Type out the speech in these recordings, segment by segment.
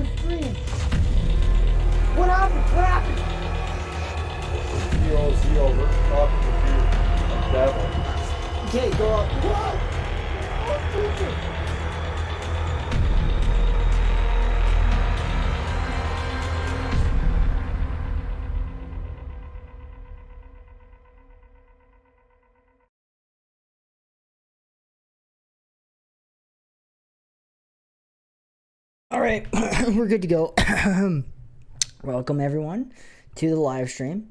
the stream. What happened? What happened? COZ over talking to you, a devil. Okay, go up. What? Oh, Jesus. All right, we're good to go. Welcome everyone to the live stream.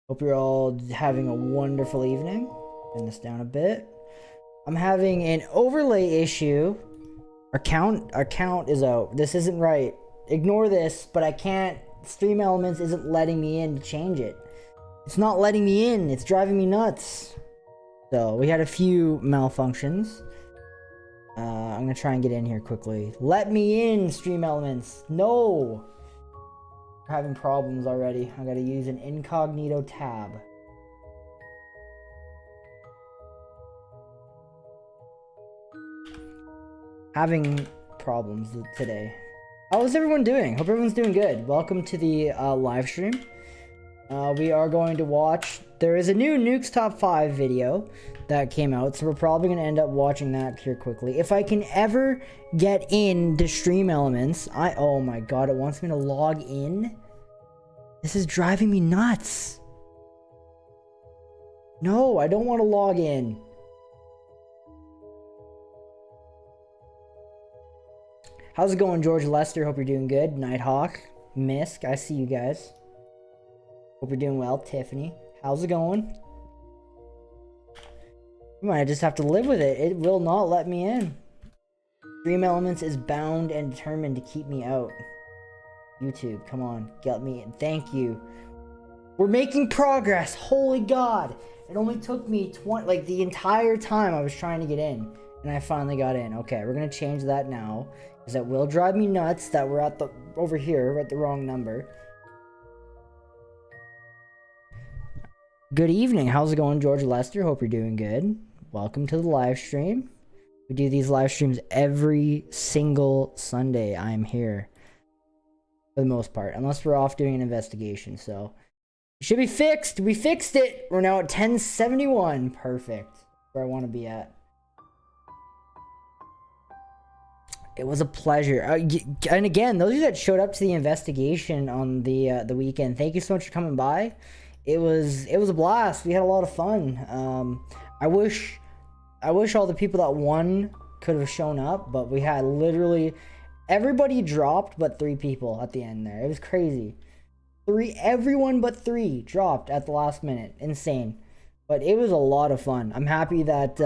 Hope you're all having a wonderful evening. Turn this down a bit. I'm having an overlay issue. Our count is out. This isn't right. Ignore this, but I can't. Stream Elements isn't letting me in to change it. It's not letting me in. It's driving me nuts. So we had a few malfunctions. I'm gonna try and get in here quickly. Let me in, Stream Elements. No! We're having problems already. I gotta use an incognito tab. Having problems today. How is everyone doing? Hope everyone's doing good. Welcome to the live stream. We are going to watch. There is a new Nukes Top 5 video that came out, so we're probably going to end up watching that here quickly. If I can ever get into Stream Elements, oh my god, it wants me to log in? This is driving me nuts. No, I don't want to log in. How's it going, George Lester? Hope you're doing good. Nighthawk, Misk, I see you guys. Hope you're doing well. Tiffany, how's it going? You might just have to live with it. It will not let me in. Dream Elements is bound and determined to keep me out. YouTube, come on, get me in. Thank you. We're making progress. Holy God. It only took me the entire time I was trying to get in. And I finally got in. Okay, we're going to change that now. Because that will drive me nuts that we're at over here. We're at the wrong number. Good evening. How's it going, George Lester? Hope you're doing good. Welcome to the live stream. We do these live streams every single Sunday. I'm here. For the most part. Unless we're off doing an investigation. So, it should be fixed. We fixed it. We're now at 1071. Perfect. Where I want to be at. It was a pleasure. And again, those of you that showed up to the investigation on the weekend, thank you so much for coming by. It was a blast. We had a lot of fun. I wish all the people that won could have shown up, but we had literally everybody dropped but 3 people at the end there. It was crazy. Everyone but 3 dropped at the last minute. Insane. But it was a lot of fun. I'm happy that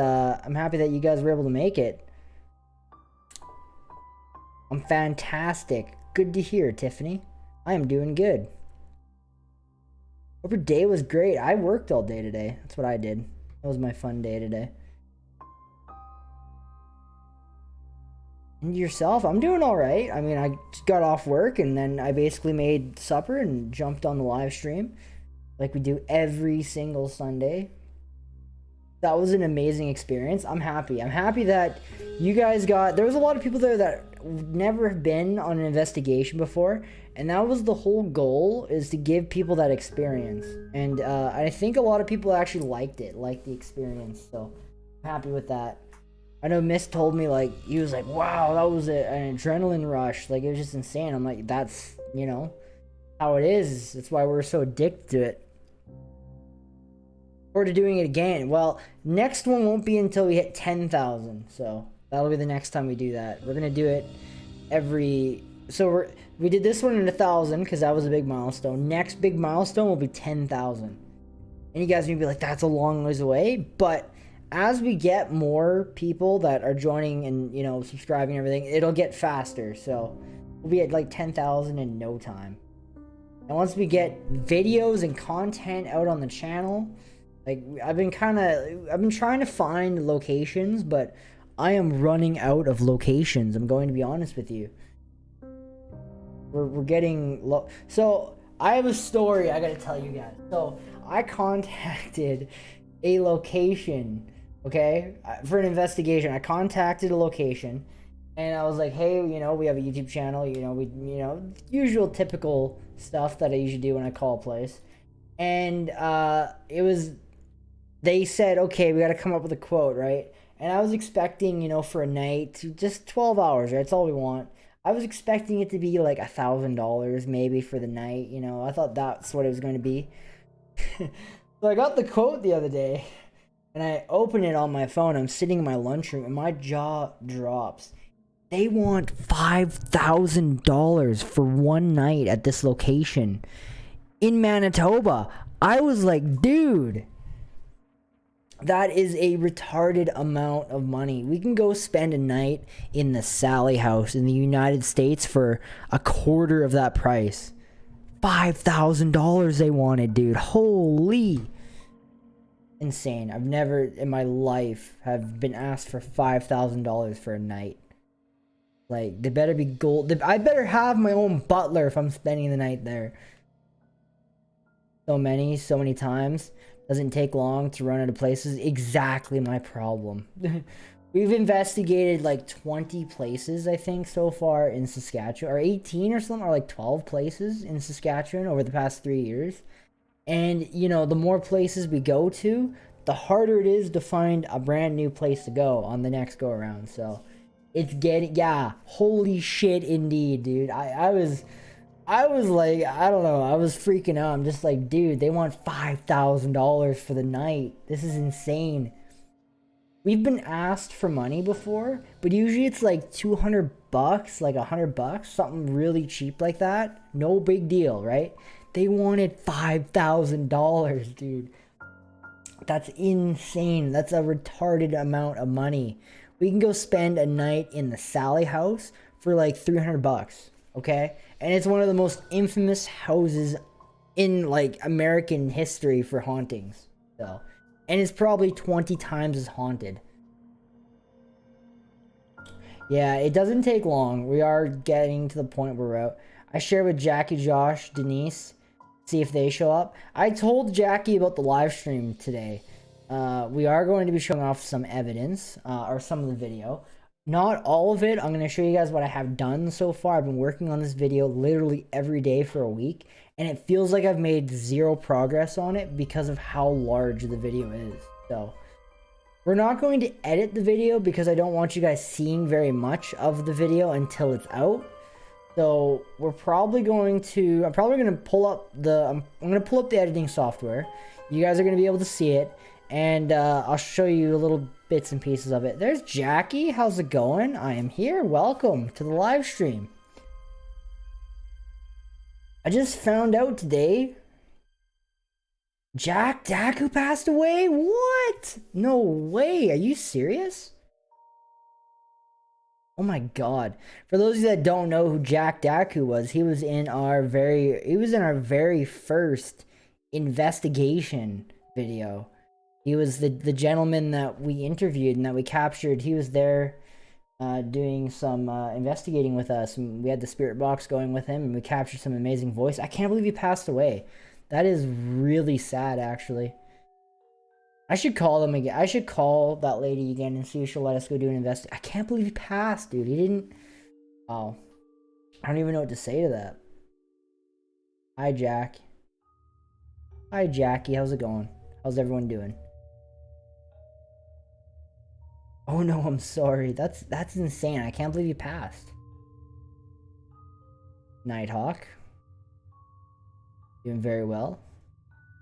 you guys were able to make it. I'm fantastic. Good to hear, Tiffany. I am doing good. Hope your day was great. I worked all day today. That's what I did. That was my fun day today. And yourself? I'm doing all right. I mean, I just got off work and then I basically made supper and jumped on the live stream like we do every single Sunday. That was an amazing experience. I'm happy. I'm happy that you guys there was a lot of people there that never have been on an investigation before, and that was the whole goal, is to give people that experience. And I think a lot of people actually liked the experience, so I'm happy with that. I know Mist told me, he was like, wow, that was an adrenaline rush. It was just insane. I'm like, that's, how it is. That's why we're so addicted to it. Or to doing it again. Well, next one won't be until we hit 10,000. So that'll be the next time we do that. We're gonna do it we did this one in 1,000 because that was a big milestone. Next big milestone will be 10,000. And you guys may be like, that's a long ways away. But as we get more people that are joining and subscribing and everything, it'll get faster. So we'll be at 10,000 in no time. And once we get videos and content out on the channel. I've been trying to find locations, but I am running out of locations. I'm going to be honest with you. We're getting low. So I have a story I gotta tell you guys. So I contacted a location, okay, for an investigation. I contacted a location, And I was like, hey, we have a YouTube channel, usual typical stuff that I usually do when I call a place. And they said, okay, we got to come up with a quote, right? And I was expecting, for a night, just 12 hours, right? That's all we want. I was expecting it to be like $1,000 maybe for the night, I thought that's what it was going to be. So I got the quote the other day, and I open it on my phone. I'm sitting in my lunchroom, and my jaw drops. They want $5,000 for one night at this location in Manitoba. I was like, dude, that is a retarded amount of money. We can go spend a night in the Sally House in the United States for a quarter of that price. $5,000 they wanted, dude. Holy. Insane. I've never in my life have been asked for $5,000 for a night. Like, they better be gold. I better have my own butler if I'm spending the night there. So many times. Doesn't take long to run out of places. Exactly my problem. We've investigated like 20 places, I think, so far in Saskatchewan. Or 18 or something, or like 12 places in Saskatchewan over the past 3 years. And, the more places we go to, the harder it is to find a brand new place to go on the next go around. So, it's getting, yeah, holy shit indeed, dude. I was like, I don't know, I was freaking out. I'm just like, dude, they want $5,000 for the night. This is insane. We've been asked for money before, but usually it's like $200, like $100, something really cheap like that. No big deal, right? They wanted $5,000, dude. That's insane. That's a retarded amount of money. We can go spend a night in the Sally House for like $300, okay? And it's one of the most infamous houses in like American history for hauntings. So, and it's probably 20 times as haunted. Yeah, it doesn't take long. We are getting to the point where we're out. I share with Jackie, Josh, Denise, see if they show up. I told Jackie about the live stream today. We are going to be showing off some evidence, or some of the video. Not all of it. I'm going to show you guys what I have done so far. I've been working on this video literally every day for a week, and it feels like I've made zero progress on it because of how large the video is. So, we're not going to edit the video because I don't want you guys seeing very much of the video until it's out. So, I'm probably going to pull up I'm going to pull up the editing software. You guys are going to be able to see it. And I'll show you a little bits and pieces of it. There's Jackie. How's it going? I am here. Welcome to the live stream. I just found out today Jack Daku passed away? What? No way. Are you serious? Oh my god. For those of you that don't know who Jack Daku was, he was in our very first investigation video. He was the gentleman that we interviewed and that we captured. He was there doing some investigating with us. And we had the spirit box going with him, and we captured some amazing voice. I can't believe he passed away. That is really sad, actually. I should call them again. I should call that lady again and see if she'll let us go do an investigation. I can't believe he passed, dude. He didn't... Oh. I don't even know what to say to that. Hi, Jack. Hi, Jackie. How's it going? How's everyone doing? Oh no, I'm sorry. That's insane. I can't believe he passed. Nighthawk. Doing very well.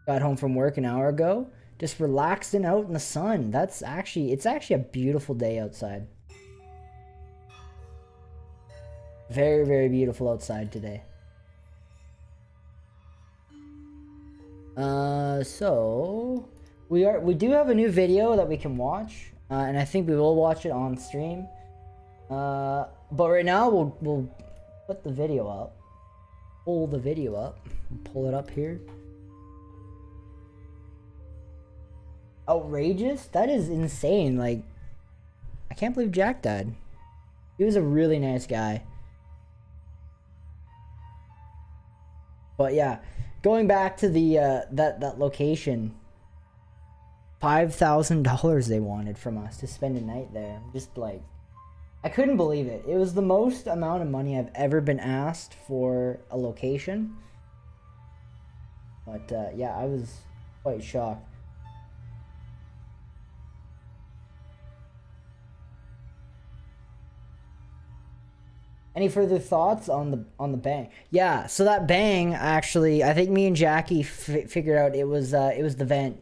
Got home from work an hour ago. Just relaxing out in the sun. It's actually a beautiful day outside. Very, very beautiful outside today. So we do have a new video that we can watch, and I think we will watch it on stream. But right now we'll put the video up. Pull the video up. Pull it up here. Outrageous? That is insane. Like, I can't believe Jack died. He was a really nice guy. But yeah, going back to the that location, $5,000 they wanted from us to spend a night there. Just like, I couldn't believe it. It was the most amount of money I've ever been asked for a location. But yeah, I was quite shocked. Any further thoughts on the bang? Yeah, so that bang actually, I think me and Jackie figured out it was the vent,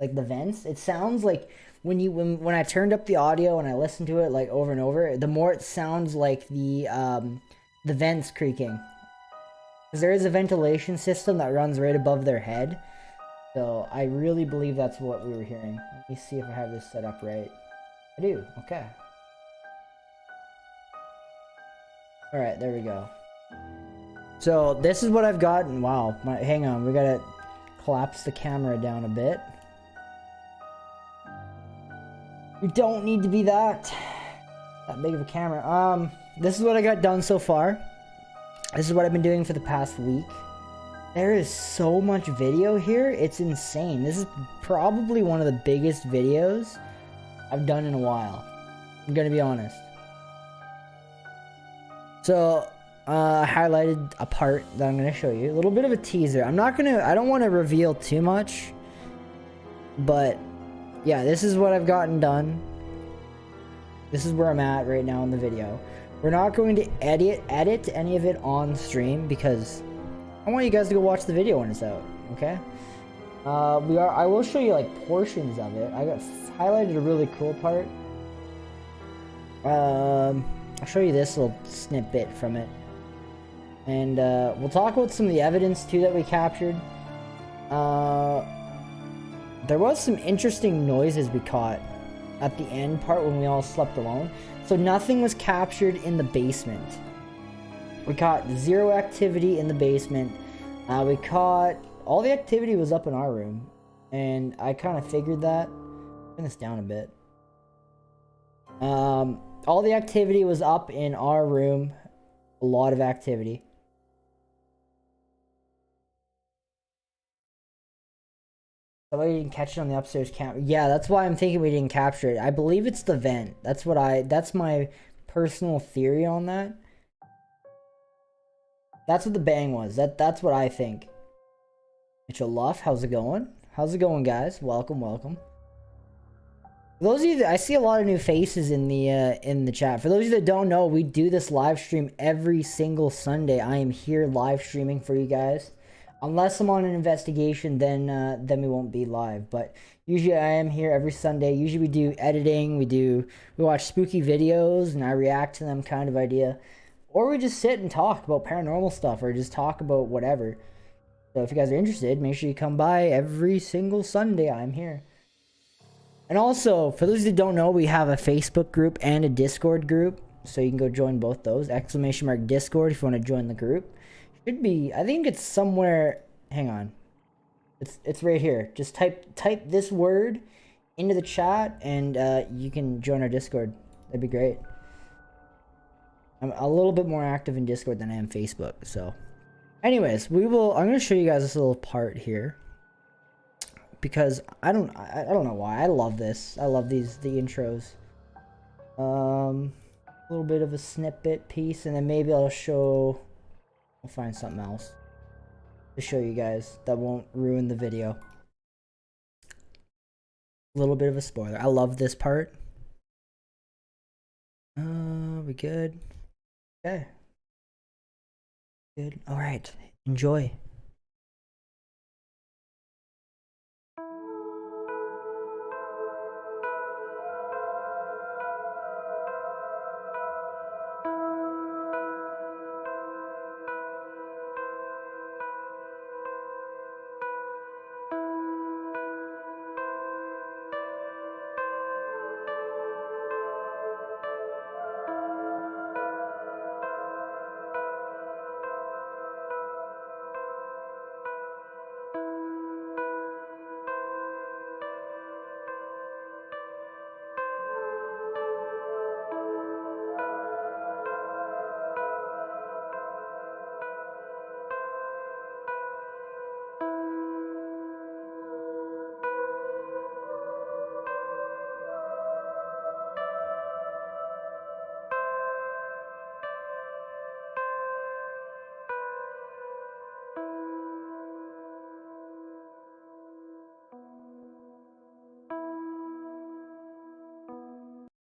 like the vents. It sounds like when I turned up the audio and I listened to it like over and over, the more it sounds like the vents creaking. Because there is a ventilation system that runs right above their head, so I really believe that's what we were hearing. Let me see if I have this set up right. I do. Okay. Alright, there we go. So, this is what I've gotten. Wow. Hang on, we gotta collapse the camera down a bit. We don't need to be that big of a camera. This is what I got done so far. This is what I've been doing for the past week. There is so much video here, it's insane. This is probably one of the biggest videos I've done in a while. I'm gonna be honest. So, I highlighted a part that I'm going to show you. A little bit of a teaser. I don't want to reveal too much. But, yeah, this is what I've gotten done. This is where I'm at right now in the video. We're not going to edit any of it on stream because I want you guys to go watch the video when it's out, okay? I will show you, like, portions of it. I got highlighted a really cool part. I'll show you this little snippet from it. And we'll talk about some of the evidence too that we captured. There was some interesting noises we caught at the end part when we all slept alone. So nothing was captured in the basement. We caught zero activity in the basement. We caught all the activity was up in our room. And I kind of figured that. Turn this down a bit. All the activity was up in our room. A lot of activity. Somebody didn't catch it on the upstairs camera. Yeah, that's why I'm thinking we didn't capture it. I believe it's the vent. That's my personal theory on that. That's what the bang was. That's what I think. Mitchell Luff, how's it going? How's it going, guys? Welcome, welcome. For those of you that I see a lot of new faces in the chat. For those of you that don't know, we do this live stream every single Sunday. I am here live streaming for you guys. Unless I'm on an investigation, then we won't be live. But usually I am here every Sunday. Usually we do editing, we watch spooky videos and I react to them kind of idea. Or we just sit and talk about paranormal stuff or just talk about whatever. So if you guys are interested, make sure you come by every single Sunday. I'm here. And also, for those that don't know, we have a Facebook group and a Discord group. So you can go join both those. ! Discord if you want to join the group. Should be, I think it's somewhere, hang on. It's right here. Just type this word into the chat and you can join our Discord. That'd be great. I'm a little bit more active in Discord than I am Facebook, so. Anyways, I'm going to show you guys this little part here. Because I don't know why. I love this. I love the intros. A little bit of a snippet piece, and then maybe I'll find something else to show you guys that won't ruin the video. A little bit of a spoiler. I love this part. We good? Okay. Good. All right. Enjoy.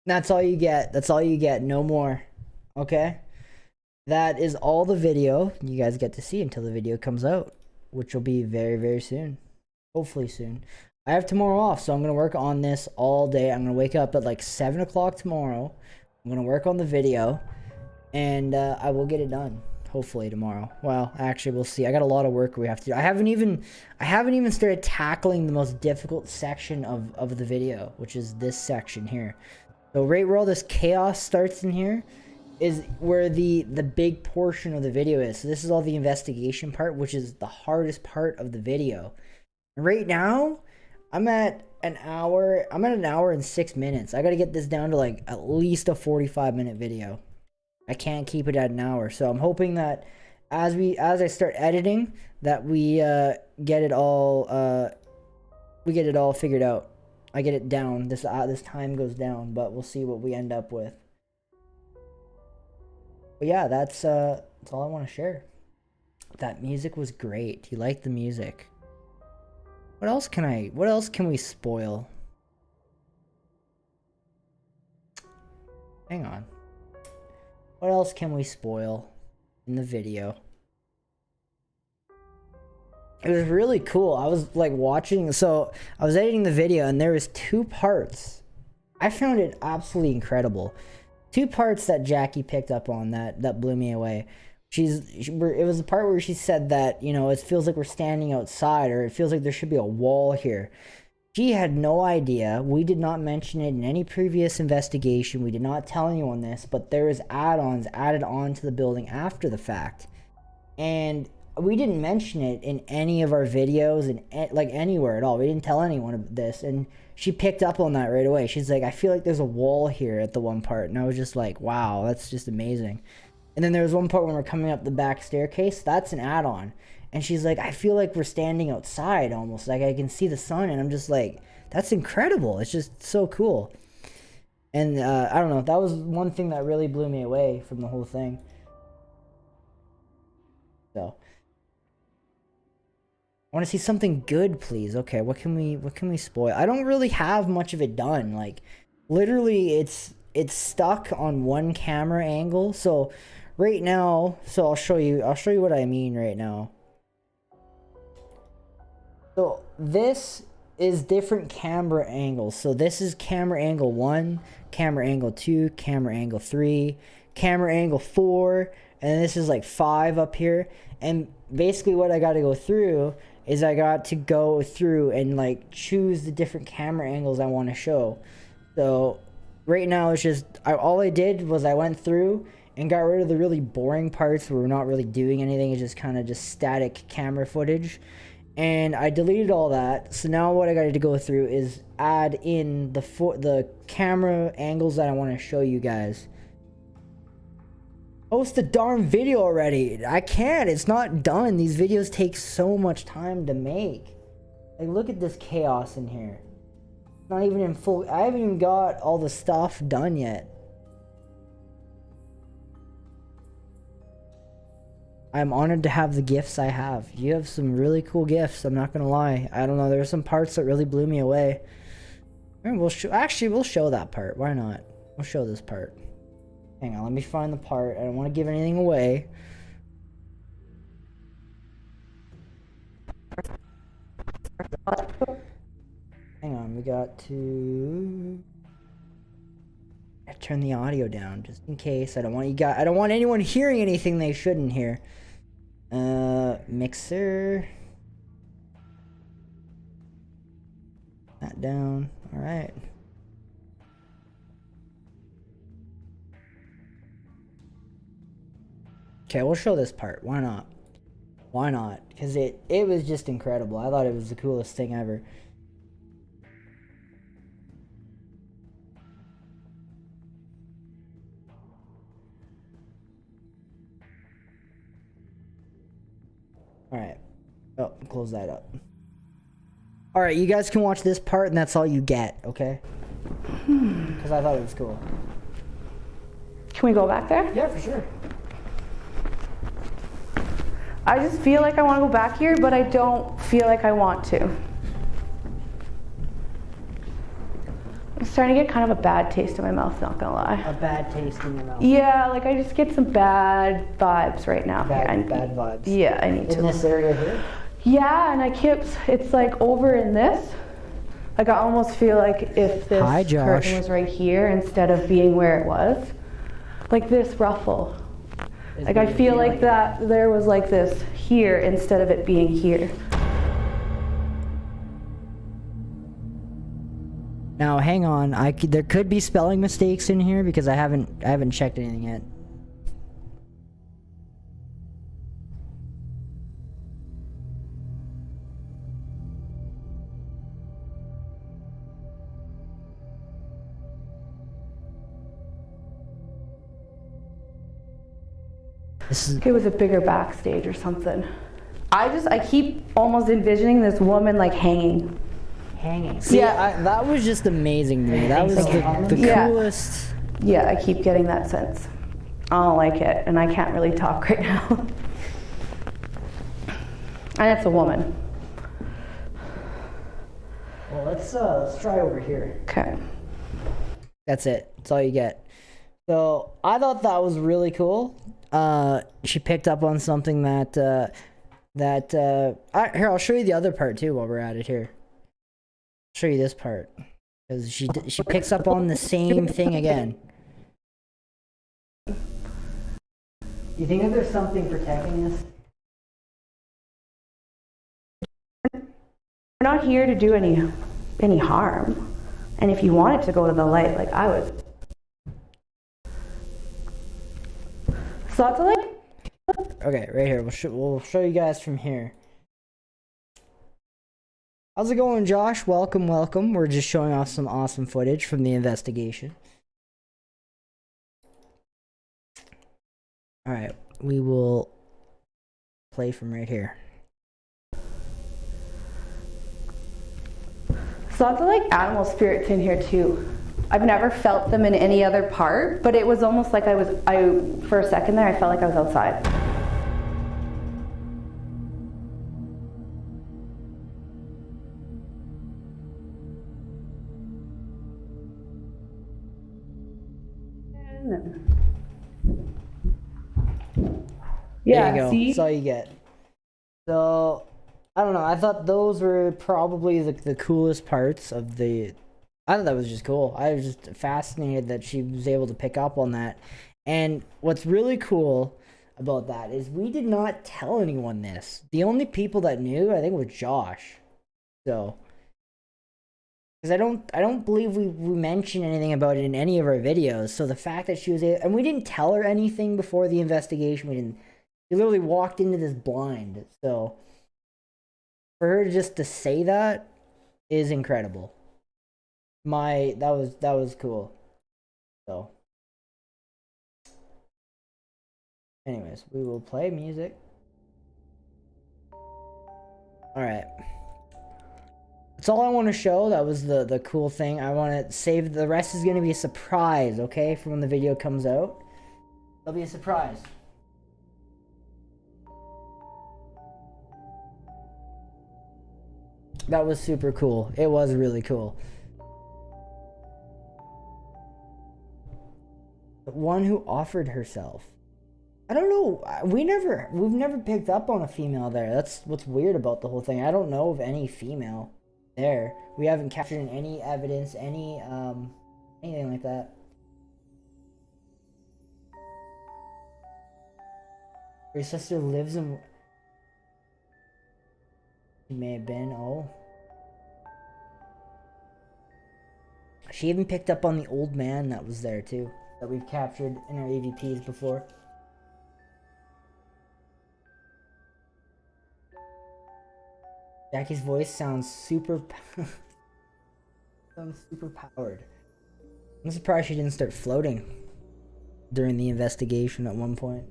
That's all you get. That's all you get. No more. Okay? That is all the video you guys get to see until the video comes out, which will be very, very soon. Hopefully soon. I have tomorrow off, so I'm going to work on this all day. I'm going to wake up at like 7 o'clock tomorrow. I'm going to work on the video, and I will get it done. Hopefully tomorrow. Well, actually, we'll see. I got a lot of work we have to do. I haven't even started tackling the most difficult section of the video, which is this section here. So right where all this chaos starts in here is where the big portion of the video is. So this is all the investigation part, which is the hardest part of the video. And right now, I'm at an hour and 6 minutes. I got to get this down to like at least a 45-minute video. I can't keep it at an hour. So I'm hoping that as I start editing, that we get it all figured out. I get it down. This time goes down, but we'll see what we end up with. But yeah, that's all I want to share. That music was great. You liked the music. What else can we spoil? Hang on. What else can we spoil in the video? It was really cool. I was like watching, so I was editing the video and there was 2 parts. I found it absolutely incredible. 2 parts that Jackie picked up on that blew me away. It was the part where she said that, you know, it feels like we're standing outside, or it feels like there should be a wall here. She had no idea. We did not mention it in any previous investigation. We did not tell anyone this, but there is add-ons added on to the building after the fact. And we didn't mention it in any of our videos and like anywhere at all. We didn't tell anyone of this, and she picked up on that right away. She's like, I feel like there's a wall here at the one part. And I was just like, wow, that's just amazing. And then there was one part when we're coming up the back staircase. That's an add-on. And she's like, I feel like we're standing outside almost. Like I can see the sun. And I'm just like, that's incredible. It's just so cool. And I don't know. That was one thing that really blew me away from the whole thing. So I want to see something good, please. Okay, what can we spoil? I don't really have much of it done. Like literally it's stuck on one camera angle. So right now, so I'll show you what I mean right now. So this is different camera angles. So this is camera angle 1, camera angle 2, camera angle 3, camera angle 4, and this is like 5 up here. And basically what I got to go through is I got to go through and like choose the different camera angles I want to show. So right now it's just, all I did was I went through and got rid of the really boring parts where we're not really doing anything. It's just kind of just static camera footage. And I deleted all that. So now what I got to go through is add in the camera angles that I want to show you guys. Post the darn video already. I can't. It's not done. These videos take so much time to make. Like, look at this chaos in here. Not even in full. I haven't even got all the stuff done yet. I'm honored to have the gifts I have. You have some really cool gifts. I'm not gonna lie. I don't know. There are some parts that really blew me away. And we'll show that part. Why not? We'll show this part. Hang on. Let me find the part. I don't want to give anything away. Hang on. We got to turn the audio down just in case. I don't want anyone hearing anything they shouldn't hear. Mixer. That down. All right. Okay, we'll show this part. Why not? Why not? Because it was just incredible. I thought it was the coolest thing ever. Alright. Oh, close that up. Alright, you guys can watch this part and that's all you get, okay? Because I thought it was cool. Can we go back there? Yeah, for sure. I just feel like I want to go back here, but I don't feel like I want to. starting to get kind of a bad taste in my mouth, not gonna lie. A bad taste in your mouth. Yeah, like I just get some bad vibes right now. Bad vibes. Yeah, I need to. In this area here? Yeah, and it's like over in this. Like I almost feel like if this Hi, Josh. curtain was right here instead of being where it was. Like this ruffle. Like I feel like that there was like this here instead of it being here. Now hang on, there could be spelling mistakes in here because I haven't checked anything yet. It was a bigger backstage or something. I keep almost envisioning this woman like hanging. See, Yeah. that was just amazing to me. That was the Yeah. coolest. Yeah, I keep getting that sense. I don't like it, and I can't really talk right now. And it's a woman. Well, let's try over here. Okay. That's it. That's all you get. So I thought that was really cool. She picked up on something that here, I'll show you the other part too while we're at it here. Show you this part because she picks up on the same thing again. You think that there's something protecting us? We're not here to do any harm. And if you wanted to go to the light, like I would. So that's like. Okay, right here. We'll show you guys from here. How's it going, Josh? Welcome. We're just showing off some awesome footage from the investigation. Alright, we will play from right here. So lots of like animal spirits in here too. I've never felt them in any other part, but it was almost like for a second there, I felt like I was outside. Yeah, there you go. see? That's all you get. So, I don't know. I thought those were probably the coolest parts of the... I thought that was just cool. I was just fascinated that she was able to pick up on that. And what's really cool about that is we did not tell anyone this. The only people that knew, I think, was Josh. So... Because I don't believe we mentioned anything about it in any of our videos. So the fact that she was able... And we didn't tell her anything before the investigation. We didn't... She literally walked into this blind. So for her just to say that is incredible. That was cool. So anyways, we will play music. Alright. That's all I want to show. That was the cool thing. I want to save... The rest is going to be a surprise, okay? For when the video comes out. It'll be a surprise. That was super cool. It was really cool. The one who offered herself. I don't know. We've never picked up on a female there. That's what's weird about the whole thing. I don't know of any female there. We haven't captured any evidence, anything like that. Her sister lives in... She may have been, oh. She even picked up on the old man that was there too. That we've captured in our AVPs before. Jackie's voice sounds super... sounds super powered. I'm surprised she didn't start floating during the investigation at one point.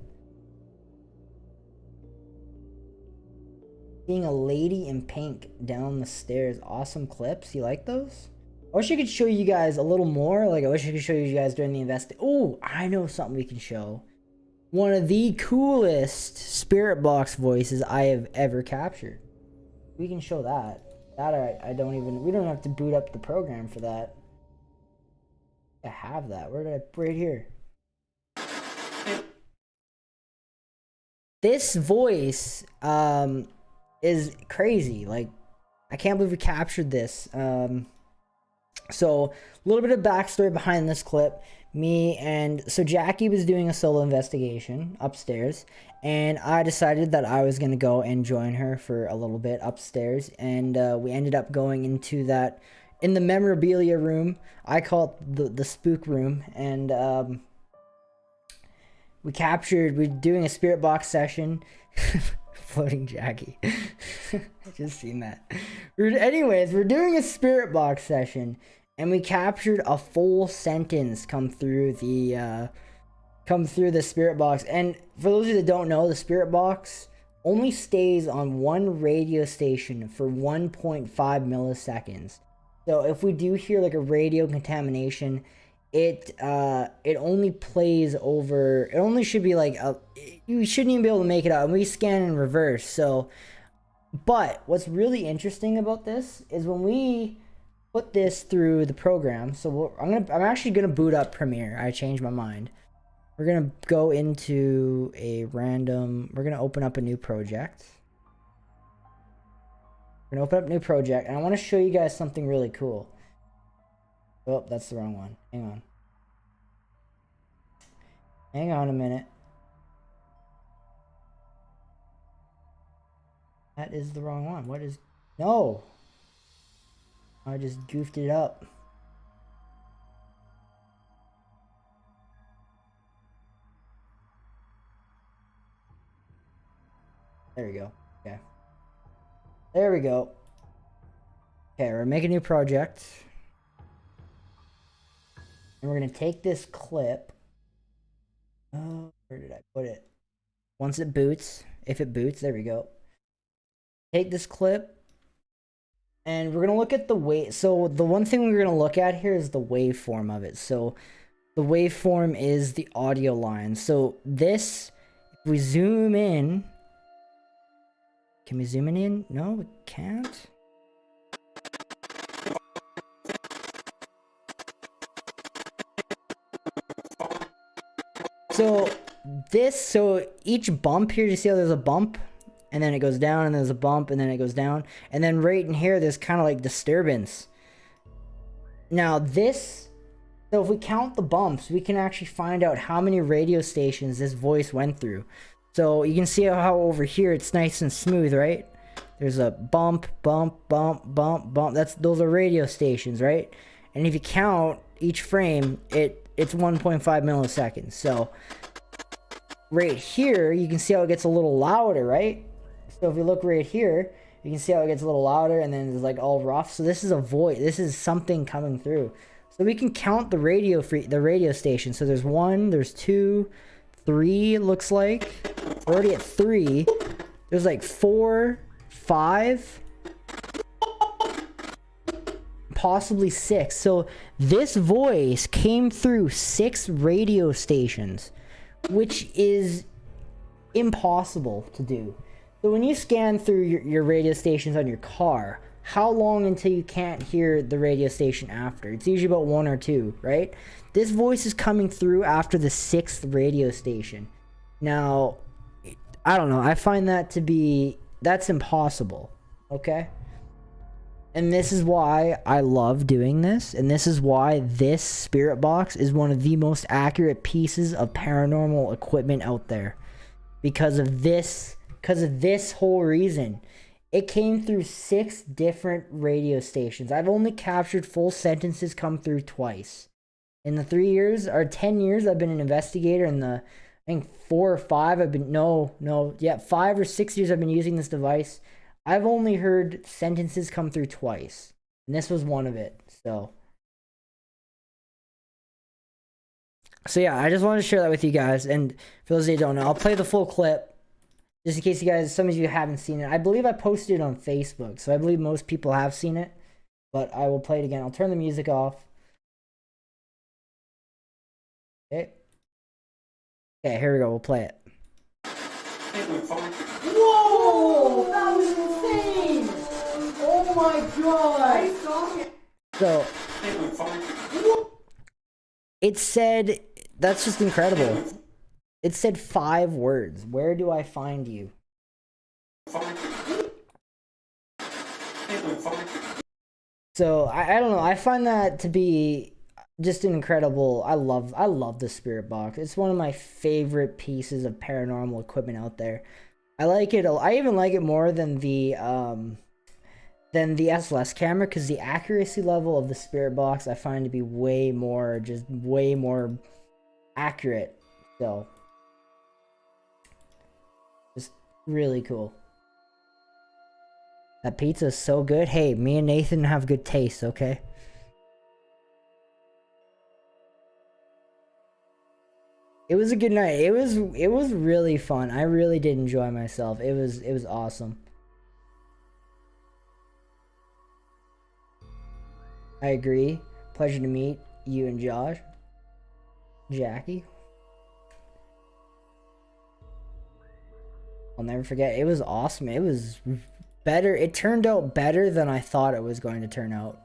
Seeing a lady in pink down the stairs. Awesome clips. You like those? I wish I could show you guys a little more. Like, I wish I could show you guys during the Oh, I know something we can show. One of the coolest spirit box voices I have ever captured. We can show that. That we don't have to boot up the program for that. I have that. Where did I? Right here. This voice is crazy. Like, I can't believe we captured this. So a little bit of backstory behind this clip. So Jackie was doing a solo investigation upstairs, and I decided that I was gonna go and join her for a little bit upstairs, and we ended up going into in the memorabilia room. I call it the spook room, and we're doing a spirit box session. Floating Jackie. I just seen that. Anyways, we're doing a spirit box session, and we captured a full sentence come through the spirit box. And for those of you that don't know, the spirit box only stays on one radio station for 1.5 milliseconds. So if we do hear like a radio contamination, it only plays over. It only should be like you shouldn't even be able to make it out. And we scan in reverse. So, but what's really interesting about this is when we put this through the program. So I'm actually gonna boot up Premiere. I changed my mind. We're gonna go into a random. We're gonna open up a new project. We're gonna open up a new project, and I want to show you guys something really cool. Oh, that's the wrong one. Hang on. Hang on a minute. That is the wrong one. What is... No! I just goofed it up. There we go. Okay. There we go. Okay, we're making a new project. And we're going to take this clip. Oh, where did I put it? Once it boots, if it boots, there we go. Take this clip. And we're going to look at the wave. So the one thing we're going to look at here is the waveform of it. So the waveform is the audio line. So this, if we zoom in. Can we zoom in? No, we can't. So each bump here, you see how there's a bump? And then it goes down, and there's a bump, and then it goes down. And then right in here, there's kind of like disturbance. Now this, so if we count the bumps, we can actually find out how many radio stations this voice went through. So you can see how over here, it's nice and smooth, right? There's a bump, bump, bump, bump, bump. Those are radio stations, right? And if you count each frame, it's 1.5 milliseconds. So right here, you can see how it gets a little louder, right? So if you look right here, you can see how it gets a little louder, and then it's like all rough. So this is a voice. This is something coming through. So we can count the radio station. So there's 1, there's 2, 3. It looks like we're already at 3. There's like 4, 5, possibly 6. So this voice came through 6 radio stations, which is impossible to do. So when you scan through your radio stations on your car, how long until you can't hear the radio station after? It's usually about 1 or 2, right? This voice is coming through after the 6th radio station. Now, I don't know. I find that to be... That's impossible, okay? And this is why I love doing this. And this is why this spirit box is one of the most accurate pieces of paranormal equipment out there. Because of this whole reason. It came through 6 different radio stations. I've only captured full sentences come through twice. In the 3 years, or 10 years I've been an investigator, in the, I think 4 or 5, 5 or 6 years I've been using this device. I've only heard sentences come through twice. And this was one of it, so yeah, I just wanted to share that with you guys. And for those of you who don't know, I'll play the full clip. Just in case you guys, some of you haven't seen it. I believe I posted it on Facebook, so I believe most people have seen it. But I will play it again. I'll turn the music off. Okay. Okay, here we go. We'll play it. Whoa! That was insane! Oh my god! So... It said, that's just incredible. It said 5 words. Where do I find you? So I don't know. I find that to be just an incredible. I love the spirit box. It's one of my favorite pieces of paranormal equipment out there. I like it. I even like it more than the SLS camera, because the accuracy level of the spirit box I find to be way more accurate. So just really cool. That pizza is so good. Hey, me and Nathan have good taste, okay? It was a good night. It was really fun. I really did enjoy myself. It was awesome. I agree. Pleasure to meet you and Josh. Jackie. I'll never forget. It was awesome. It was better. It turned out better than I thought it was going to turn out.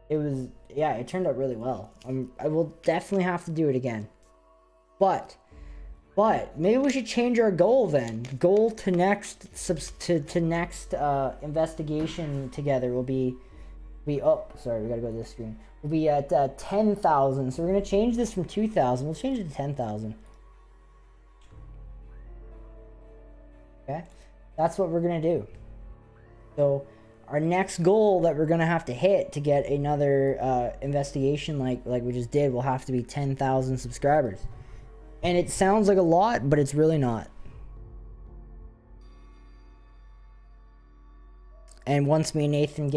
It was, yeah, it turned out really well. I will definitely have to do it again. But maybe we should change our goal then. Goal to next investigation together will be oh, sorry, we gotta go to this screen. We'll be at 10,000. So we're gonna change this from 2,000. We'll change it to 10,000. Okay, that's what we're gonna do. So our next goal that we're gonna have to hit to get another investigation like we just did will have to be 10,000 subscribers. And it sounds like a lot, but it's really not. And once me and Nathan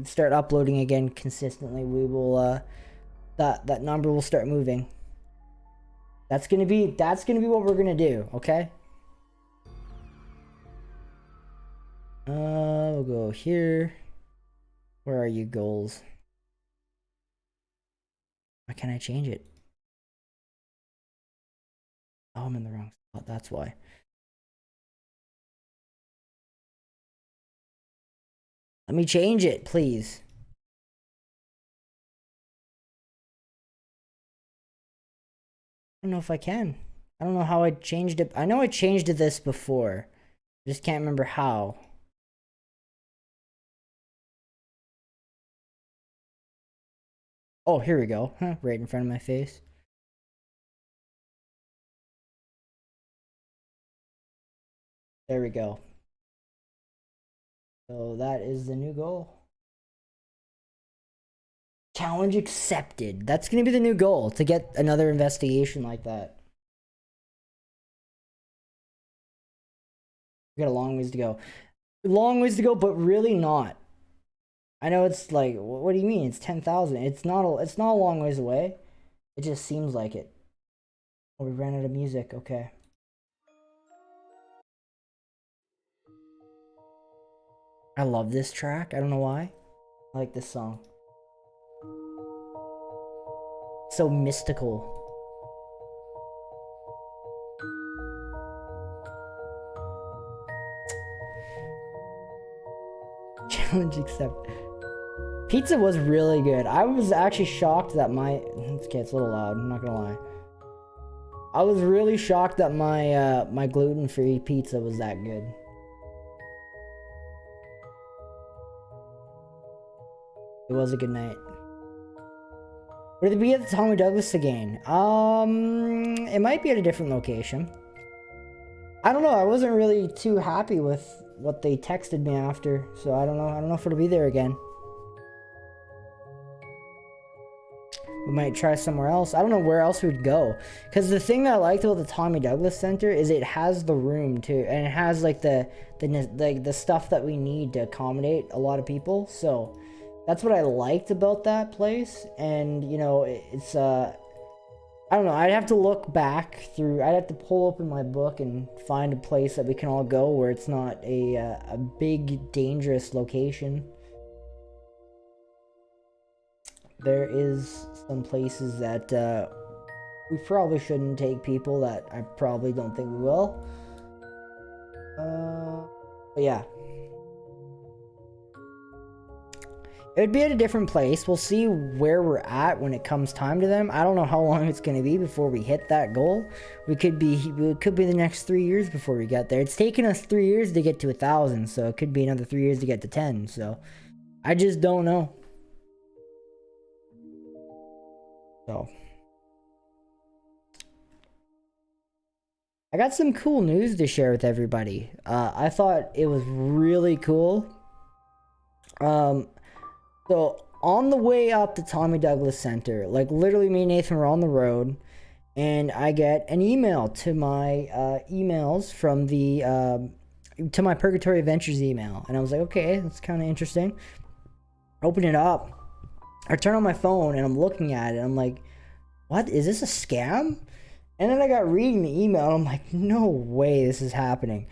start uploading again consistently, we will that number will start moving. That's gonna be what we're gonna do, okay? We'll go here. Where are you, goals? Why can't I change it? Oh, I'm in the wrong spot, that's why. Let me change it, please. I don't know if I can. I don't know how I changed it. I know I changed this before. I just can't remember how. Oh, here we go. Huh, right in front of my face. There we go. So that is the new goal. Challenge accepted. That's going to be the new goal, to get another investigation like that. We got a long ways to go. Long ways to go, but really not. I know it's like, what do you mean? It's 10,000. It's not a long ways away. It just seems like it. Oh, we ran out of music. Okay. I love this track. I don't know why. I like this song. So mystical. Challenge accepted. Pizza was really good. I was actually shocked that okay, it's a little loud, I'm not gonna lie. I was really shocked that my gluten-free pizza was that good. It was a good night. Would it be at the Tommy Douglas again? It might be at a different location. I don't know. I wasn't really too happy with what they texted me after, so I don't know. I don't know if it'll be there again. We might try somewhere else. I don't know where else we'd go, because the thing that I liked about the Tommy Douglas Center is it has the room too, and it has like the stuff that we need to accommodate a lot of people. So that's what I liked about that place. And you know, it's I don't know, I'd have to look back through, I'd have to pull open my book and find a place that we can all go where it's not a big dangerous location. There is some places that we probably shouldn't take people, that I probably don't think we will. But yeah. It would be at a different place. We'll see where we're at when it comes time to them. I don't know how long it's going to be before we hit that goal. It could be the next 3 years before we get there. It's taken us 3 years to get to 1,000, so it could be another 3 years to get to 10. So I just don't know. So I got some cool news to share with everybody. I thought it was really cool. So on the way up to Tommy Douglas Center, like literally me and Nathan were on the road, and I get an email to my emails from the to my Purgatory Adventures email, and I was like, okay, that's kind of interesting. Open it up. I turn on my phone and I'm looking at it. I'm like, what? Is this a scam? And then I got reading the email, and I'm like, no way this is happening.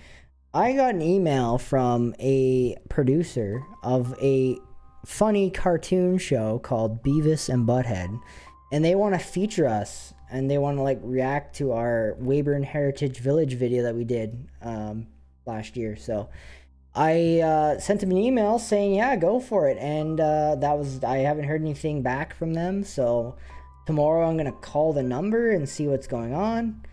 I got an email from a producer of a funny cartoon show called Beavis and Butthead, and they want to feature us, and they want to like react to our Weyburn Heritage Village video that we did last year. So I sent them an email saying, yeah, go for it. And I haven't heard anything back from them, so tomorrow I'm gonna call the number and see what's going on.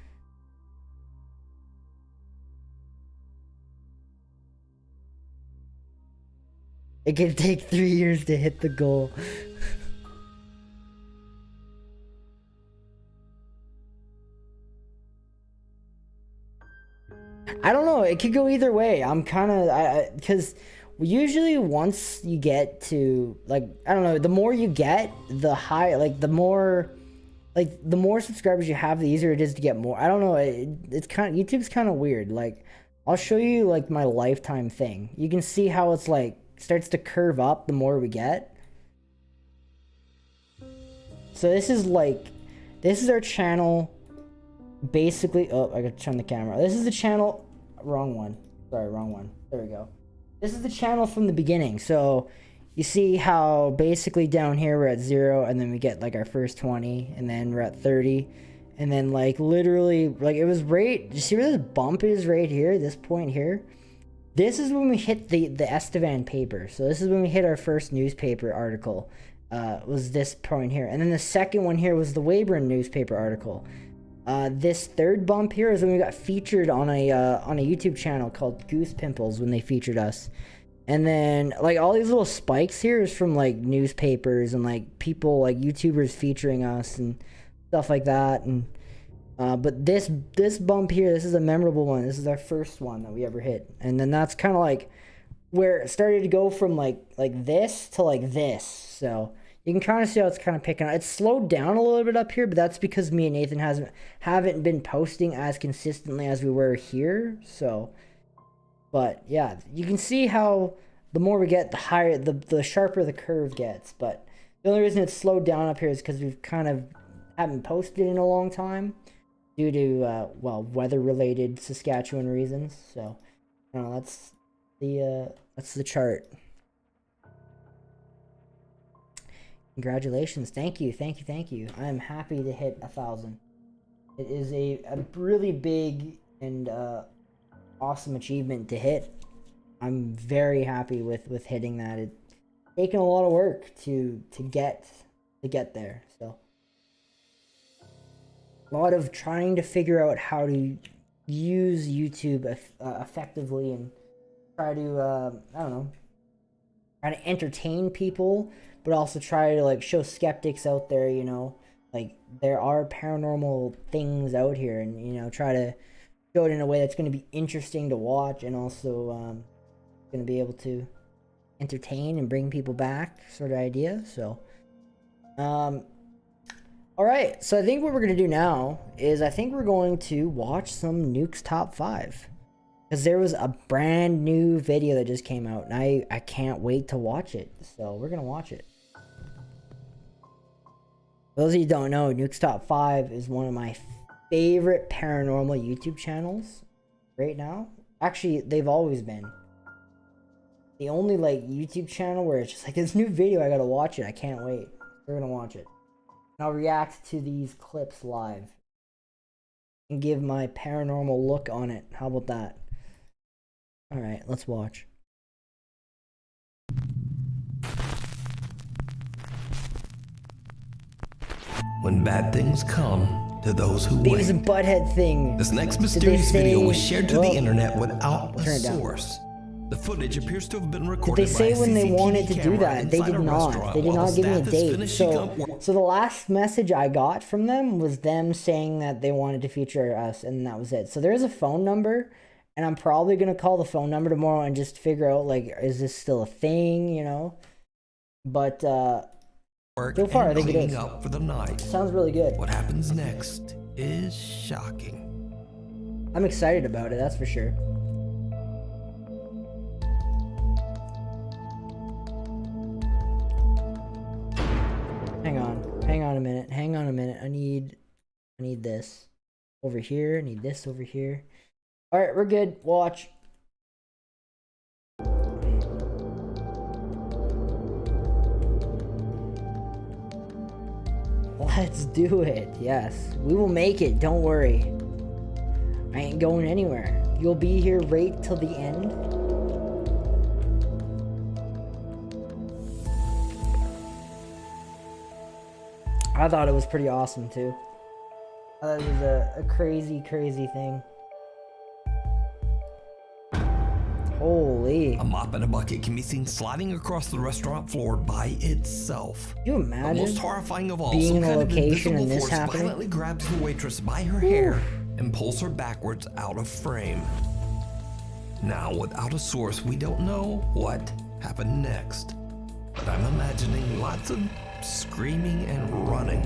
It can take 3 years to hit the goal. I don't know. It could go either way. I'm kind of... Because usually once you get to... Like, I don't know. The more you get, the higher... Like, the more... Like, the more subscribers you have, the easier it is to get more. I don't know. It's kind of... YouTube's kind of weird. Like, I'll show you, like, my lifetime thing. You can see how it's, like... starts to curve up the more we get. So this is our channel basically. Oh, I gotta turn the camera. This is the channel. Wrong one. Sorry, wrong one. There we go. This is the channel from the beginning. So you see how basically down here we're at 0, and then we get like our first 20, and then we're at 30, and then like literally like it was right. You see where this bump is right here, this point here? This is when we hit the Estevan paper. So this is when we hit our first newspaper article. Was this point here. And then the second one here was the Weyburn newspaper article. This third bump here is when we got featured on a YouTube channel called Goose Pimples, when they featured us. And then like all these little spikes here is from like newspapers and like people like YouTubers featuring us and stuff like that. And but this bump here, this is a memorable one. This is our first one that we ever hit. And then that's kind of like where it started to go from like this to like this. So you can kind of see how it's kind of picking up. It's slowed down a little bit up here, but that's because me and Nathan haven't been posting as consistently as we were here. So, but yeah, you can see how the more we get, the higher, the sharper the curve gets. But the only reason it's slowed down up here is because we've kind of haven't posted in a long time, due to well, weather-related Saskatchewan reasons. So, I don't know, that's the chart. Congratulations! Thank you. I am happy to hit 1,000. It is a really big and awesome achievement to hit. I'm very happy with hitting that. It's taken a lot of work to get there. So. A lot of trying to figure out how to use YouTube effectively and try to I don't know, try to entertain people, but also try to like show skeptics out there, you know, like there are paranormal things out here, and you know, try to show it in a way that's going to be interesting to watch, and also going to be able to entertain and bring people back, sort of idea. So alright, so I think what we're going to do now is I think we're going to watch some Nuke's Top 5. Because there was a brand new video that just came out, and I can't wait to watch it. So we're going to watch it. For those of you who don't know, Nuke's Top 5 is one of my favorite paranormal YouTube channels right now. Actually, they've always been. The only like YouTube channel where it's just like, this new video, I gotta watch it. I can't wait. We're gonna watch it. And I'll react to these clips live and give my paranormal look on it. How about that? Alright, let's watch. when bad things come to those who Beavis and wait. Butthead thing. This next Did they mysterious video say- was shared to well, the internet without a turn it down. source. The footage appears to have been Did recorded they say by a when they CCTV wanted to do camera that? They inside did a not. restaurant They did while not the give me a staff is date. finishing up work. So the last message I got from them was them saying that they wanted to feature us, and that was it. So there is a phone number, and I'm probably gonna call the phone number tomorrow and just figure out, like, is this still a thing, you know? But Work so far, and I think it cleaning is. up for the night. sounds really good. What happens next is shocking. I'm excited about it, that's for sure. Hang on a minute. I need this over here. I need this over here. All right, we're good. Watch. Let's do it. Yes, we will make it. Don't worry. I ain't going anywhere. You'll be here right till the end. I thought it was pretty awesome too. I thought it was a crazy, crazy thing. Holy. A mop and a bucket can be seen sliding across the restaurant floor by itself. Can you But imagine? most horrifying of all, being some in a kind of location invisible and this force happening? violently grabs the waitress by her hair and pulls her backwards out of frame. Now, without a source, we don't know what happened next. But I'm imagining lots of screaming and running.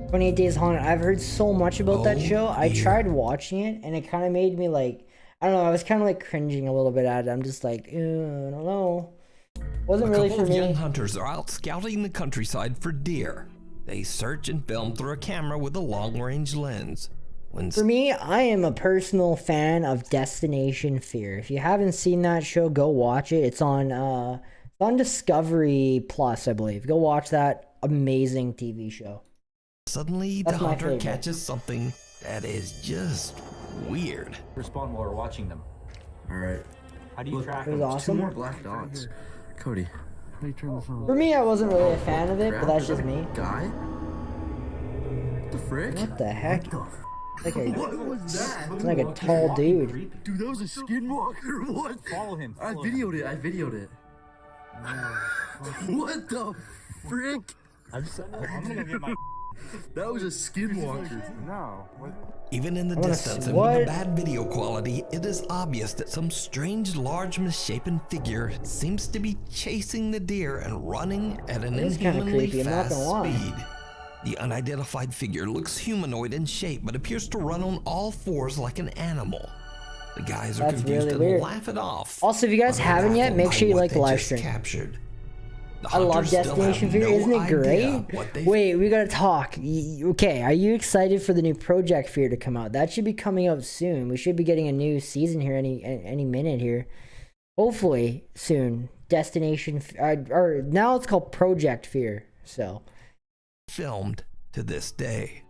28 Days Haunted. I've heard so much about that Oh, show. I dear. tried watching it and it kind of made me like, I don't know, I was kind of like cringing a little bit at it. I'm just like, I don't know. Wasn't A really couple for of young me. hunters are out scouting the countryside for deer. They search and film through a camera with a long-range lens. When For me, I am a personal fan of Destination Fear. If you haven't seen that show, go watch it. It's on Discovery Plus, I believe. Go watch that amazing TV show. suddenly That's the my hunter favorite. catches something that is just weird. Respond while we're watching them. Alright. How do you track It was them? Two awesome. more black dots. Cody. How do you turn this on? For me, I wasn't really a fan of it, but that's just me. Guy? What the frick? What the heck? Like What was that? it's like a tall dude. Dude, that was a skinwalker. What? Follow him. I follow him. videoed it. What the frick? I'm gonna go get my. That was a skinwalker. No. What? Even in the wanna distance see- and with what? the bad video quality, it is obvious that some strange, large, misshapen figure seems to be chasing the deer and running at an It is kinda inhumanly creepy, I'm not fast gonna lie. speed. The unidentified figure looks humanoid in shape, but appears to run on all fours like an animal. The guys are That's confused really and weird. laugh it off. Also, if you guys but are haven't yet, baffled make by sure you what like the they live just stream. Captured. The I love hunters still Destination have Fear. no Isn't it idea great? what they Wait, we gotta talk. Okay, are you excited for the new Project Fear to come out? That should be coming out soon. We should be getting a new season here any minute here. Hopefully soon. Destination or now it's called Project Fear. So filmed to this day.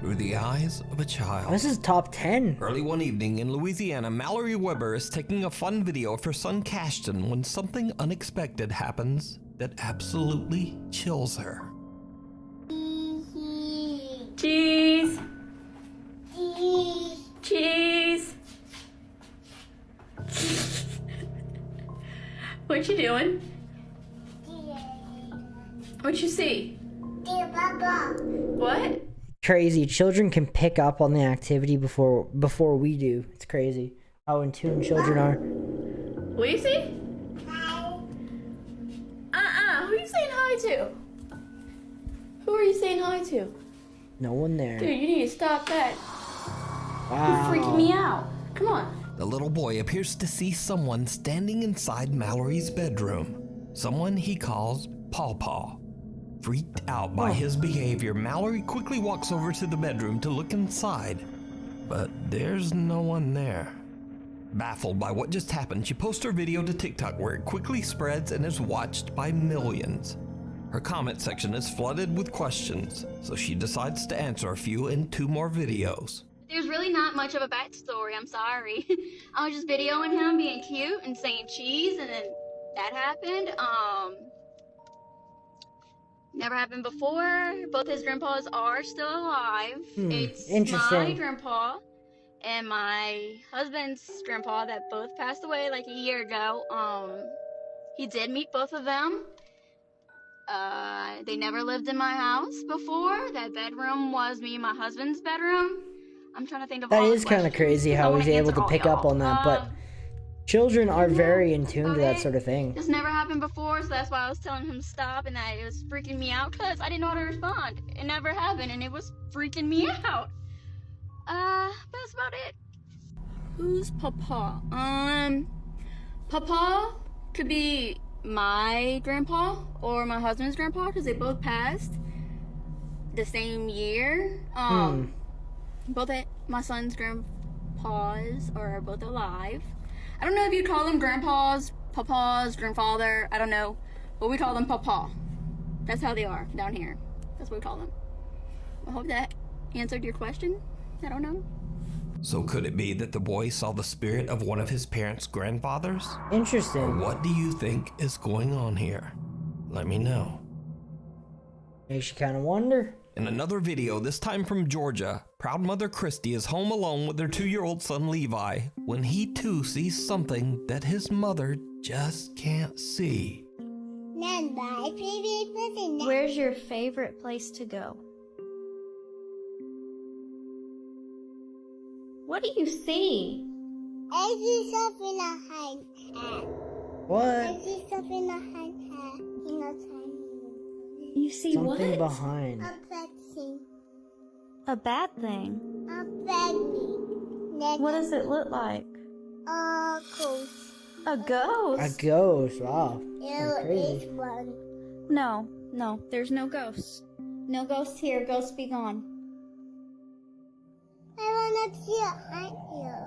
Through the eyes of a child. this is top 10. Early one evening in Louisiana, Mallory Weber is taking a fun video of her son Cashton when something unexpected happens that absolutely chills her. Cheese. Cheese. What you doing? What you see? What? Crazy. Children can pick up on the activity before we do. It's crazy how in tune children are. What do you see? Who are you saying hi to? Who are you saying hi to? No one there. Dude, you need to stop that. Wow. You're freaking me out. Come on. The little boy appears to see someone standing inside Mallory's bedroom. Someone he calls Paw Paw. Freaked out by his behavior, Mallory quickly walks over to the bedroom to look inside. But there's no one there. Baffled by what just happened, she posts her video to TikTok where it quickly spreads and is watched by millions. Her comment section is flooded with questions, so she decides to answer a few in 2 more videos. There's really not much of a backstory, I'm sorry. I was just videoing him being cute and saying cheese, and then that happened. Never happened before. Both his grandpas are still alive. It's my Interesting. grandpa and my husband's grandpa that both passed away like a year ago. He did meet both of them. They never lived in my house before. That bedroom was me and my husband's bedroom. I'm trying to think of That all is the kind of questions. crazy I how wanna he's able answer to all pick up y'all. on that, but children are very in tune to that sort of thing. This never happened before, so that's why I was telling him to stop, and that it was freaking me out because I didn't know how to respond. It never happened, and it was freaking me out. That's about it. Who's Papa? Papa could be my grandpa or my husband's grandpa because they both passed the same year. Both my son's grandpas are both alive. I don't know if you call them grandpas, papas, grandfather, I don't know, but we call them Papa. That's how they are down here. That's what we call them. I hope that answered your question. I don't know. So could it be that the boy saw the spirit of one of his parents' grandfathers? Interesting. What do you think is going on here? Let me know. Makes you kind of wonder. In another video, this time from Georgia, proud mother Christy is home alone with their 2-year-old son Levi when he too sees something that his mother just can't see. Where's your favorite place to go? What do you see? I see something behind her. What? I see something behind her. You see Something what? behind. A bad thing. A bad thing. A bad thing. What does it look like? A ghost. A ghost? A ghost. Wow. There That's crazy. is one. No, there's no ghosts. No ghosts here. Ghosts be gone. I wanna see it right here.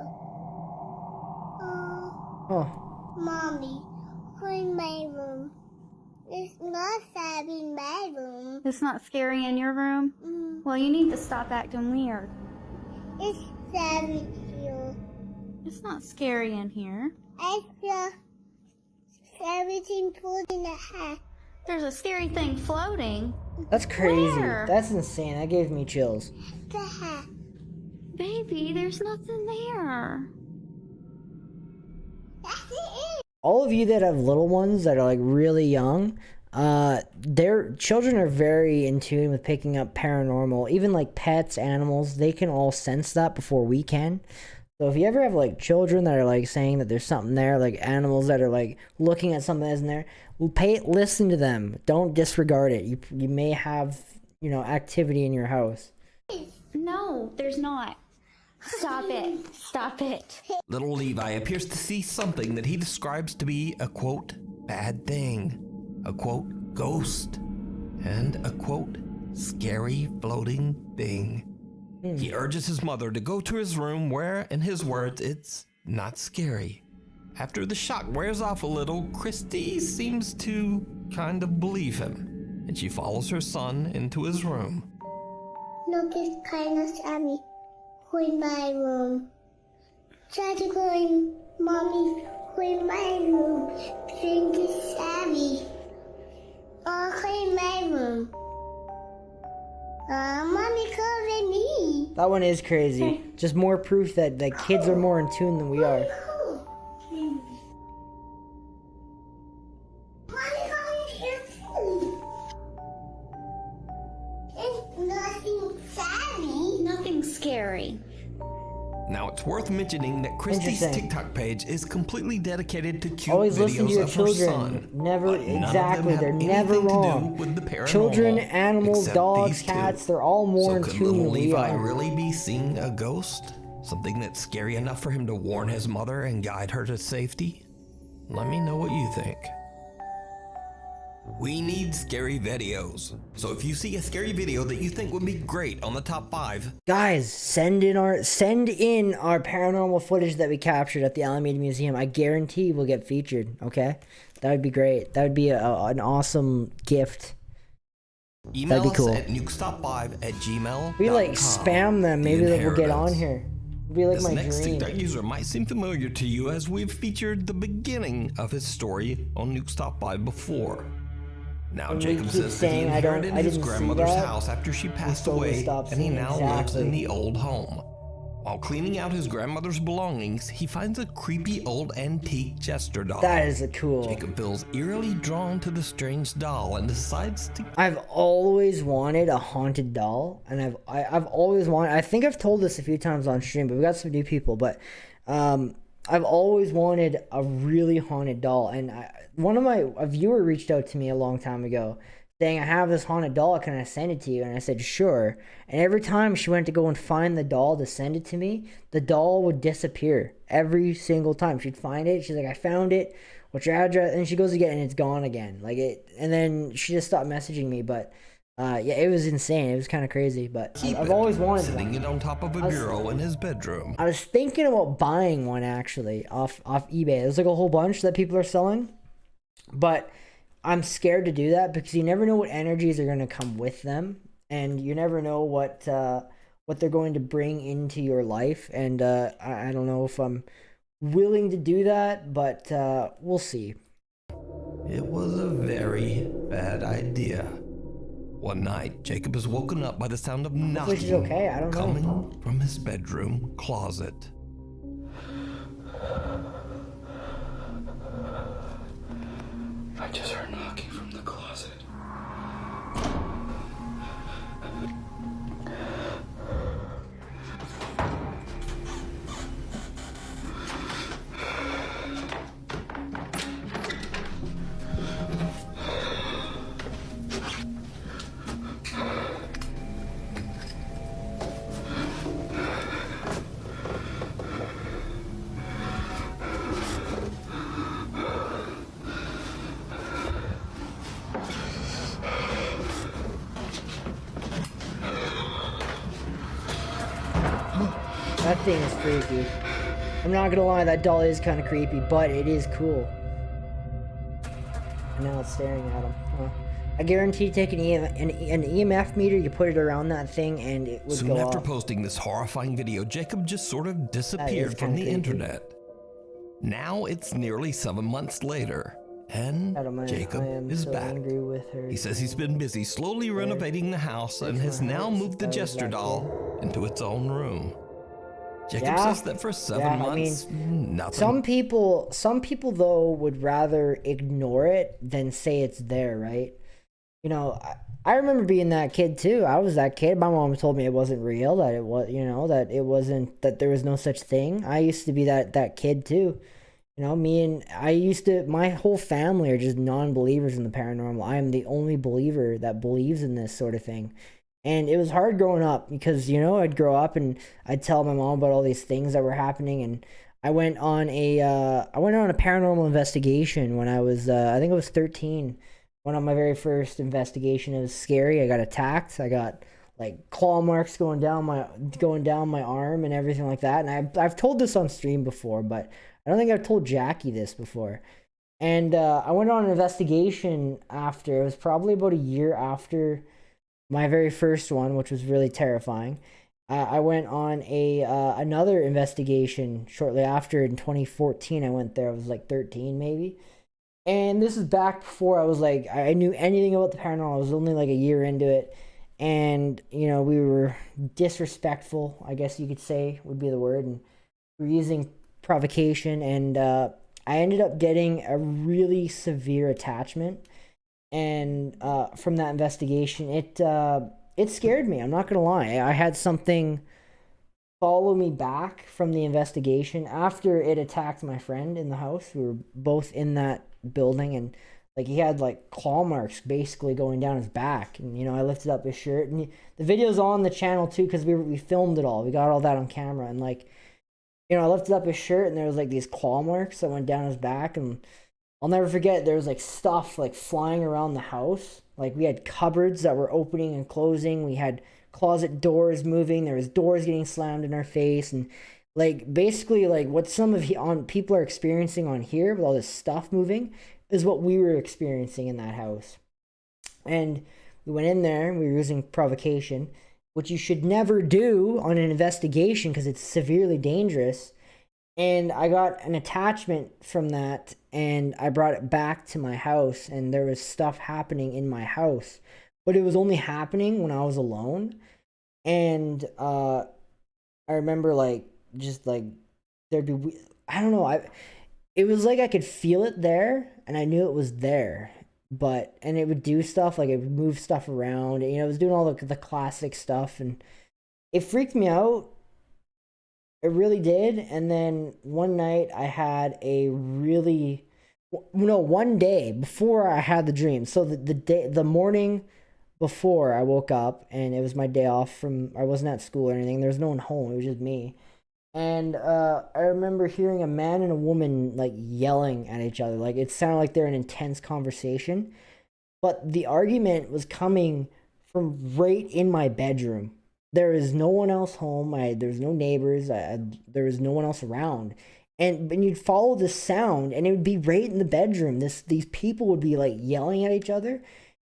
Oh. Mommy, clean my room. It's not sad in my room. It's not scary in your room? Well, you need to stop acting weird. It's sad here. It's not scary in here. I feel everything pulled in the hat. There's a scary thing floating. That's crazy. Where? That's insane. That gave me chills. The hat. Baby, there's nothing there. That's it. All of you that have little ones that are like really young, their children are very in tune with picking up paranormal. Even like pets, animals, they can all sense that before we can. So if you ever have like children that are like saying that there's something there, like animals that are like looking at something that's in there, listen to them. Don't disregard it. You may have, activity in your house. No, there's not. Stop it. Stop it. Little Levi appears to see something that he describes to be a quote, bad thing, a quote, ghost, and a quote, scary floating thing. He urges his mother to go to his room where, in his words, it's not scary. After the shock wears off a little, Christy seems to kind of believe him, and she follows her son into his room. Look, it's kind of shabby. Clean my room. Try to clean mommy. Clean my room. Think it's shabby. Oh, clean my room. Mommy covered me. That one is crazy. Just more proof that kids are more in tune than we are. Mommy covered here too. It's nothing shabby. Nothing scary. Now, it's worth mentioning that Christy's Interesting. TikTok page is completely dedicated to cute Always videos listen to your of her children. son. Never, but none of them exactly. have They're anything never to do wrong. with the paranormal, Children, animals, except dogs, these two. cats, they're all more So in could tune little than we Levi are. really be seeing a ghost? Something that's scary enough for him to warn his mother and guide her to safety? Let me know what you think. We need scary videos. So if you see a scary video that you think would be great on the top 5, Guys, send in our paranormal footage that we captured at the Alameda Museum. I guarantee we'll get featured. Okay, that would be great. That would be an awesome gift. email That'd be cool. us at nukestop5@gmail.com. We like spam them. The Maybe they will get on Inheritance. here. It'd be like This my next dream. TikTok user might seem familiar to you as we've featured the beginning of his story on Nukes Top 5 before. Now And we Jacob keep says that he saying, I inherited his didn't see grandmother's that. house after she passed slowly away, stopped and he seeing now lives in exactly. the old home. While cleaning out his grandmother's belongings, he finds a creepy old antique jester doll. That is a cool. Jacob feels eerily drawn to the strange doll and decides to... I've always wanted a haunted doll, and I've always wanted. I think I've told this a few times on stream, but we got some new people. But I've always wanted a really haunted doll, and a viewer reached out to me a long time ago, saying, I have this haunted doll, can I send it to you? And I said, sure. And every time she went to go and find the doll to send it to me, the doll would disappear every single time. She'd find it. She's like, I found it. What's your address? And she goes again, and it's gone again. And then she just stopped messaging me. But yeah, it was insane. It was kind of crazy. But I've always wanted sitting one. it on top of a bureau in his bedroom. I was thinking about buying one actually off eBay. There's like a whole bunch that people are selling, but I'm scared to do that because you never know what energies are going to come with them, and you never know what they're going to bring into your life. And I don't know if I'm willing to do that, but we'll see. It was a very bad idea. One night, Jacob is woken up by the sound of knocking she's okay. I don't know. coming from his bedroom closet. I just heard knocking from the closet. That thing is freaky. I'm not gonna lie, that doll is kind of creepy, but it is cool. And now it's staring at him. Huh. I guarantee, take an EMF meter, you put it around that thing, and it would Soon go after off. posting this horrifying video, Jacob just sort of disappeared from the creepy. internet. Now it's nearly 7 months later, and Jacob is back. Angry with her. He says he's been busy slowly renovating the house and has now moved the jester doll into its own room. Jacob says that for 7 months, nothing. Some people though would rather ignore it than say it's there, right? You know, I remember being that kid too. I was that kid. My mom told me it wasn't real, that it was, you know, that it wasn't, that there was no such thing. I used to be that kid too. You know, my whole family are just non-believers in the paranormal. I am the only believer that believes in this sort of thing. And it was hard growing up because, you know, I'd grow up and I'd tell my mom about all these things that were happening. And I went on a paranormal investigation when I was, I think I was 13. Went on my very first investigation. It was scary. I got attacked. I got like claw marks going down my arm and everything like that. And I've told this on stream before, but I don't think I've told Jackie this before. And I went on an investigation after. It was probably about a year after my very first one, which was really terrifying. I went on another investigation shortly after in 2014. I went there. I was like 13 maybe. And this is back before I was like, I knew anything about the paranormal. I was only like a year into it. And, you know, we were disrespectful, I guess you could say would be the word. And we were using provocation. And I ended up getting a really severe attachment. And from that investigation, it scared me. I'm not going to lie. I had something follow me back from the investigation after it attacked my friend in the house. We were both in that building, and like he had like claw marks basically going down his back. And you know, I lifted up his shirt, and the video's on the channel too because we filmed it all. We got all that on camera, and like, you know, I lifted up his shirt, and there was like these claw marks that went down his back. And I'll never forget, there was like stuff like flying around the house. Like we had cupboards that were opening and closing. We had closet doors moving. There was doors getting slammed in our face. And like basically like what some of people are experiencing on here with all this stuff moving is what we were experiencing in that house. And we went in there and we were using provocation, which you should never do on an investigation because it's severely dangerous. And I got an attachment from that, and I brought it back to my house, and there was stuff happening in my house, but it was only happening when I was alone. And I remember like just like there'd be I don't know, I it was like I could feel it there, and I knew it was there. But and it would do stuff like it would move stuff around. You know, it was doing all the classic stuff, and it freaked me out. It really did. And then one night I had a really no, one day before I had the dream. So the morning before I woke up, and it was my day off from I wasn't at school or anything. There was no one home. It was just me. And I remember hearing a man and a woman like yelling at each other. Like it sounded like they're in intense conversation. But the argument was coming from right in my bedroom. There is no one else home. There's no neighbors. There was no one else around. And you'd follow the sound, and it would be right in the bedroom. These people would be like yelling at each other,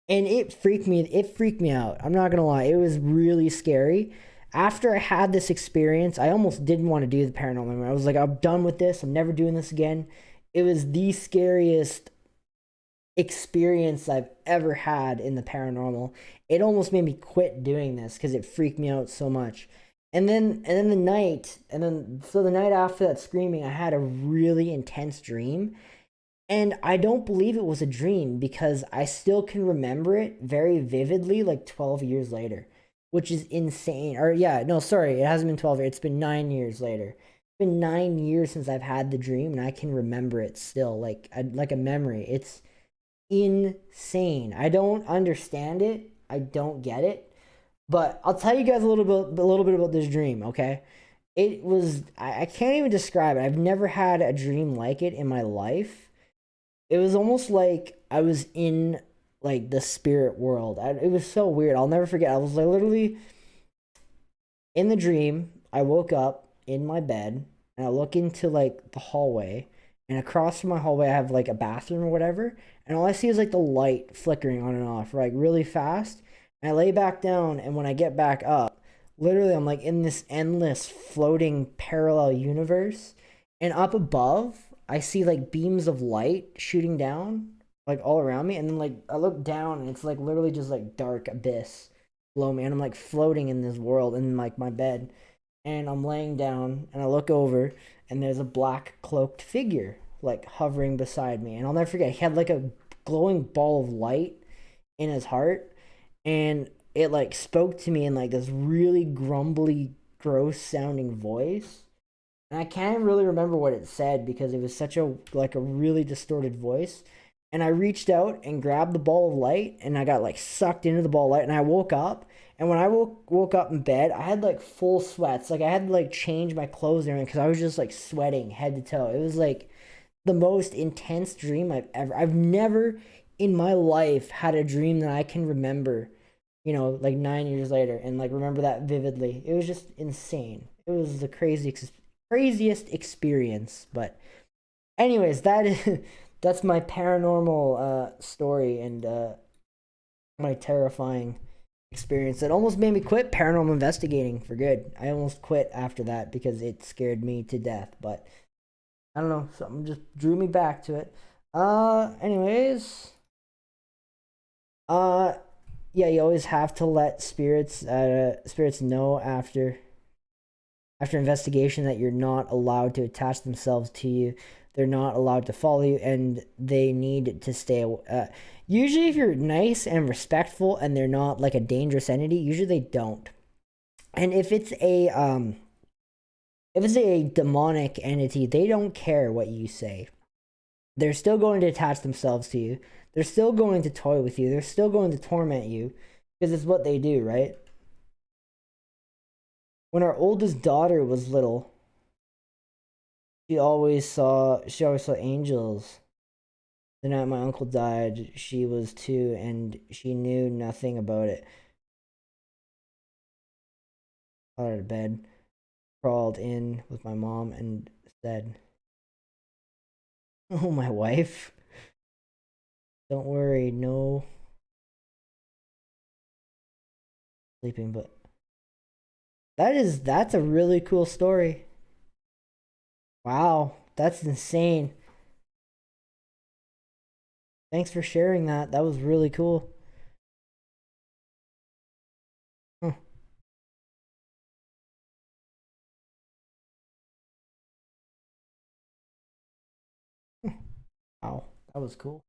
and it freaked me. It freaked me out. I'm not gonna lie. It was really scary. After I had this experience, I almost didn't want to do the paranormal. I was like, I'm done with this. I'm never doing this again. It was the scariest experience I've ever had in the paranormal. It almost made me quit doing this because it freaked me out so much. So the night after that screaming, I had a really intense dream. And I don't believe it was a dream because I still can remember it very vividly like 12 years later, which is insane. Or yeah, no, sorry, it hasn't been 12 years. It's been 9 years later. It's been 9 years since I've had the dream, and I can remember it still like a memory. It's insane. I don't understand it. I don't get it. But I'll tell you guys a little bit about this dream, okay? It was I can't even describe it. I've never had a dream like it in my life. It was almost like I was in like the spirit world. It was so weird. I'll never forget. I was like literally in the dream. I woke up in my bed, and I look into like the hallway, and across from my hallway I have like a bathroom or whatever, and all I see is like the light flickering on and off like really fast. And I lay back down, and when I get back up, literally I'm like in this endless floating parallel universe, and up above I see like beams of light shooting down like all around me, and then like I look down, and it's like literally just like dark abyss below me, and I'm like floating in this world in like my bed, and I'm laying down, and I look over, and there's a black cloaked figure like hovering beside me. And I'll never forget, he had like a glowing ball of light in his heart, and it like spoke to me in like this really grumbly, gross sounding voice. And I can't really remember what it said because it was such a like a really distorted voice. And I reached out and grabbed the ball of light, and I got like sucked into the ball of light, and I woke up. And when I woke up in bed, I had like full sweats. Like I had to like change my clothes and everything because I was just like sweating head to toe. It was like the most intense dream I've never in my life had a dream that I can remember, like 9 years later, and like remember that vividly. It was just insane. It was the craziest experience. But anyways, that's my paranormal story, and my terrifying experience that almost made me quit paranormal investigating for good. I almost quit after that because it scared me to death, but I don't know, something just drew me back to it. Anyways, yeah, you always have to let spirits know after investigation that you're not allowed to attach themselves to you. They're not allowed to follow you, and they need to stay. Usually, if you're nice and respectful, and they're not like a dangerous entity, usually they don't. And if it's a demonic entity, they don't care what you say. They're still going to attach themselves to you. They're still going to toy with you. They're still going to torment you because it's what they do, right? When our oldest daughter was little, she always saw angels. The night my uncle died, she was 2, and she knew nothing about it. Got out of bed, crawled in with my mom, and said, "Oh, my wife, don't worry, no sleeping." But that's a really cool story. Wow, that's insane. Thanks for sharing that. That was really cool. Huh. Wow, that was cool.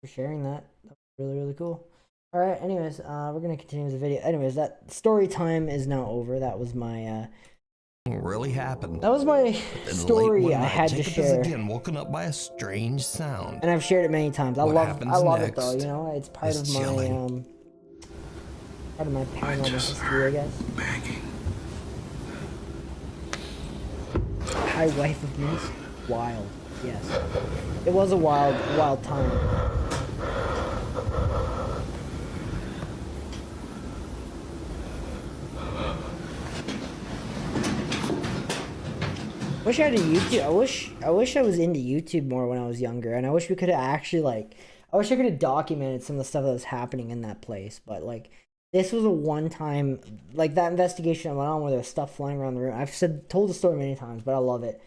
For sharing that. That was really, really cool. All right, anyways, we're gonna continue the video. Anyways, that story time is now over. That was my really happened. that was my Then story late one I night, had Jacob to share. is again woken up by a strange sound. And I've shared it many times. I What love happens it though, next you know, it's part is of chilling. my paranormal history, I guess. Banging. High wife of Moose. Wild. Yes. It was a wild time. Wish I had a YouTube. I wish I was into YouTube more when I was younger, and I wish we could have actually I wish I could have documented some of the stuff that was happening in that place. But like, this was a one-time, like that investigation I went on where there was stuff flying around the room. Told the story many times, but I love it.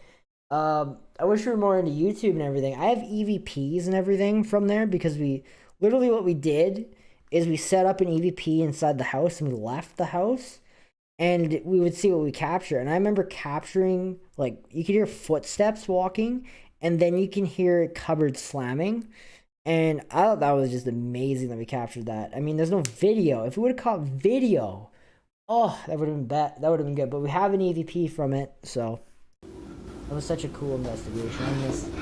I wish we were more into YouTube and everything. I have EVPs and everything from there because what we did is we set up an EVP inside the house and we left the house. And we would see what we capture. And I remember capturing, like, you could hear footsteps walking, and then you can hear cupboards slamming. And I thought that was just amazing that we captured that. I mean, there's no video. If we would have caught video, oh, that would have been good. But we have an EVP from it, so it was such a cool investigation.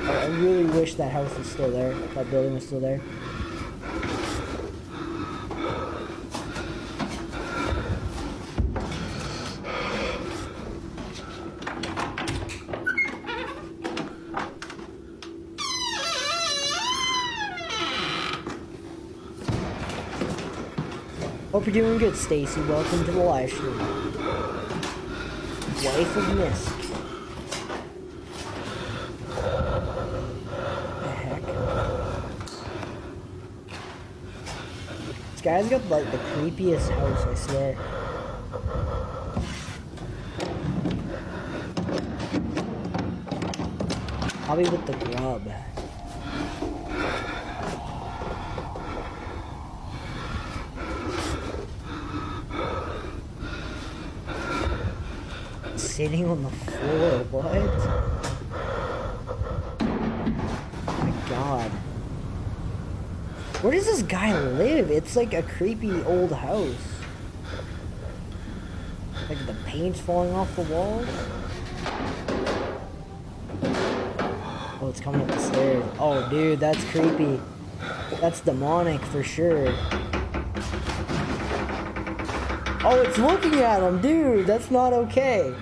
I really wish that house was still there, that building was still there. Hope you're doing good, Stacy. Welcome to the live stream. Wife of Mist. The heck? This guy's got like the creepiest house, I swear. Probably with the grub. Sitting on the floor, what? Oh my god. Where does this guy live? It's like a creepy old house. Like the paint's falling off the walls. Oh, it's coming up the stairs. Oh, dude, that's creepy. That's demonic for sure. Oh, it's looking at him, dude. That's not okay.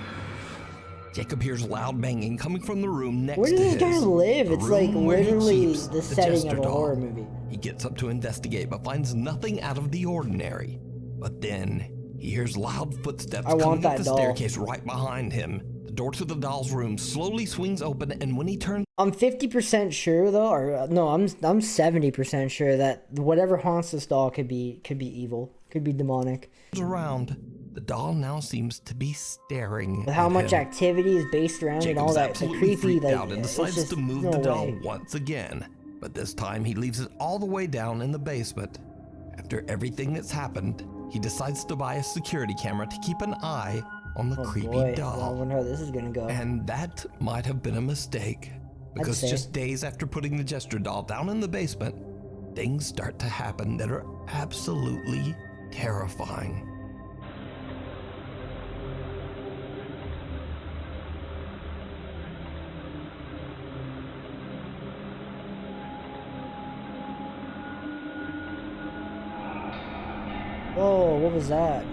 Jacob hears loud banging coming from the room next to Where his. does this guy live? The It's like room where he literally keeps the setting jester of a doll. horror movie. He gets up to investigate, but finds nothing out of the ordinary. But then he hears loud footsteps I want coming up that the doll. staircase right behind him. The door to the doll's room slowly swings open, and when he turns I'm 50% sure though, or no, I'm 70% sure that whatever haunts this doll could be evil, could be demonic. around, the doll now seems to be staring. With how at much him. activity is based around it and all Jacob's that, the absolutely creepy, freaked like, out and it's decides just to move no the doll way. once again. But this time he leaves it all the way down in the basement. After everything that's happened, he decides to buy a security camera to keep an eye on the Oh creepy boy, doll. well, I wonder how this is gonna go. And that might have been a mistake, because say. just days after putting the jester doll down in the basement, things start to happen that are absolutely terrifying. Whoa, what was that?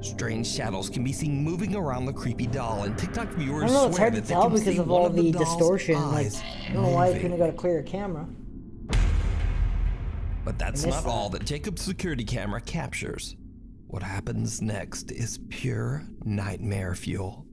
Strange shadows can be seen moving around the creepy doll, and TikTok I viewers don't know, it's swear hard to that they tell can because see of one all of the doll's distortion. Like, eyes I don't know why you moving. couldn't have got a clearer camera. But that's I missed not all that. that Jacob's security camera captures. What happens next is pure nightmare fuel.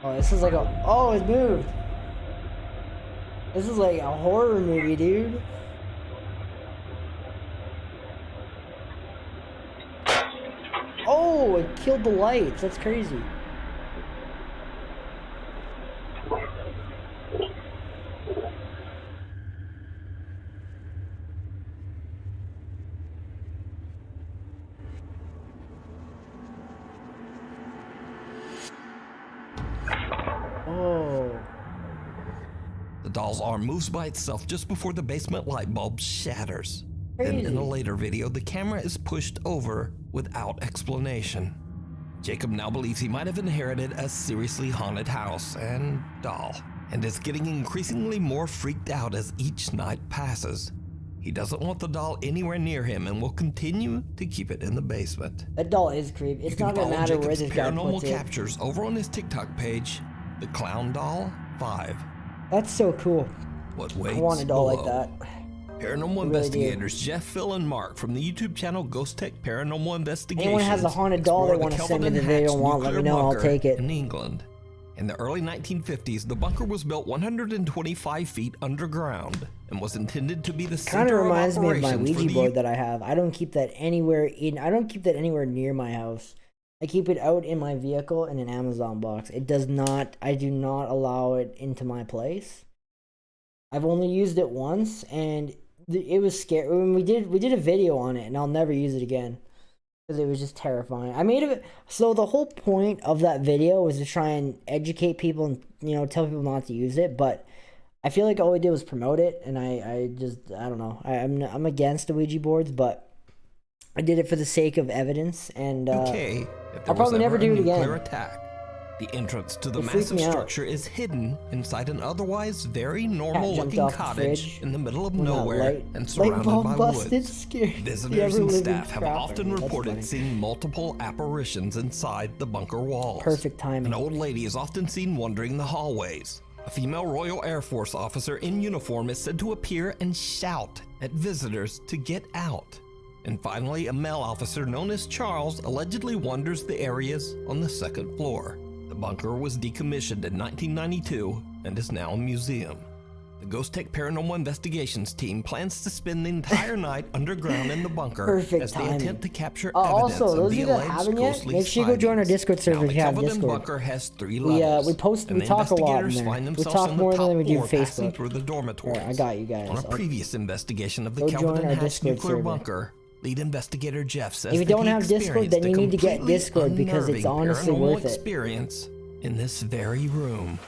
Oh, this is like a... Oh, it moved. This is like a horror movie, dude. Oh, it killed the lights. That's crazy. Oh. The doll's arm moves by itself just before the basement light bulb shatters. Then in Crazy. a later video, the camera is pushed over without explanation. Jacob now believes he might have inherited a seriously haunted house and doll, and is getting increasingly more freaked out as each night passes. He doesn't want the doll anywhere near him and will continue to keep it in the basement. That doll is creepy. It's You can not gonna follow matter where Jacob's this guy paranormal puts it. captures over on his TikTok page, The Clown Doll 5. That's so cool. What I waits want a doll like below. that. Paranormal really investigators Jeff, Phil, and Mark from the YouTube channel Ghost Tech Paranormal Investigations. Anyone has a haunted doll they explore want the to send me Kelvin that they Hatch don't want, let me nuclear know, I'll bunker take it. In England. In the early 1950s, the bunker was built 125 feet underground and was intended to be the Kind center of reminds of me of my operations for Ouija the board that I have. I don't keep that anywhere in. I don't keep that anywhere near my house. I keep it out in my vehicle in an Amazon box. It does not. I do not allow it into my place. I've only used it once, and it was scary. When we did a video on it, and I'll never use it again because it was just terrifying. I made it so the whole point of that video was to try and educate people and tell people not to use it, but I feel like all we did was promote it, and I don't know. I'm against the Ouija boards, but I did it for the sake of evidence, and UK. If there I'll was probably never ever a do it nuclear again. attack. The entrance to the It freaked massive me out. structure is hidden inside an otherwise very Cat normal-looking jumped off the cottage fridge in the middle of when that nowhere and light surrounded bulb by busted. woods. Scared the Visitors and ever-living staff have crap out of often me. That's reported funny. seeing multiple apparitions inside the bunker walls. Perfect timing. An old lady is often seen wandering the hallways. A female Royal Air Force officer in uniform is said to appear and shout at visitors to get out. And finally, a male officer known as Charles allegedly wanders the areas on the second floor. The bunker was decommissioned in 1992 and is now a museum. The Ghost Tech Paranormal Investigations team plans to spend the entire night underground in the bunker Perfect as they timing. attempt to capture evidence Also, of those of the you that alleged haven't yet, ghostly make sure you go join our sightings. Discord server Now, if the you have Kelvin Discord. bunker has 3 We levels. we post and we the talk a lot in investigators there. find We themselves talk on the more top than we do floor, passing Facebook. through the dormitories. Here, I got you guys. On a previous investigation of the Go Kelvin join our Hatch Discord nuclear server. bunker, lead investigator Jeff says If you that don't he have Discord, experienced then a you need to get completely Discord because it's unnerving honestly paranormal worth it. experience in this very room.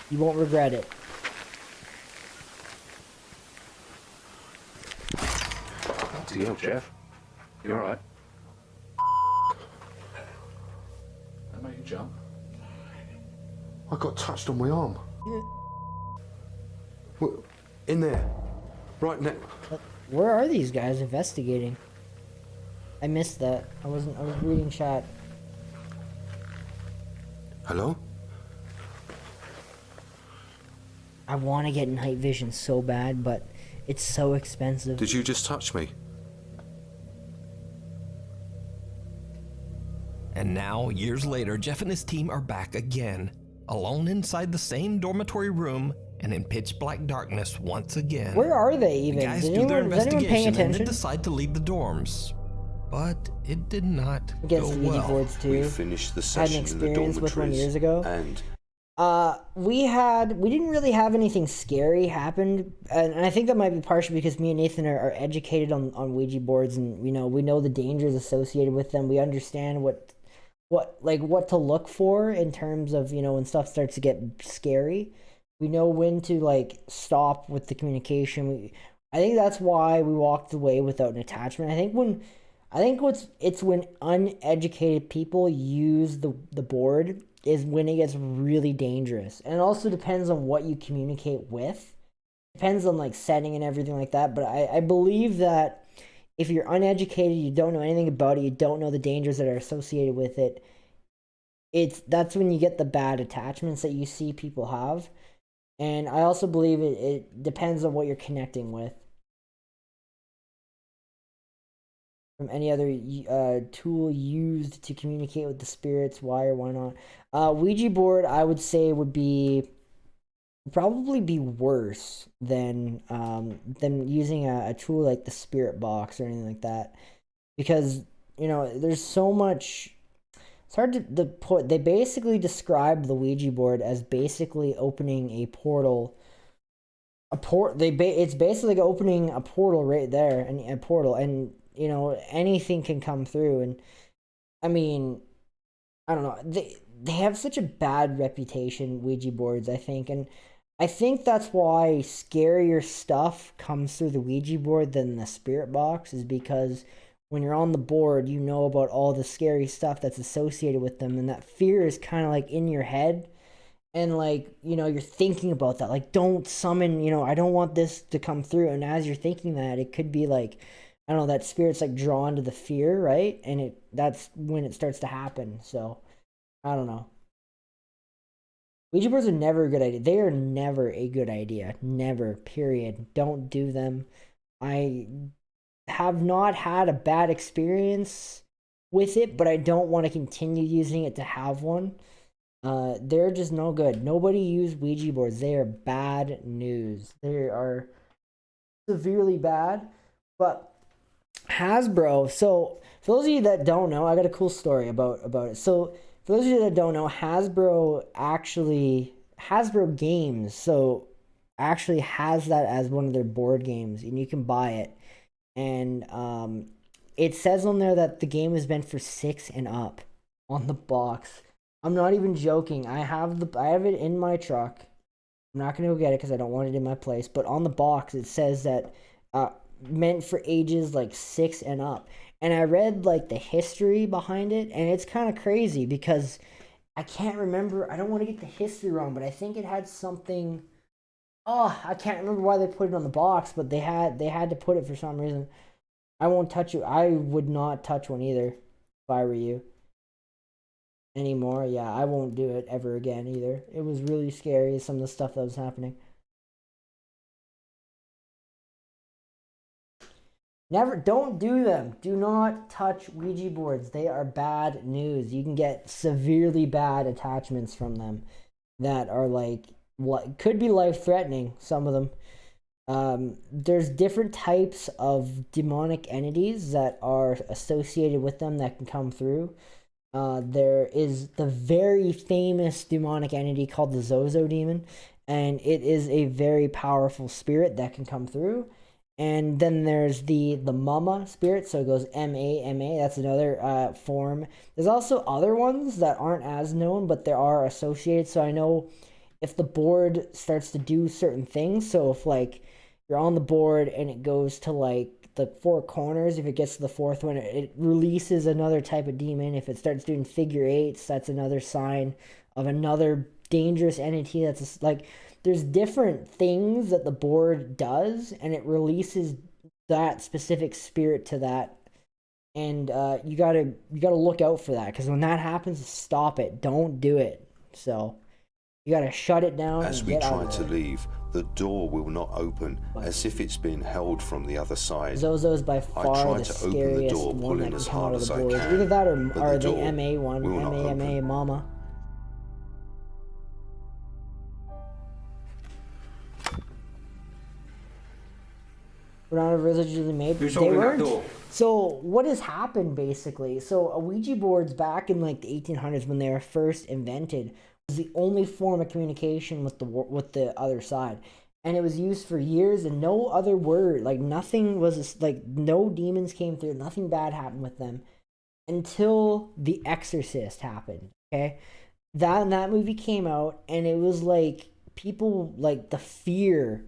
You won't regret it. Bloody hell, Jeff. You alright? That made you jump. I got touched on my arm. What? In there. Right now. Where are these guys investigating? I missed that. I was reading chat. Hello? I want to get night vision so bad, but it's so expensive. Did you just touch me? And now, years later, Jeff and his team are back again, alone inside the same dormitory room and in pitch black darkness once again. Where are they even? The guys Is do their anyone paying investigation and then attention? decide to leave the dorms. But it did not Against go the Ouija well. boards too. We finished the Had an session in the experience with one dormitories, years ago. and We didn't really have anything scary happen, and I think that might be partially because me and Nathan are educated on Ouija boards, and we know the dangers associated with them. We understand what to look for in terms of when stuff starts to get scary. We know when to stop with the communication. I think that's why we walked away without an attachment. It's when uneducated people use the board is when it gets really dangerous. And it also depends on what you communicate with. Depends on setting and everything like that. But I believe that if you're uneducated, you don't know anything about it, you don't know the dangers that are associated with it, that's when you get the bad attachments that you see people have. And I also believe it depends on what you're connecting with. from any other tool used to communicate with the spirits. Why or why not? Ouija board, I would say, would probably be worse than using a tool like the spirit box or anything like that, because there's so much. It's hard to put. They basically describe the Ouija board as basically opening a portal. It's basically like opening a portal right there, and a portal, and anything can come through. And I mean, I don't know. They have such a bad reputation, Ouija boards, I think, and I think that's why scarier stuff comes through the Ouija board than the spirit box, is because when you're on the board, you know about all the scary stuff that's associated with them, and that fear is kind of like in your head, and like, you're thinking about that, like, don't summon, I don't want this to come through, and as you're thinking that, it could be like, I don't know, that spirit's like drawn to the fear, right? And that's when it starts to happen. So I don't know. Ouija boards are never a good idea. They are never a good idea. Never, period. Don't do them. I have not had a bad experience with it, but I don't want to continue using it to have one. They're just no good. Nobody use Ouija boards. They are bad news. They are severely bad. But Hasbro, so for those of you that don't know, I got a cool story about it. So for those of you that don't know, Hasbro Games, so actually has that as one of their board games, and you can buy it. And it says on there that the game has been for 6 and up on the box. I'm not even joking. I have it in my truck. I'm not gonna go get it because I don't want it in my place. But on the box it says that meant for ages like 6 and up. And I read like the history behind it, and it's kind of crazy because I can't remember. I don't want to get the history wrong, but I think it had something. Oh, I can't remember why they put it on the box, but they had to put it for some reason. I won't touch it. I would not touch one either if I were you. Anymore, yeah, I won't do it ever again either. It was really scary, some of the stuff that was happening. Don't do them. Do not touch Ouija boards. They are bad news. You can get severely bad attachments from them that are like, what could be life-threatening, some of them. There's different types of demonic entities that are associated with them that can come through. There is the very famous demonic entity called the Zozo demon, and it is a very powerful spirit that can come through. And then there's the Mama spirit, so it goes M-A-M-A. That's another form. There's also other ones that aren't as known, but they are associated. So I know if the board starts to do certain things, so if like you're on the board and it goes to like the 4 corners, if it gets to the 4th one, it releases another type of demon. If it starts doing figure 8s, that's another sign of another dangerous entity. That's like, there's different things that the board does, and it releases that specific spirit to that. And you gotta look out for that, because when that happens, stop it. Don't do it. So you gotta shut it down. As and we get try out to of there. leave, the door will not open, as if it's been held from the other side. Zozo is by I far try the to open the scariest door, one pulling that can as come hard out of as the I board. can, Either that but or the the door MA one, will not MA open. Mama. Were not originally made. They weren't. So what has happened basically? So Ouija boards back in like the 1800s, when they were first invented, was the only form of communication with the other side, and it was used for years. And no other word, like nothing was like, no demons came through. Nothing bad happened with them until The Exorcist happened. Okay, that movie came out, and it was like people, like the fear.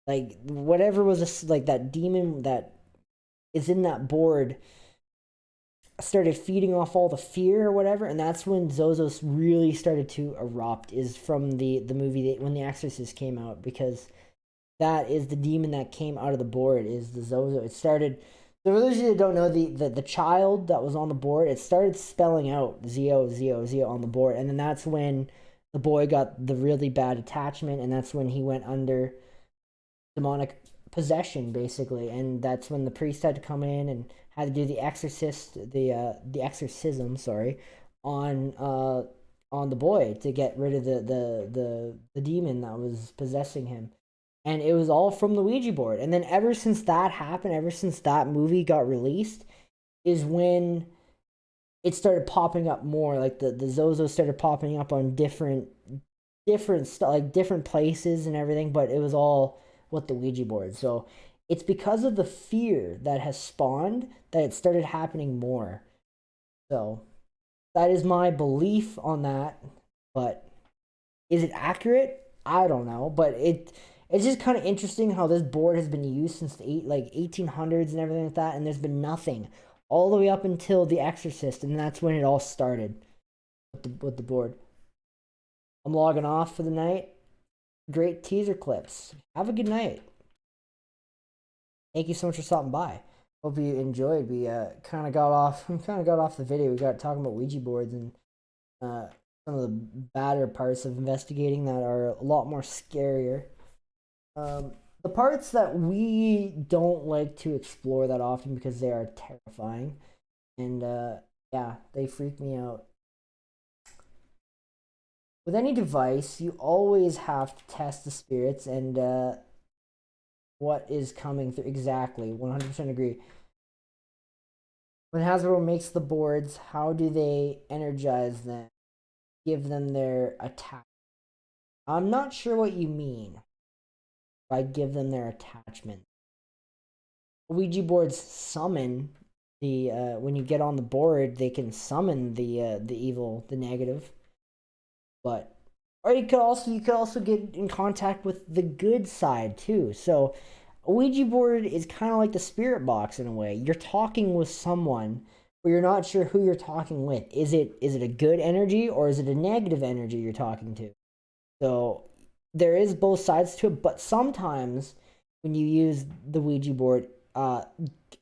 Like whatever was like that demon that is in that board started feeding off all the fear or whatever, and that's when Zozos really started to erupt, is from the movie when The Exorcist came out, because that is the demon that came out of the board, is the Zozo. It started, so for those of you that don't know, the child that was on the board, it started spelling out Z-O-Z-O-Z on the board, and then that's when the boy got the really bad attachment, and that's when he went under demonic possession basically, and that's when the priest had to come in and had to do the exorcism, sorry, on the boy to get rid of the demon that was possessing him. And it was all from the Ouija board. And then ever since that happened, ever since that movie got released, is when it started popping up more. Like the Zozo started popping up on different stuff, like different places and everything, but it was all with the Ouija board. So it's because of the fear that has spawned that it started happening more. So that is my belief on that. But is it accurate? I don't know. But it's just kind of interesting how this board has been used since the 1800s and everything like that, and there's been nothing all the way up until The Exorcist, and that's when it all started with the board. I'm logging off for the night. Great teaser clips. Have a good night. Thank you so much for stopping by. Hope you enjoyed. We kind of got off the video. We got talking about Ouija boards and some of the badder parts of investigating that are a lot more scarier. The parts that we don't like to explore that often because they are terrifying, and yeah, they freak me out. With any device, you always have to test the spirits and what is coming through. Exactly, 100% agree. When Hasbro makes the boards, how do they energize them? Give them their attack? I'm not sure what you mean by give them their attachment. Ouija boards summon the when you get on the board, they can summon the evil, the negative. But or you could also get in contact with the good side too. So a Ouija board is kind of like the spirit box in a way. You're talking with someone, but you're not sure who you're talking with. Is it a good energy or is it a negative energy you're talking to? So there is both sides to it, but sometimes when you use the Ouija board, a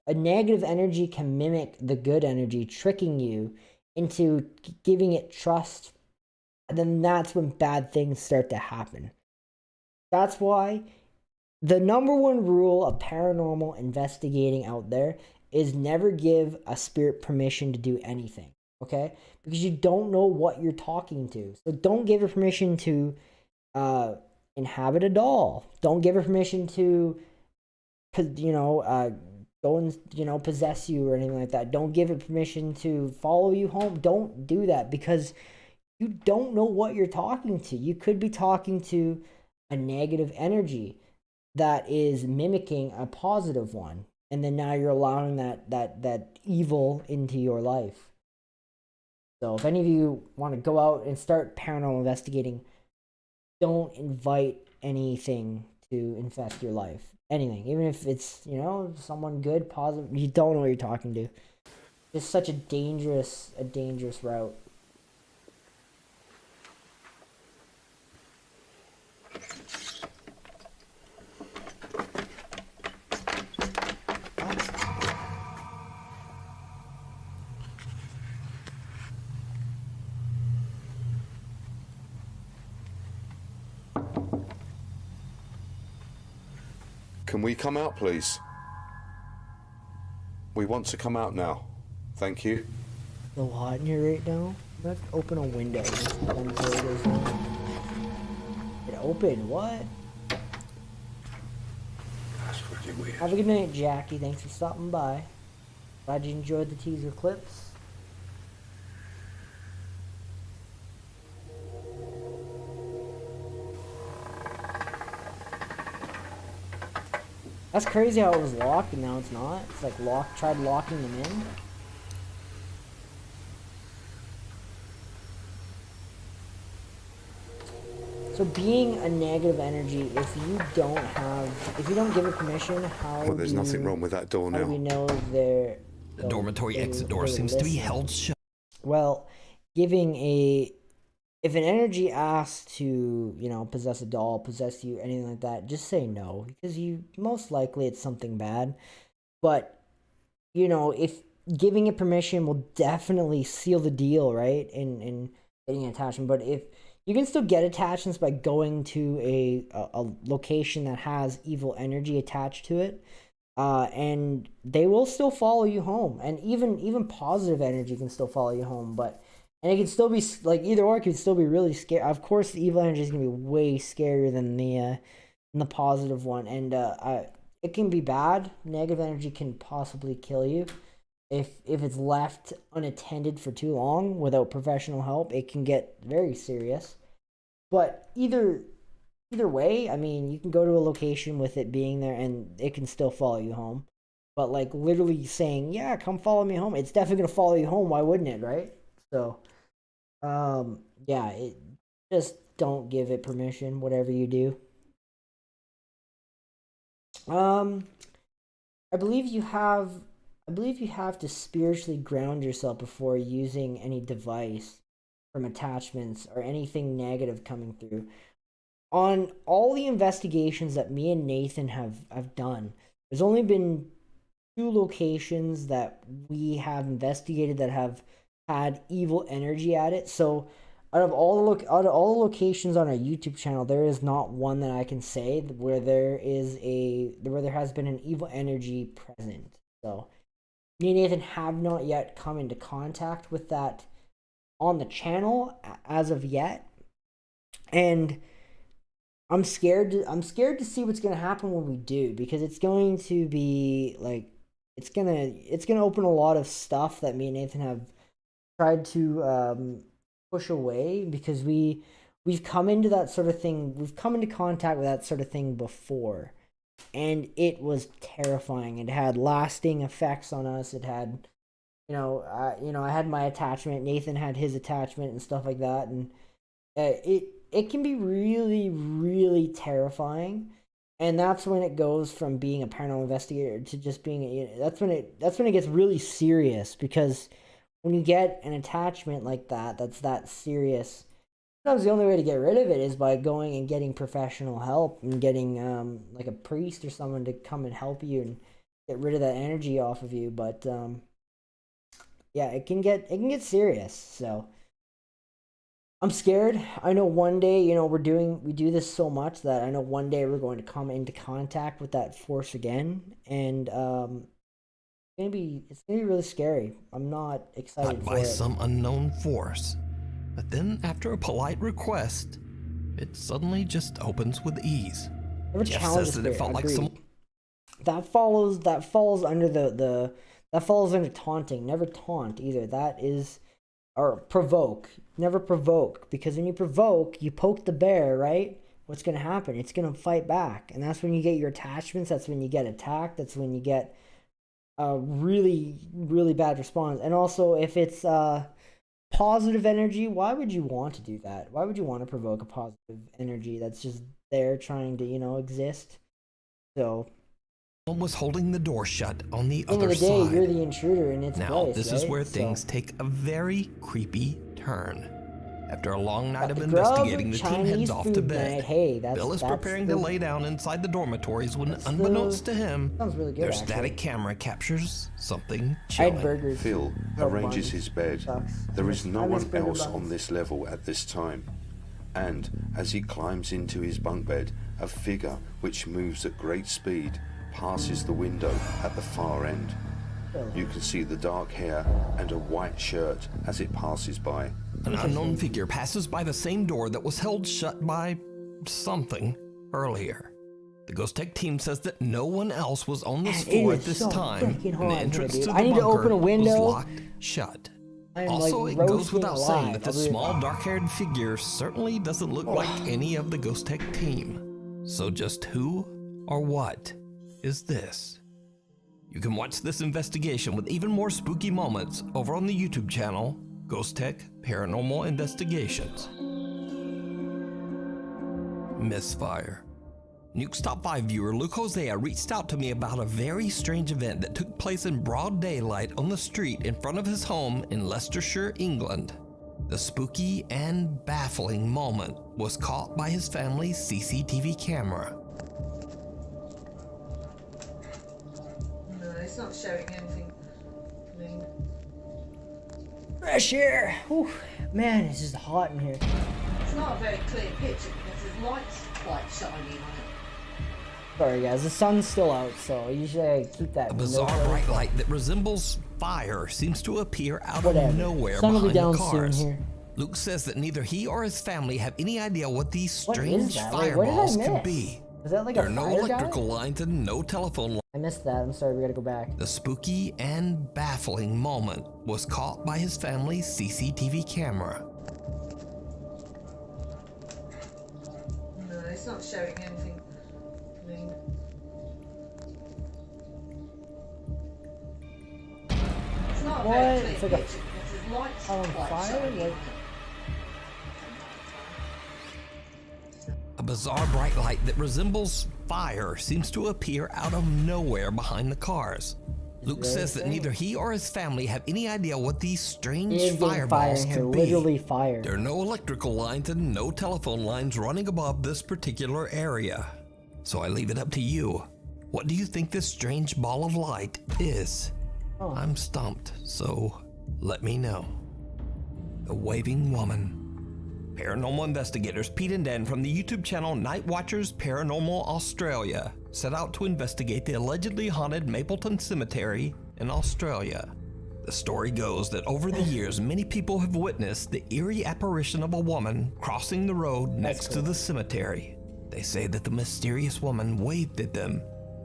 negative energy can mimic the good energy, tricking you into giving it trust. And then that's when bad things start to happen. That's why the number one rule of paranormal investigating out there is never give a spirit permission to do anything, okay? Because you don't know what you're talking to. So don't give her permission to inhabit a doll. Don't give her permission to, go and, possess you or anything like that. Don't give it permission to follow you home. Don't do that because you don't know what you're talking to. You could be talking to a negative energy that is mimicking a positive one. And then now you're allowing that evil into your life. So if any of you want to go out and start paranormal investigating, don't invite anything to infest your life. Anything. Even if it's, someone good, positive, you don't know what you're talking to. It's such a dangerous route. Can we come out, please? We want to come out now. Thank you. A little hot in here right now. Let's open a window. It opened. What? That's fucking weird. Have a good night, Jackie. Thanks for stopping by. Glad you enjoyed the teaser clips. That's crazy how it was locked and now it's not. It's like tried locking them in. So being a negative energy, if you don't give it permission, Well, there's nothing wrong with that door how do now. we know they're... The dormitory exit door seems to be held shut. Well, if an energy asks to, possess a doll, possess you, anything like that, just say no, because most likely it's something bad. But, if giving it permission will definitely seal the deal, right? In getting an attachment. But if You can still get attachments by going to a location that has evil energy attached to it, and they will still follow you home. And even positive energy can still follow you home, and it can still be like either or. It can still be really scary. Of course, the evil energy is gonna be way scarier than the positive one, and it can be bad. Negative energy can possibly kill you. If it's left unattended for too long without professional help, it can get very serious. But either way, I mean, you can go to a location with it being there and it can still follow you home. But like literally saying, yeah, come follow me home, it's definitely gonna follow you home. Why wouldn't it, right? So, yeah, just don't give it permission, whatever you do. I believe you have to spiritually ground yourself before using any device from attachments or anything negative coming through. On all the investigations that me and Nathan have done, there's only been 2 locations that we have investigated that have had evil energy at it. So out of all the locations on our YouTube channel, there is not one that I can say where there has been an evil energy present. So me and Nathan have not yet come into contact with that on the channel as of yet, and I'm scared to see what's gonna happen when we do, because it's going to be like it's gonna open a lot of stuff that me and Nathan have tried to push away, because we've come into that sort of thing. We've come into contact with that sort of thing before, and it was terrifying. It had lasting effects on us. It had, I had my attachment. Nathan had his attachment and stuff like that, and it can be really, really terrifying. And that's when it goes from being a paranormal investigator to just being that's when it gets really serious, because when you get an attachment like that's that serious, sometimes the only way to get rid of it is by going and getting professional help and getting like a priest or someone to come and help you and get rid of that energy off of you. But yeah, it can get serious. So I'm scared. I know one day, we do this so much that I know one day we're going to come into contact with that force again, and it's gonna be really scary. I'm not excited for it. By some unknown force. But then, after a polite request, it suddenly just opens with ease. Jeff says that it felt like some... That falls under taunting. Never taunt either. That is, or provoke. Never provoke, because when you provoke, you poke the bear, right? What's gonna happen? It's gonna fight back, and that's when you get your attachments. That's when you get attacked. That's when you get a really, really bad response. And also, if it's positive energy, why would you want to do that? Why would you want to provoke a positive energy that's just there trying to, exist? So someone was holding the door shut on the end other of the day, side. you're the intruder in its now, place, this right? is where things take a very creepy turn. After a long night of grub, investigating, the team Chinese heads off to food bed. night. Hey, Bill is preparing to lay down inside the dormitories when, unbeknownst to him, sounds really good, their actually. static camera captures something I chilling. had burgers. Phil arranges his bed. There is no I miss one burger else buns. on this level at this time. And as he climbs into his bunk bed, a figure which moves at great speed passes the window at the far end. You can see the dark hair and a white shirt as it passes by. An unknown figure passes by the same door that was held shut by something earlier. The Ghost Tech team says that no one else was on this floor at this time, and the entrance to the I need to bunker open a window. was locked shut. Also, it goes without saying that this small dark-haired figure certainly doesn't look like any of the Ghost Tech team. So just who or what is this? You can watch this investigation with even more spooky moments over on the YouTube channel, Ghost Tech Paranormal Investigations. Misfire. Nuke's Top 5 viewer Luke Hosea reached out to me about a very strange event that took place in broad daylight on the street in front of his home in Leicestershire, England. The spooky and baffling moment was caught by his family's CCTV camera. No, it's not showing anything. Fresh air. Whew. Man, it's just hot in here. It's not a very clear picture because there's lights quite shining on it. Sorry guys, the sun's still out, so usually I keep that A window bizarre closed. bright light that resembles fire seems to appear out Whatever. of nowhere Sun will be behind down the soon cars. here. Luke says that neither he or his family have any idea what these What is strange that? Wait, what did I fireballs could miss? be. Is that like There a are no fire guy? electrical lines and no telephone lines. I missed that. I'm sorry, we gotta go back. The spooky and baffling moment was caught by his family's CCTV camera. No, it's not showing anything clean. It's not a What? very clear It's like a- picture because there's lights on quite fire? shining Like- on it. A bizarre bright light that resembles fire seems to appear out of nowhere behind the cars. Luke really says that strange. neither he or his family have any idea what these strange It is getting fire fireballs in here, could be. literally fire. There are no electrical lines and no telephone lines running above this particular area. So I leave it up to you. What do you think this strange ball of light is? Oh. I'm stumped, so let me know. The Waving Woman. Paranormal investigators Pete and Dan from the YouTube channel Night Watchers Paranormal Australia set out to investigate the allegedly haunted Mapleton Cemetery in Australia. The story goes that over the years, many people have witnessed the eerie apparition of a woman crossing the road next to the cemetery. They say that the mysterious woman waved at them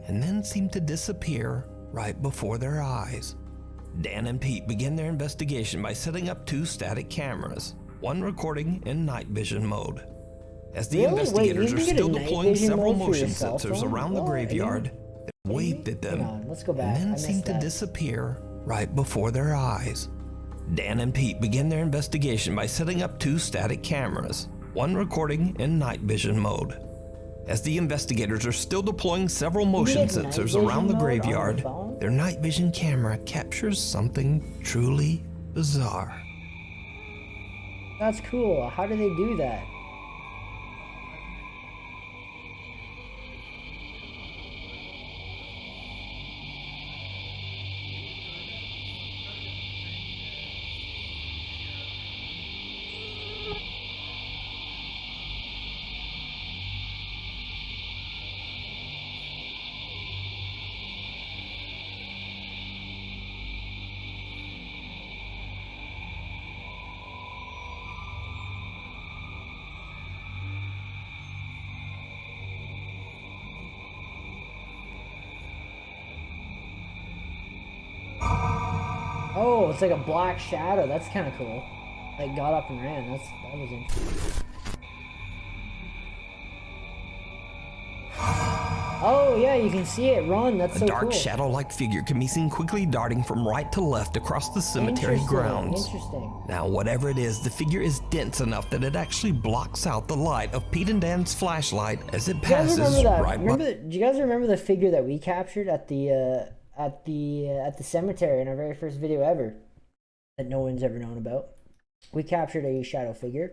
and then seemed to disappear right before their eyes. Dan and Pete began their investigation by setting up 2 static cameras, one recording in night vision mode. As the Really? Wait, investigators you are can get still a night deploying vision several mode for motion your cell sensors phone? around the What? graveyard, they waved at them Hang on, let's go back. and I then missed seemed to that. disappear right before their eyes. Dan and Pete began their investigation by setting up 2 static cameras, one recording in night vision mode. As the investigators are still deploying several motion get night sensors vision around the mode on your graveyard, phone? their night vision camera captures something truly bizarre. That's cool. How do they do that? Oh, it's like a black shadow. That's kind of cool. Like got up and ran. That was interesting. Oh yeah, you can see it run. That's A so dark cool. shadow-like figure can be seen quickly darting from right to left across the cemetery Interesting, grounds. Interesting. Now, whatever it is, the figure is dense enough that it actually blocks out the light of Pete and Dan's flashlight as it Do you guys passes remember that? right Do you guys remember the figure that we captured at the cemetery in our very first video ever that no one's ever known about? We captured a shadow figure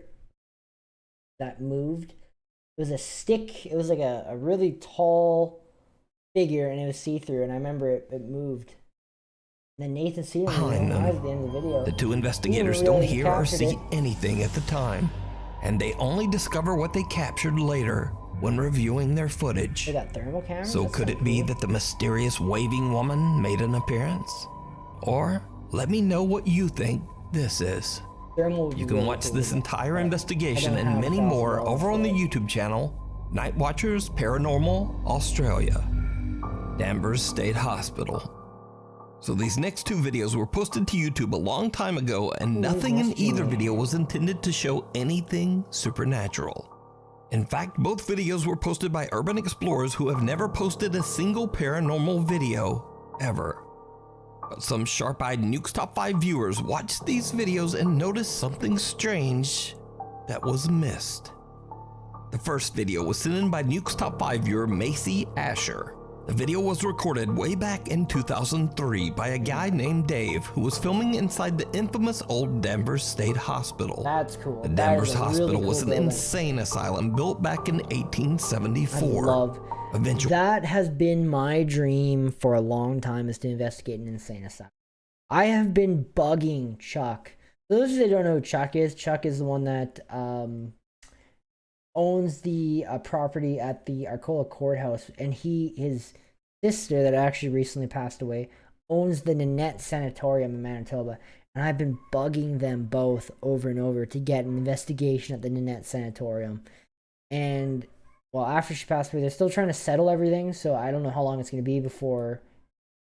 that moved. It was a stick. It was like a really tall figure, and it was see-through. And I remember it moved. And then Nathan seen it behind them. at the end of the video. The 2 investigators We don't really hear or captured see it. anything at the time, and they only discover what they captured later when reviewing their footage. They got thermal cameras. So That's could kinda it be cool. that the mysterious waving woman made an appearance? Or let me know what you think this is. Thermal would be You can really watch cool, this but entire I investigation don't and have many $1,000 more over on the for it. YouTube channel, Night Watchers Paranormal Australia, Danvers State Hospital. So these next 2 videos were posted to YouTube a long time ago, and nothing in either video was intended to show anything supernatural. In fact, both videos were posted by urban explorers who have never posted a single paranormal video ever. But some sharp-eyed Nuke's Top 5 viewers watched these videos and noticed something strange that was missed. The first video was sent in by Nuke's Top 5 viewer Macy Asher. The video was recorded way back in 2003 by a guy named Dave who was filming inside the infamous old Danvers State Hospital. That's cool. The That Danvers is a really Hospital cool was an building. insane asylum built back in 1874. I love Eventually, that. Has been my dream for a long time, is to investigate an insane asylum. I have been bugging Chuck. For those of you that don't know who Chuck is the one that owns the property at the Arcola courthouse, and his sister that actually recently passed away owns the Nanette Sanatorium in Manitoba. And I've been bugging them both over and over to get an investigation at the Nanette Sanatorium. And, well, after she passed away, they're still trying to settle everything. So I don't know how long it's going to be before,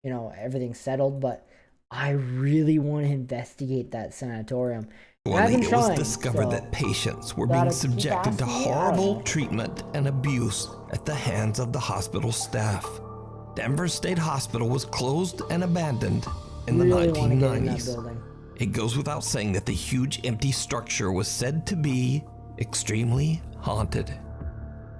you know, everything's settled. But I really want to investigate that sanatorium. When it was discovered that patients were being subjected to horrible treatment and abuse at the hands of the hospital staff. Denver State Hospital was closed and abandoned in the 1990s. It goes without saying that the huge empty structure was said to be extremely haunted.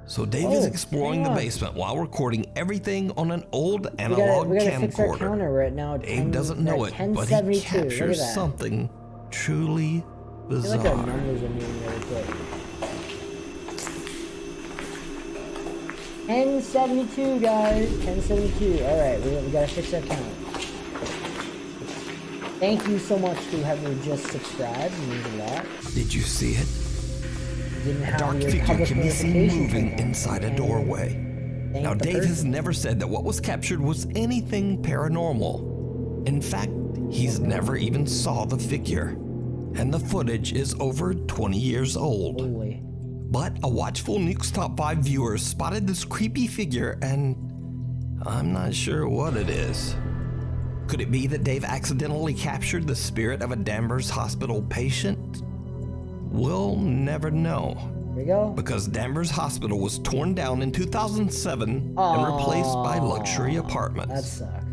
So Dave is exploring the basement while recording everything on an old analog camcorder. Right now, Dave doesn't know it, but he captures something truly bizarre. I feel like our numbers are moving really quick. 1072, guys. 1072. All right, we gotta fix that count. Thank you so much to whoever just subscribed. It means a lot. Did you see it? A dark figure can be seen moving inside a doorway. Now, Dave has never said that what was captured was anything paranormal. In fact, he's never even saw the figure. And the footage is over 20 years old. Holy. But a watchful Nuke's Top 5 viewer spotted this creepy figure, and I'm not sure what it is. Could it be that Dave accidentally captured the spirit of a Danvers Hospital patient? We'll never know. Here we go. Because Danvers Hospital was torn down in 2007 and replaced by luxury apartments. That sucks.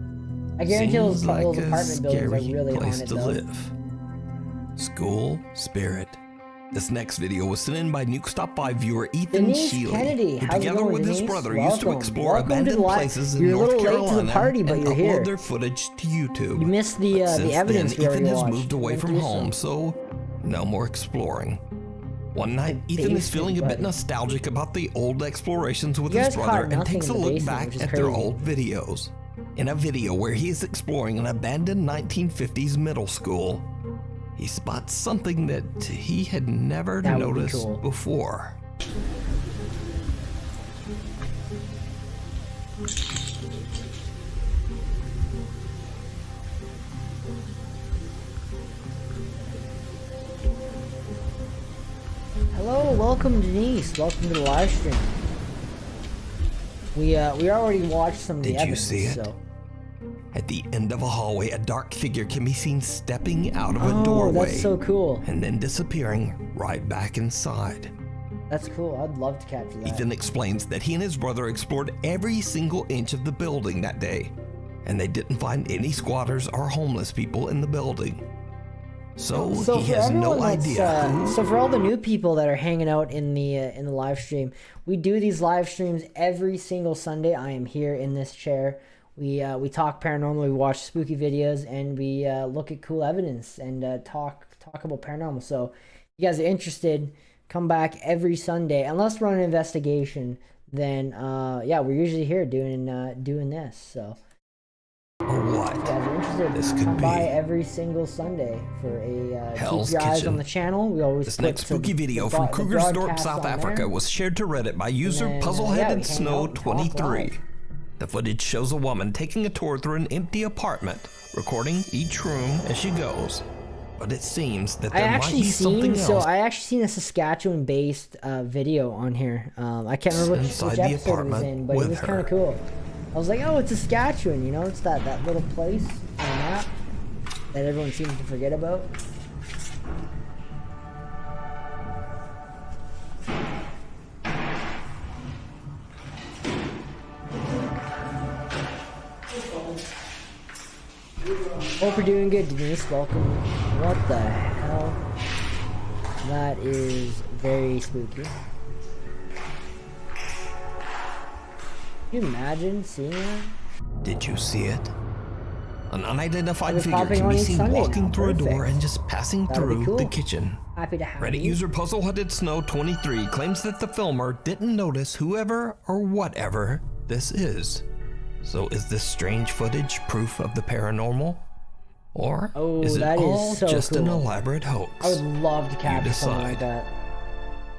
I guarantee those apartment buildings are really place haunted to though. live. School spirit. This next video was sent in by Nuke's Top 5 viewer Ethan Denise Shealy, Kennedy. who How's it together going, with Denise? his brother Welcome. used to explore Welcome to abandoned the places in You're a North little late Carolina to the party, but and you're here. upload their footage to YouTube. You missed the evidence then, we already Ethan has watched. moved away from home, so no more exploring. One night, Ethan is feeling a bit nostalgic about the old explorations with his brother and takes a look back at their old videos. In a video where he is exploring an abandoned 1950s middle school, he spots something that he had never noticed before. Hello, welcome Denise. Welcome to the live stream. We already watched some of the evidence. Did you see it? At the end of a hallway, a dark figure can be seen stepping out of a doorway. That's so cool. And then disappearing right back inside. That's cool. I'd love to capture that. Ethan explains that he and his brother explored every single inch of the building that day, and they didn't find any squatters or homeless people in the building. So he has no idea. So for all the new people that are hanging out in the live stream, we do these live streams every single Sunday. I am here in this chair. We talk paranormal, we watch spooky videos, and we look at cool evidence and talk about paranormal. So if you guys are interested, come back every Sunday. Unless we're on an investigation, then yeah, we're usually here doing this. So or what? If you guys are interested, this could come be. by every single Sunday for a Hell's keep your eyes Kitchen. on the channel. We always This put next spooky video from Krugersdorp, South Africa was shared to Reddit by user Puzzleheaded Snow 23. The footage shows a woman taking a tour through an empty apartment, recording each room as she goes. But it seems that there might be something else. So I actually seen a Saskatchewan-based video on here. I can't remember which episode it was in, but it was kind of cool. I was like, oh, it's Saskatchewan, you know? It's that little place on the map that everyone seems to forget about. Hope you're doing good, Denise. Welcome. What the hell? That is very spooky. Can you imagine seeing that? Did you see it? An unidentified figure can be seen walking through a door and just passing through the kitchen. Happy to have Reddit user Puzzleheaded Snow 23 claims that the filmer didn't notice whoever or whatever this is. So is this strange footage proof of the paranormal? Or is it all just an elaborate hoax? I would love to capture something like that.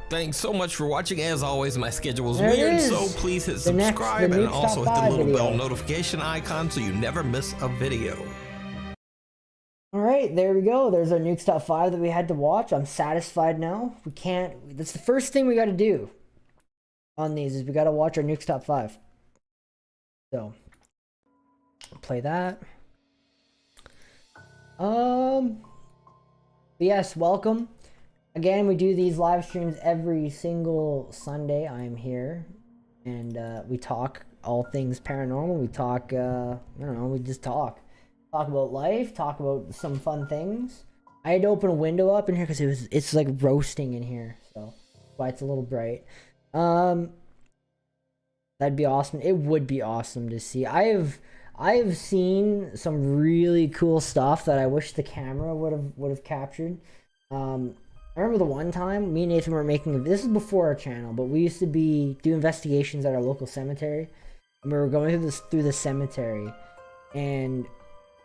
Thanks so much for watching. As always, my schedule is There it weird, is. so please hit The next- subscribe the and Nuke's also Top hit the 5 little video. bell notification icon so you never miss a video. All right, there we go. There's our Nuke's Top 5 that we had to watch. I'm satisfied now. We can't... That's the first thing we got to do on these is we got to watch our Nuke's Top 5. So, play that. Yes, welcome. Again, we do these live streams every single Sunday. I'm here. And we talk all things paranormal. We talk, I don't know, we just talk. Talk about life, talk about some fun things. I had to open a window up in here because it's like roasting in here, so that's why it's a little bright. That'd be awesome. It would be awesome to see. I have seen some really cool stuff that I wish the camera would have captured. I remember the one time me and Nathan were making this is before our channel, but we used to do investigations at our local cemetery, and we were going through the cemetery, and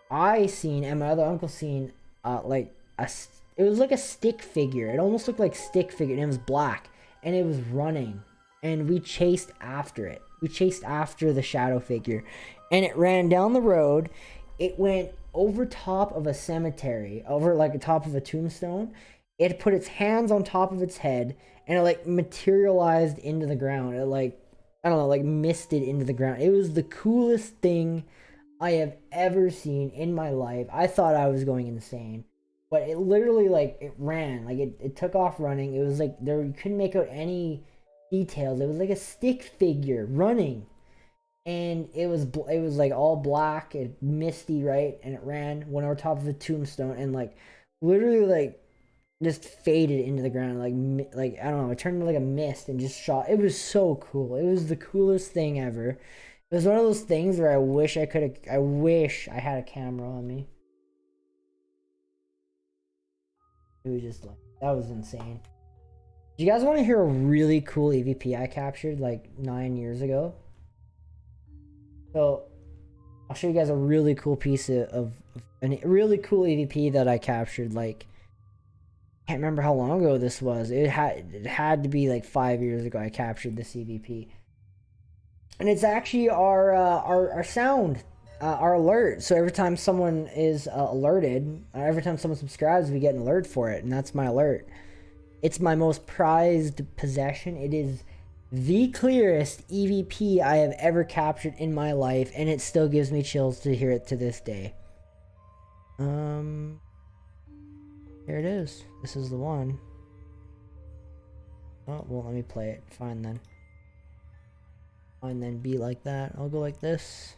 I seen and my other uncle seen like it was like a stick figure. It almost looked like stick figure, and it was black, and it was running, and we chased after it. We chased after the shadow figure, and it ran down the road. It went over top of a cemetery, over like the top of a tombstone. It put its hands on top of its head, and it like materialized into the ground. It like, I don't know, like misted into the ground. It was the coolest thing I have ever seen in my life. I thought I was going insane, but it literally like it ran, like it took off running. It was like you couldn't make out any details. It was like a stick figure running, and it was like all black and misty, right? And it went over top of the tombstone, and like literally like just faded into the ground, like I don't know, it turned into like a mist and just shot. It was so cool. It was the coolest thing ever. It was one of those things where I wish I had a camera on me. It was just like, that was insane. Do you guys want to hear a really cool EVP I captured like 9 years ago? So I'll show you guys a really cool piece of a really cool EVP that I captured. Like, I can't remember how long ago this was. It had to be like 5 years ago I captured this EVP. And it's actually our sound, our alert. So every time someone is alerted, every time someone subscribes, we get an alert for it, and that's my alert. It's my most prized possession. It is the clearest EVP I have ever captured in my life, and it still gives me chills to hear it to this day. Here it is. This is the one. Oh, well, let me play it. Fine then. Fine then, be like that. I'll go like this.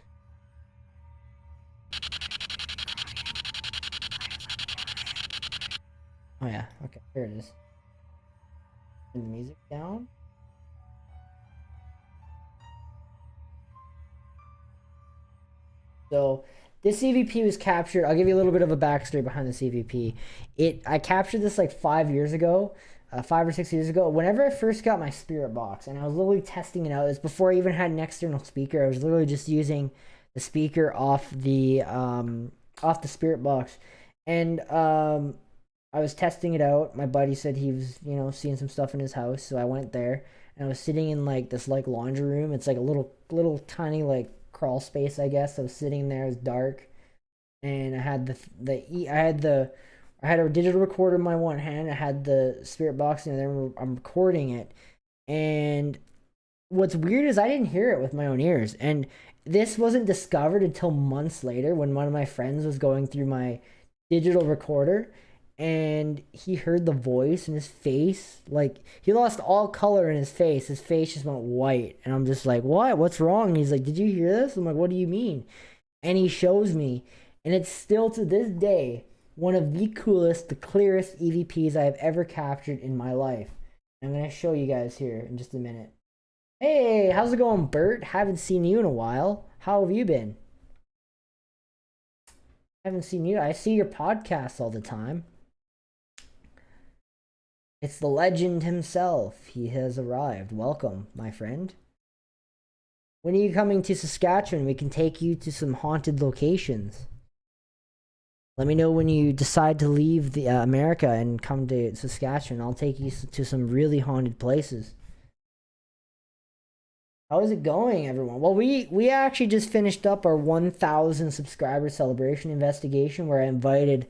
Oh yeah, okay, here it is. Turn the music down. So this CVP was captured. I'll give you a little bit of a backstory behind the CVP. I captured this like 5 years ago, 5 or 6 years ago. Whenever I first got my spirit box, and I was literally testing it out. It was before I even had an external speaker. I was literally just using the speaker off the spirit box, and I was testing it out. My buddy said he was, seeing some stuff in his house, so I went there, and I was sitting in like this like laundry room. It's like a little tiny like crawl space, I guess. I was sitting there. It was dark, and I had I had a digital recorder in my one hand. I had the spirit box in the other. I'm recording it, and what's weird is I didn't hear it with my own ears, and this wasn't discovered until months later when one of my friends was going through my digital recorder, and he heard the voice, and his face, like, he lost all color in his face. His face just went white, and I'm just like, what? What's wrong? And he's like, did you hear this? I'm like, what do you mean? And he shows me, and it's still to this day one of the coolest, the clearest EVPs I have ever captured in my life. I'm going to show you guys here in just a minute. Hey, how's it going, Bert? Haven't seen you in a while. How have you been? Haven't seen you. I see your podcasts all the time. It's the legend himself. He has arrived. Welcome, my friend. When are you coming to Saskatchewan? We can take you to some haunted locations. Let me know when you decide to leave the America and come to Saskatchewan. I'll take you to some really haunted places. How is it going, everyone? Well, we actually just finished up our 1,000 subscriber celebration investigation, where I invited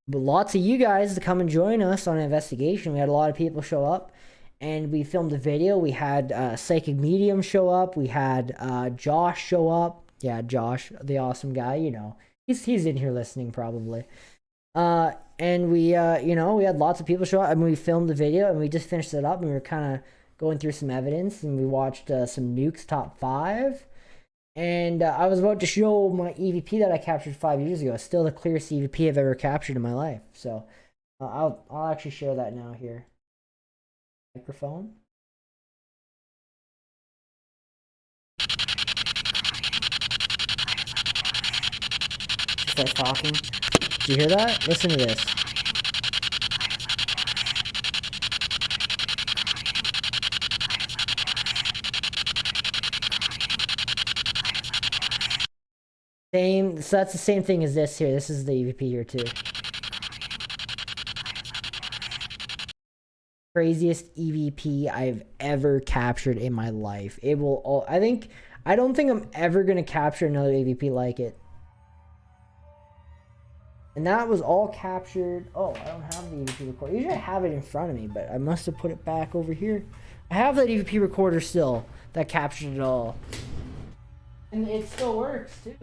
lots of you guys to come and join us on an investigation. We had a lot of people show up, and we filmed a video. We had Psychic Medium show up. We had Josh show up. Yeah, Josh, the awesome guy. You know, he's in here listening probably. And we you know, we had lots of people show up, and we filmed the video, and we just finished it up, and we were kind of going through some evidence, and we watched some Nukes Top 5. And I was about to show my EVP that I captured 5 years ago. It's still the clearest EVP I've ever captured in my life. So I'll actually share that now here. Microphone. Just start talking. Did you hear that? Listen to this. So that's the same thing as this here. This is the EVP here too. Craziest EVP I've ever captured in my life. It will. I don't think I'm ever gonna capture another EVP like it. And that was all captured. Oh, I don't have the EVP recorder. Usually I have it in front of me, but I must have put it back over here. I have that EVP recorder still that captured it all, and it still works too.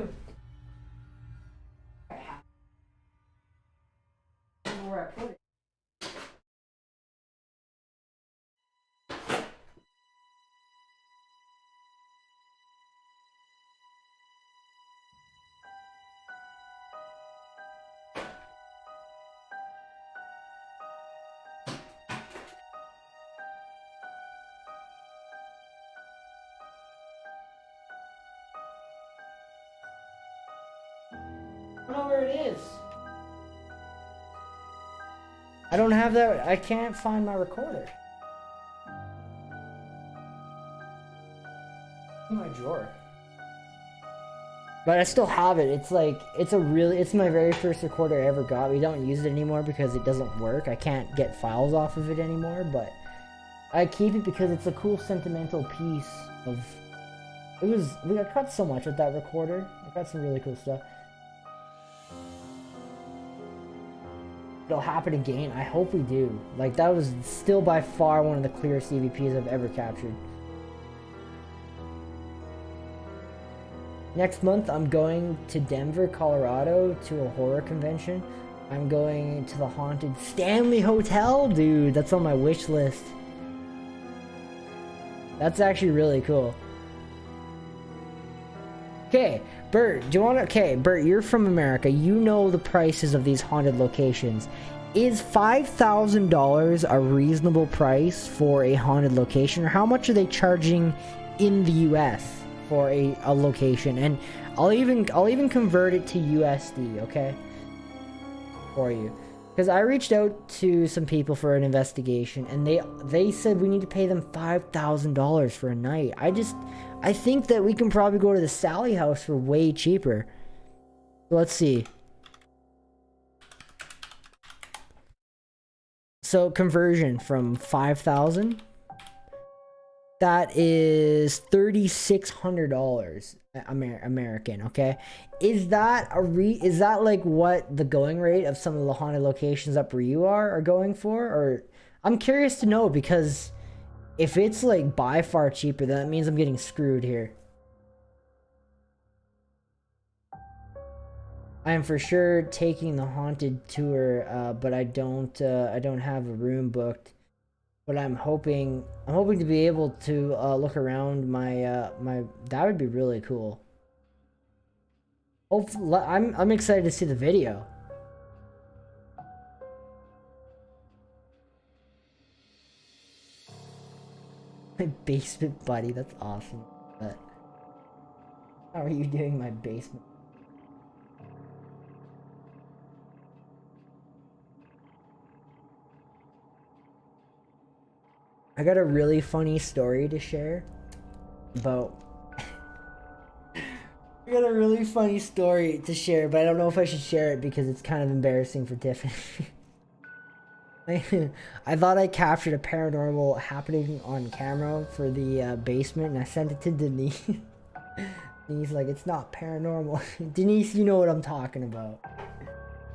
Where I put it. I don't know where it is. I don't have that. I can't find my recorder. In my drawer. But I still have it. It's like, it's my very first recorder I ever got. We don't use it anymore because it doesn't work. I can't get files off of it anymore, but I keep it because it's a cool sentimental piece of, we got cut so much with that recorder. I got some really cool stuff. It'll happen again. I hope we do. Like, that was still by far one of the clearest EVPs I've ever captured. Next month, I'm going to Denver, Colorado to a horror convention. I'm going to the haunted Stanley Hotel, dude. That's on my wish list. That's actually really cool. Okay, Bert, do you want to... Okay, Bert, you're from America. You know the prices of these haunted locations. Is $5,000 a reasonable price for a haunted location? Or how much are they charging in the US for a location? And I'll even convert it to USD, okay? For you. Because I reached out to some people for an investigation, and they said we need to pay them $5,000 for a night. I think that we can probably go to the Sally House for way cheaper. Let's see. So conversion from 5,000, that is $3,600 American. Okay, is that like what the going rate of some of the haunted locations up where you are going for? Or I'm curious to know, because if it's like by far cheaper, then that means I'm getting screwed here. I am for sure taking the haunted tour, but I don't have a room booked. But I'm hoping to be able to look around my that would be really cool. Hopefully, I'm excited to see the video. My basement buddy, that's awesome. But how are you doing, my basement? I got a really funny story to share about I got a really funny story to share, but I don't know if I should share it because it's kind of embarrassing for Tiffany. I thought I captured a paranormal happening on camera for the basement, and I sent it to Denise. Denise like, it's not paranormal. Denise, you know what I'm talking about.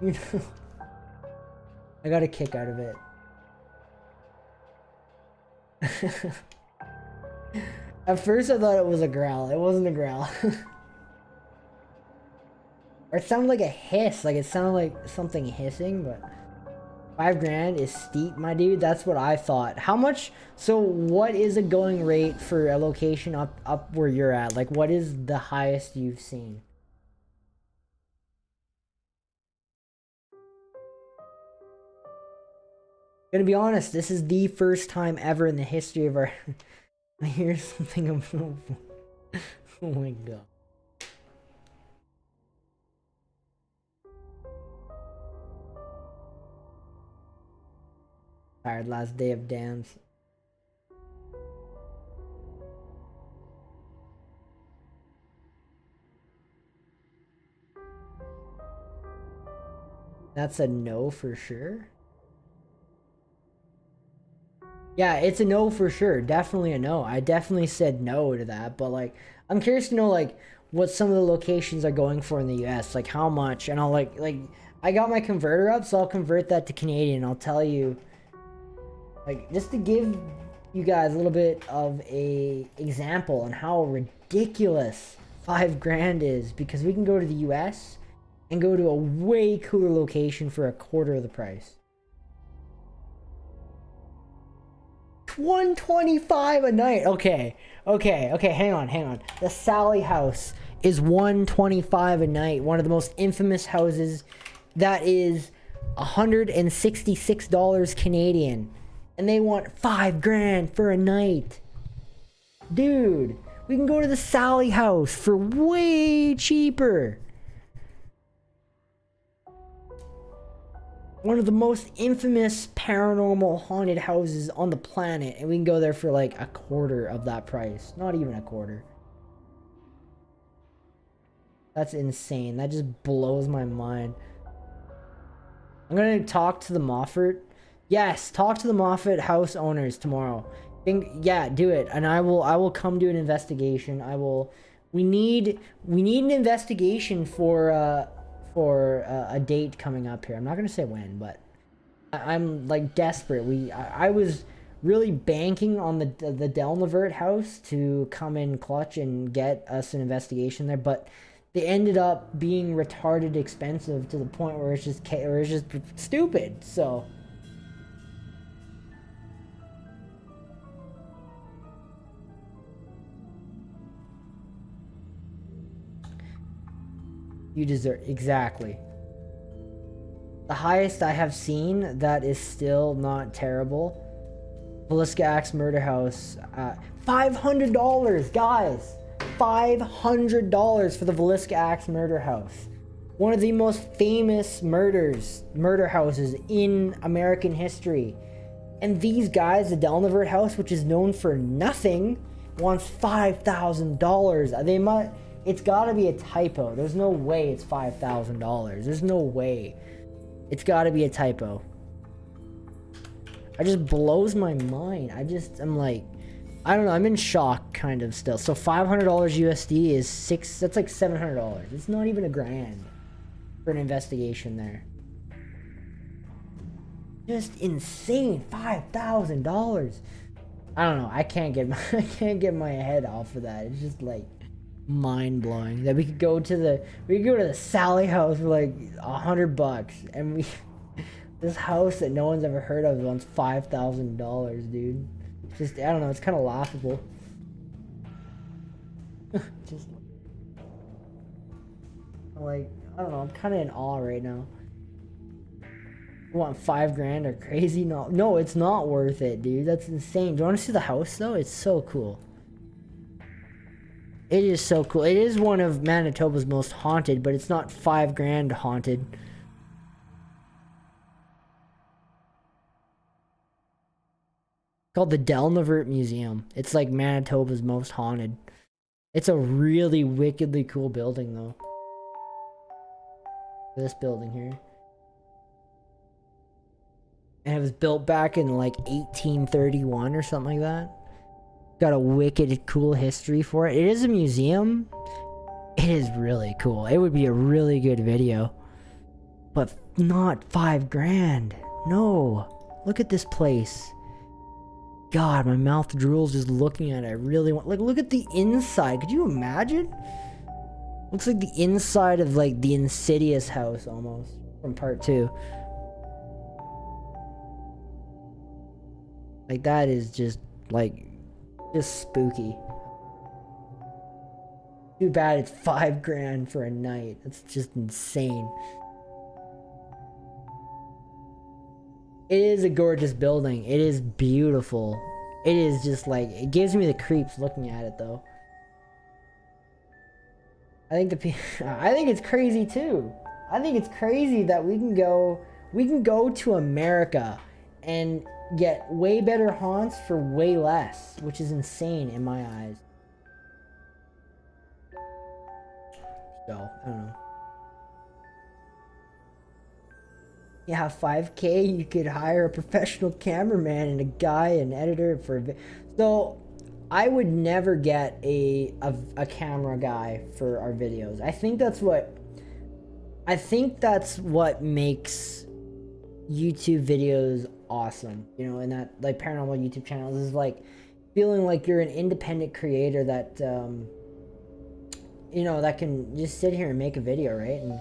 You know, I got a kick out of it. At first I thought it was a growl. It wasn't a growl. Or it sounded like a hiss. Like it sounded like something hissing, but $5,000 is steep, my dude. That's what I thought. How much? So what is a going rate for a location up where you're at? Like what is the highest you've seen? Gonna be honest, this is the first time ever in the history of our... I hear something about... Oh my god. Tired, last day of dance. That's a no for sure. Yeah, it's a no for sure. Definitely a no. I definitely said no to that, but like I'm curious to know like what some of the locations are going for in the US, like how much, and I'll like I got my converter up, so I'll convert that to Canadian. I'll tell you, like, just to give you guys a little bit of a example on how ridiculous $5,000 is, because we can go to the US and go to a way cooler location for a quarter of the price. $125 a night. Okay, hang on. The Sally House is $125 a night. One of the most infamous houses. That is $166 Canadian. And they want $5,000 for a night. Dude, we can go to the Sally House for way cheaper. One of the most infamous paranormal haunted houses on the planet, and we can go there for like a quarter of that price. Not even a quarter. That's insane. That just blows my mind. I'm gonna talk to the Moffat. Yes, talk to the Moffat house owners tomorrow. Yeah, do it, and I will come do an investigation. We need an investigation for a date coming up here. I'm not gonna say when, but I'm like desperate. I was really banking on the Delnavert house to come in clutch and get us an investigation there, but they ended up being retarded expensive to the point where it's just stupid. So you deserve, exactly. The highest I have seen that is still not terrible, Villisca Axe Murder House, $500, guys. $500 for the Villisca Axe Murder House. One of the most famous murder houses in American history. And these guys, the Delnavert house, which is known for nothing, wants $5,000. It's gotta be a typo. There's no way it's $5,000. There's no way. It's gotta be a typo. It just blows my mind. I'm like, I don't know, I'm in shock kind of still. So $500 USD is that's like $700. It's not even $1,000 for an investigation there. Just insane. $5,000. I don't know. I can't get my head off of that. It's just like mind blowing that we could go to the Sally House for like $100, and this house that no one's ever heard of wants $5,000, dude. Just, I don't know, it's kind of laughable. Just like, I don't know, I'm kind of in awe right now. You want $5,000 or crazy? No, it's not worth it, dude. That's insane. Do you want to see the house though? It's so cool. It is so cool. It is one of Manitoba's most haunted, but it's not $5,000 haunted. Called the Delnavert Museum. It's like Manitoba's most haunted. It's a really wickedly cool building though. This building here. And it was built back in like 1831 or something like that. Got a wicked cool history for it. It is a museum. It is really cool. It would be a really good video. But not $5,000. No. Look at this place. God, my mouth drools just looking at it. I really want... Like, look at the inside. Could you imagine? Looks like the inside of, like, the Insidious house, almost. From part 2. Like, that is just, like... Just spooky. Too bad it's $5,000 for a night. That's just insane. It is a gorgeous building. It is beautiful. It is just like, it gives me the creeps looking at it though. I think it's crazy too. I think it's crazy that we can go to America and get way better haunts for way less, which is insane in my eyes. So, I don't know. Yeah, $5,000, you could hire a professional cameraman and a guy, an editor for a so I would never get a camera guy for our videos. I think that's what makes YouTube videos awesome, you know, and that like paranormal YouTube channels is like feeling like you're an independent creator that you know, that can just sit here and make a video, right? And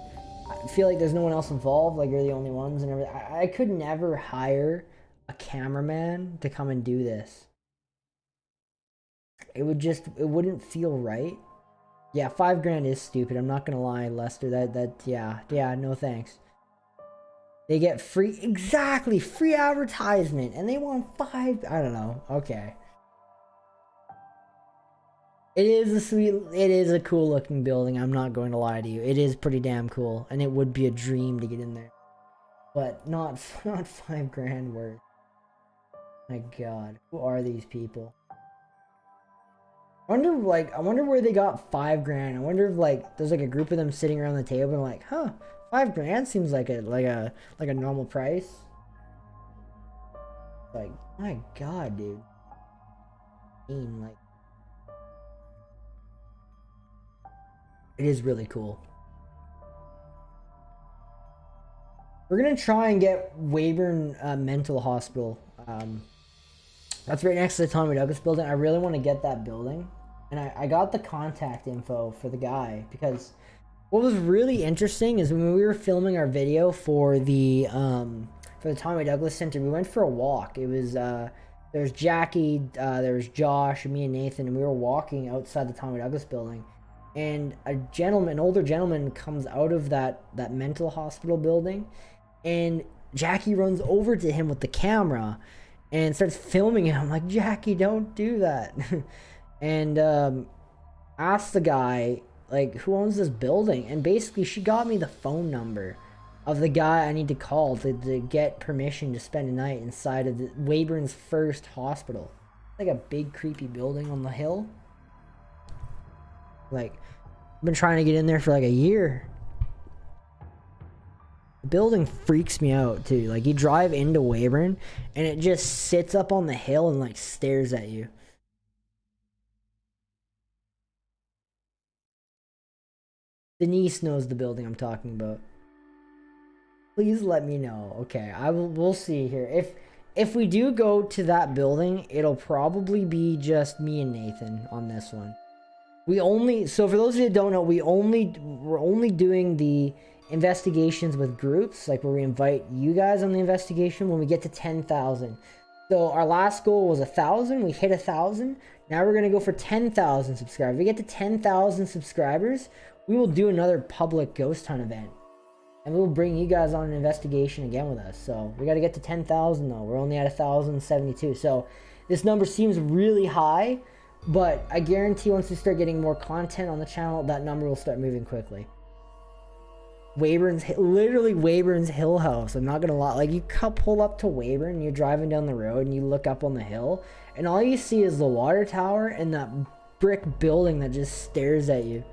I feel like there's no one else involved, like you're the only ones and everything. I could never hire a cameraman to come and do this. It wouldn't feel right. Yeah, $5,000 is stupid. I'm not gonna lie, Lester. Yeah, no thanks. They get free advertisement, and they want I don't know. Okay. It is a cool looking building. I'm not going to lie to you. It is pretty damn cool, and it would be a dream to get in there. But not $5,000 worth. My God, who are these people? I wonder where they got $5,000. I wonder if like there's like a group of them sitting around the table and like, huh, $5,000 seems like a normal price. Like, my God, dude. Like, it is really cool. We're gonna try and get Weyburn Mental Hospital. That's right next to the Tommy Douglas building. I really want to get that building. And I got the contact info for the guy, because what was really interesting is when we were filming our video for the Tommy Douglas Center, we went for a walk. It was there's Jackie, there was Josh, and me and Nathan, and we were walking outside the Tommy Douglas building. And an older gentleman comes out of that mental hospital building, and Jackie runs over to him with the camera and starts filming it. I'm like, Jackie, don't do that. And asked the guy, like, who owns this building? And basically she got me the phone number of the guy I need to call to get permission to spend a night inside of the Weyburn's first hospital. Like a big creepy building on the hill. Like, I've been trying to get in there for like a year. The building freaks me out too. Like, you drive into Weyburn and it just sits up on the hill and like stares at you. Denise knows the building I'm talking about. Please let me know. Okay, we'll see here. If we do go to that building, it'll probably be just me and Nathan on this one. So for those of you that don't know, we're only doing the investigations with groups, like where we invite you guys on the investigation when we get to 10,000. So our last goal was 1,000. We hit 1,000. Now we're gonna go for 10,000 subscribers. If we get to 10,000 subscribers, we will do another public ghost hunt event, and we'll bring you guys on an investigation again with us. So we got to get to 10,000 though. We're only at 1,072. So this number seems really high, but I guarantee once we start getting more content on the channel, that number will start moving quickly. Literally Weyburn's Hill House. I'm not gonna lie. Like, you pull up to Weyburn, and you're driving down the road, and you look up on the hill, and all you see is the water tower and that brick building that just stares at you.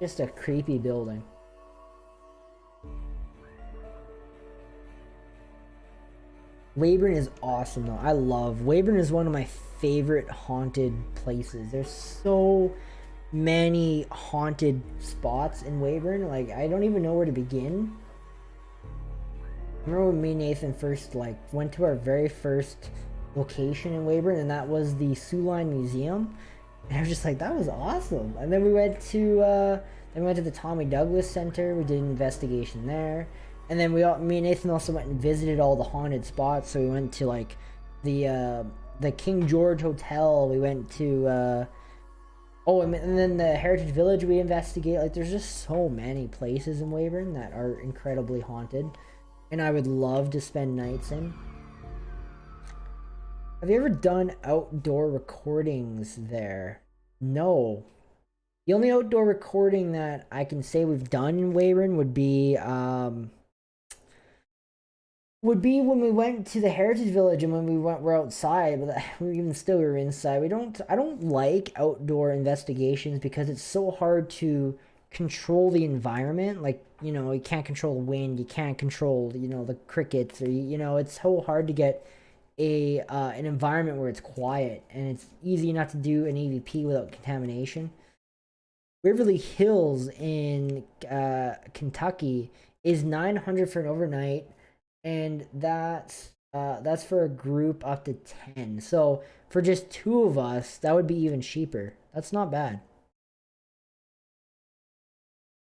Just a creepy building. Weyburn is awesome though. I love Weyburn is one of my favorite haunted places. There's so many haunted spots in Weyburn. Like I don't even know where to begin. I remember when me and Nathan first like went to our very first location in Weyburn, and that was the Sioux Line Museum. And I was just like, that was awesome. And then we went to the Tommy Douglas Center. We did an investigation there. And then me and Nathan also went and visited all the haunted spots. So we went to like the King George Hotel. We went to and then the Heritage Village we investigate. Like there's just so many places in Weyburn that are incredibly haunted, and I would love to spend nights in. Have you ever done outdoor recordings there? No. The only outdoor recording that I can say we've done in Weyburn would be when we went to the Heritage Village, and when we're outside, but we were inside. I don't like outdoor investigations because it's so hard to control the environment. Like, you know, you can't control the wind, you can't control, you know, the crickets, or you know, it's so hard to get an environment where it's quiet, and it's easy enough to do an EVP without contamination. Waverly Hills in Kentucky is $900 for an overnight, and that's for a group up to 10. So for just 2 of us, that would be even cheaper. That's not bad.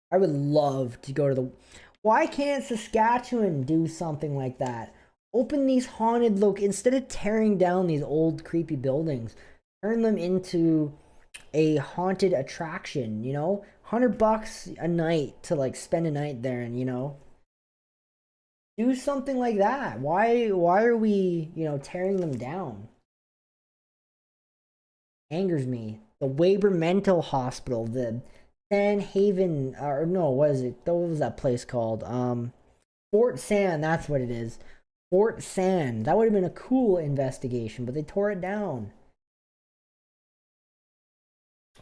I would love to go to the... Why can't Saskatchewan do something like that? Open these haunted instead of tearing down these old creepy buildings, turn them into a haunted attraction, you know? $100 a night to like spend a night there, and you know, do something like that. Why are we, you know, tearing them down? Angers me. The Weyburn Mental Hospital, the San Haven, or no, what is it? What was that place called? Fort Sand, that's what it is. Fort Sand. That would have been a cool investigation, but they tore it down.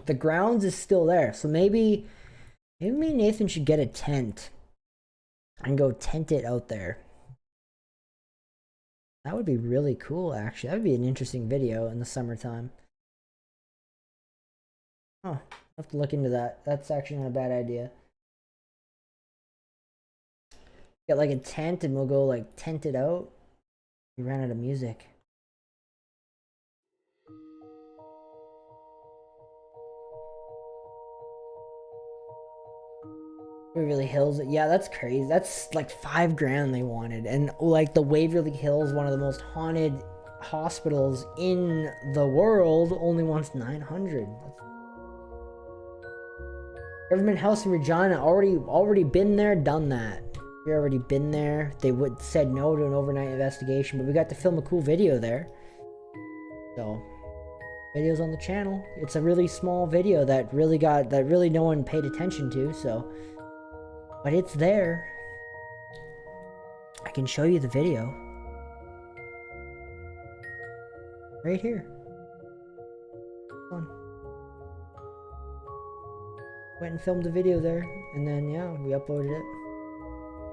The grounds is still there, so maybe me and Nathan should get a tent and go tent it out there. That would be really cool, actually. That would be an interesting video in the summertime. Huh. I'll have to look into that. That's actually not a bad idea. Get like a tent and we'll go like tent it out. We ran out of music. Waverly Hills, yeah, that's crazy. That's like $5,000 they wanted, and like the Waverly Hills, one of the most haunted hospitals in the world, only wants $900. Government House in Regina, already been there, done that. We already been there. They said no to an overnight investigation, but we got to film a cool video there. So, videos on the channel. It's a really small video that really no one paid attention to. So. But it's there. I can show you the video. Right here. Come on. Went and filmed the video there. And then, yeah, we uploaded it.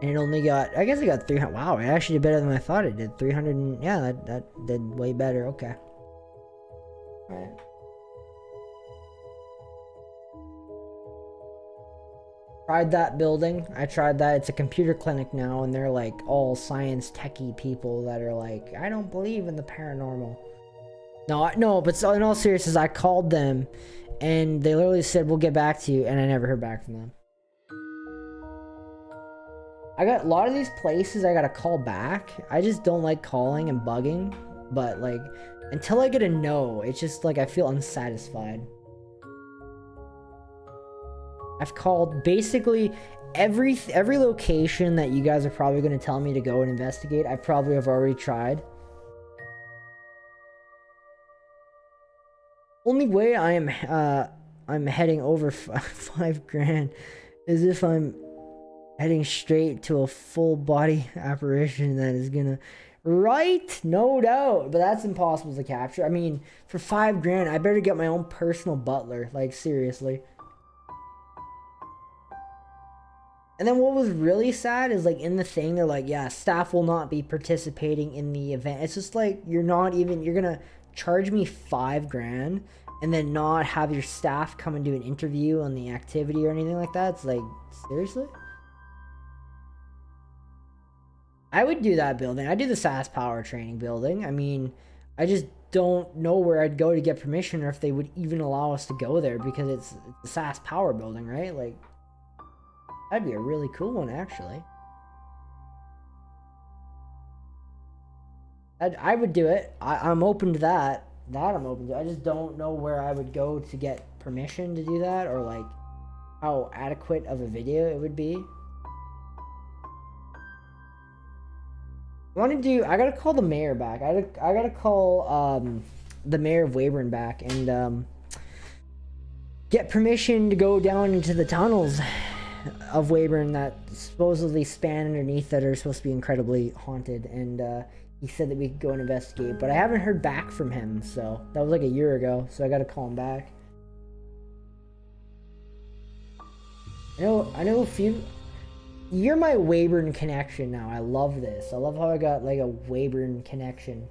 And it only got, I guess it got 300. Wow, it actually did better than I thought it did. 300, and, yeah, that did way better. Okay. Alright. Tried that building. I tried that. It's a computer clinic now, and they're like all science techie people that are like, I don't believe in the paranormal. No, but so in all seriousness, I called them, and they literally said, we'll get back to you, and I never heard back from them. I got a lot of these places I gotta call back. I just don't like calling and bugging, but like, until I get a no, it's just like I feel unsatisfied. I've called basically every location that you guys are probably going to tell me to go and investigate. I probably have already tried. Only way I'm heading over $5,000 is if I'm heading straight to a full body apparition that is gonna Right? No doubt. But that's impossible to capture. I mean, for 5 grand, I better get my own personal butler. Like, seriously. And then what was really sad is, like, in the thing, they're like, yeah, staff will not be participating in the event. It's just like, you're gonna charge me 5 grand and then not have your staff come and do an interview on the activity or anything like that. It's like, seriously? I would do that building. I do the SAS Power training building. I mean, I just don't know where I'd go to get permission or if they would even allow us to go there because it's the SAS Power building, right? Like, that'd be a really cool one, actually. I would do it. I'm open to that. That I'm open to. I just don't know where I would go to get permission to do that or, like, how adequate of a video it would be. I gotta call the mayor back. I gotta call the mayor of Weyburn back and get permission to go down into the tunnels of Weyburn that supposedly span underneath that are supposed to be incredibly haunted. And he said that we could go and investigate, but I haven't heard back from him. So that was like a year ago. So I gotta call him back. I know a few. You're my Weyburn connection now. I love this. I love how I got like a Weyburn connection.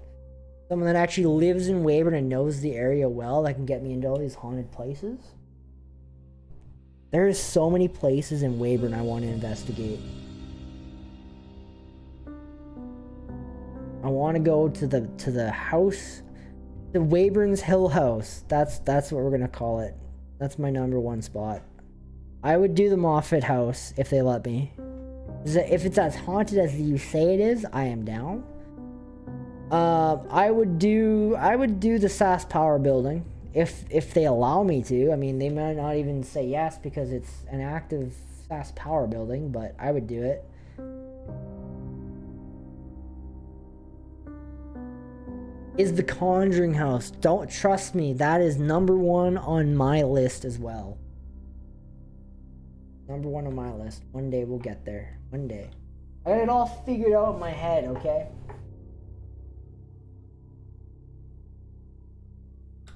Someone that actually lives in Weyburn and knows the area well that can get me into all these haunted places. There's so many places in Weyburn I want to investigate. I want to go to the house, the Weyburn's Hill House. That's what we're gonna call it. That's my #1 spot. I would do the Moffat House if they let me. If it's as haunted as you say it is, I am down. I would do the SAS Power building if they allow me to. I mean, they might not even say yes because it's an active SAS Power building, but I would do it. Is the Conjuring House. Don't trust me. That is #1 on my list as well. #1 on my list. One day we'll get there. One day. I got it all figured out in my head, okay?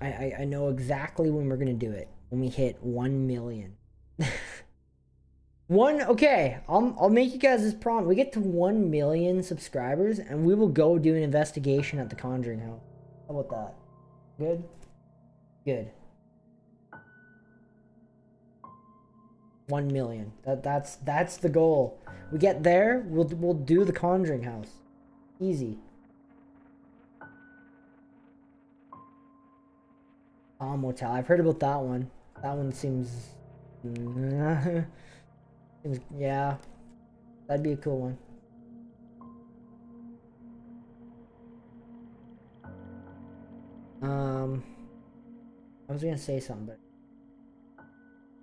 I know exactly when we're gonna do it. When we hit 1 million. Okay, I'll make you guys this promise. We get to 1 million subscribers and we will go do an investigation at the Conjuring House. How about that? Good? Good. 1 million. That's the goal. We get there, we'll do the Conjuring House. Easy. Motel. I've heard about that one. That one seems yeah. That'd be a cool one. I was gonna say something,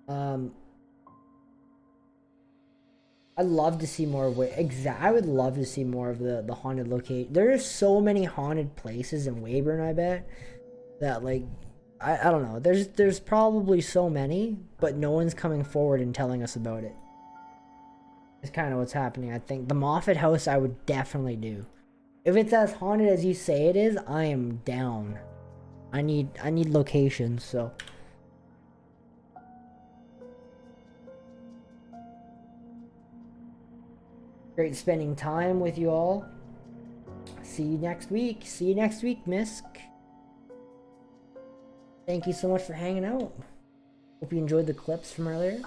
but I'd love to see more of I would love to see more of the haunted location. There are so many haunted places in Weyburn, I bet, that like I don't know. There's probably so many, but no one's coming forward and telling us about it. It's kind of what's happening, I think. The Moffat House I would definitely do. If it's as haunted as you say it is, I am down. I need locations, so. Great spending time with you all. See you next week. See you next week, Misk. Thank you so much for hanging out. Hope you enjoyed the clips from earlier.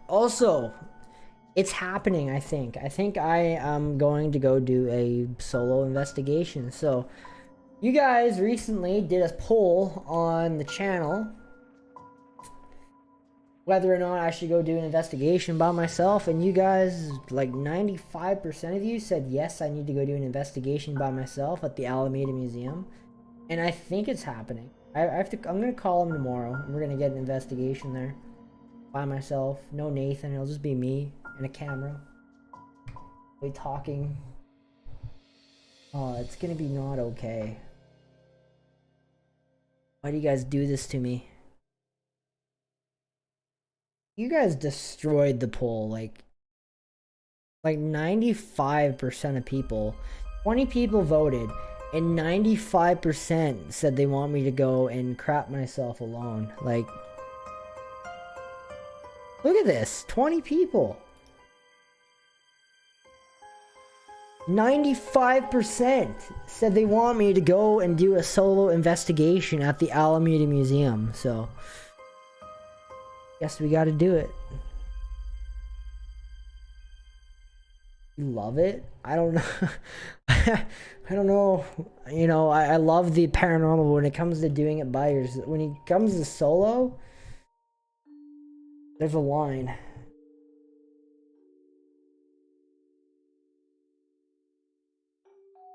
Also, it's happening, I think. I think I am going to go do a solo investigation. So, you guys recently did a poll on the channel whether or not I should go do an investigation by myself, and you guys, like 95% of you said yes, I need to go do an investigation by myself at the Alameda Museum. And I think it's happening. I'm gonna call him tomorrow and we're gonna get an investigation there by myself. No Nathan, it'll just be me and a camera. We talking. Oh, it's gonna be not okay. Why do you guys do this to me? You guys destroyed the poll, like, Like 95% of people, 20 people voted, and 95% said they want me to go and crap myself alone. Like, look at this, 20 people. 95% said they want me to go and do a solo investigation at the Alameda Museum, so guess we gotta do it. You love it? I don't know. I don't know. You know, I love the paranormal, but when it comes to doing it by yourself, when it comes to solo, there's a line.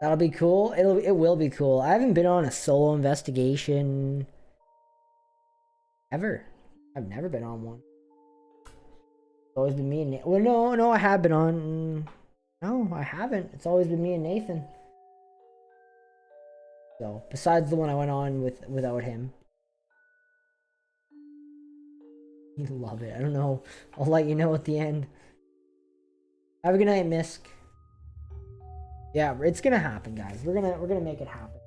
That'll be cool. It will be cool. I haven't been on a solo investigation ever. I've never been on one. It's always been me and Nathan. Well, no, I have been on. No, I haven't. It's always been me and Nathan. So, besides the one I went on without him. You love it. I don't know. I'll let you know at the end. Have a good night, Misk. Yeah, it's gonna happen, guys. We're gonna make it happen.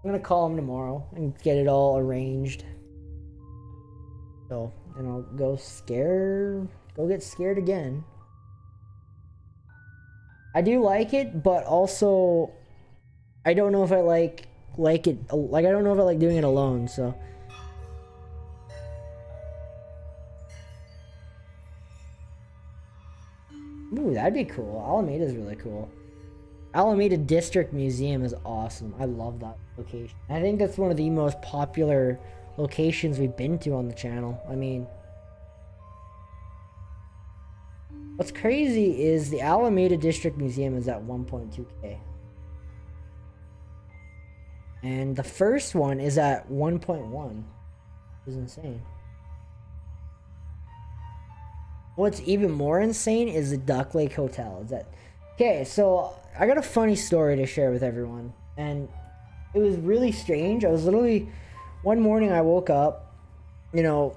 I'm gonna call him tomorrow and get it all arranged. So, and I'll go get scared again. I do like it, but also I don't know if I like it. Like, I don't know if I like doing it alone, so. Ooh, that'd be cool. Alameda's really cool. Alameda District Museum is awesome. I love that location. I think that's one of the most popular locations we've been to on the channel. I mean, what's crazy is the Alameda District Museum is at 1.2K. And the first one is at 1.1. Which is insane. What's even more insane is the Duck Lake Hotel. Is that okay? So I got a funny story to share with everyone, and it was really strange. I was literally one morning I woke up, you know,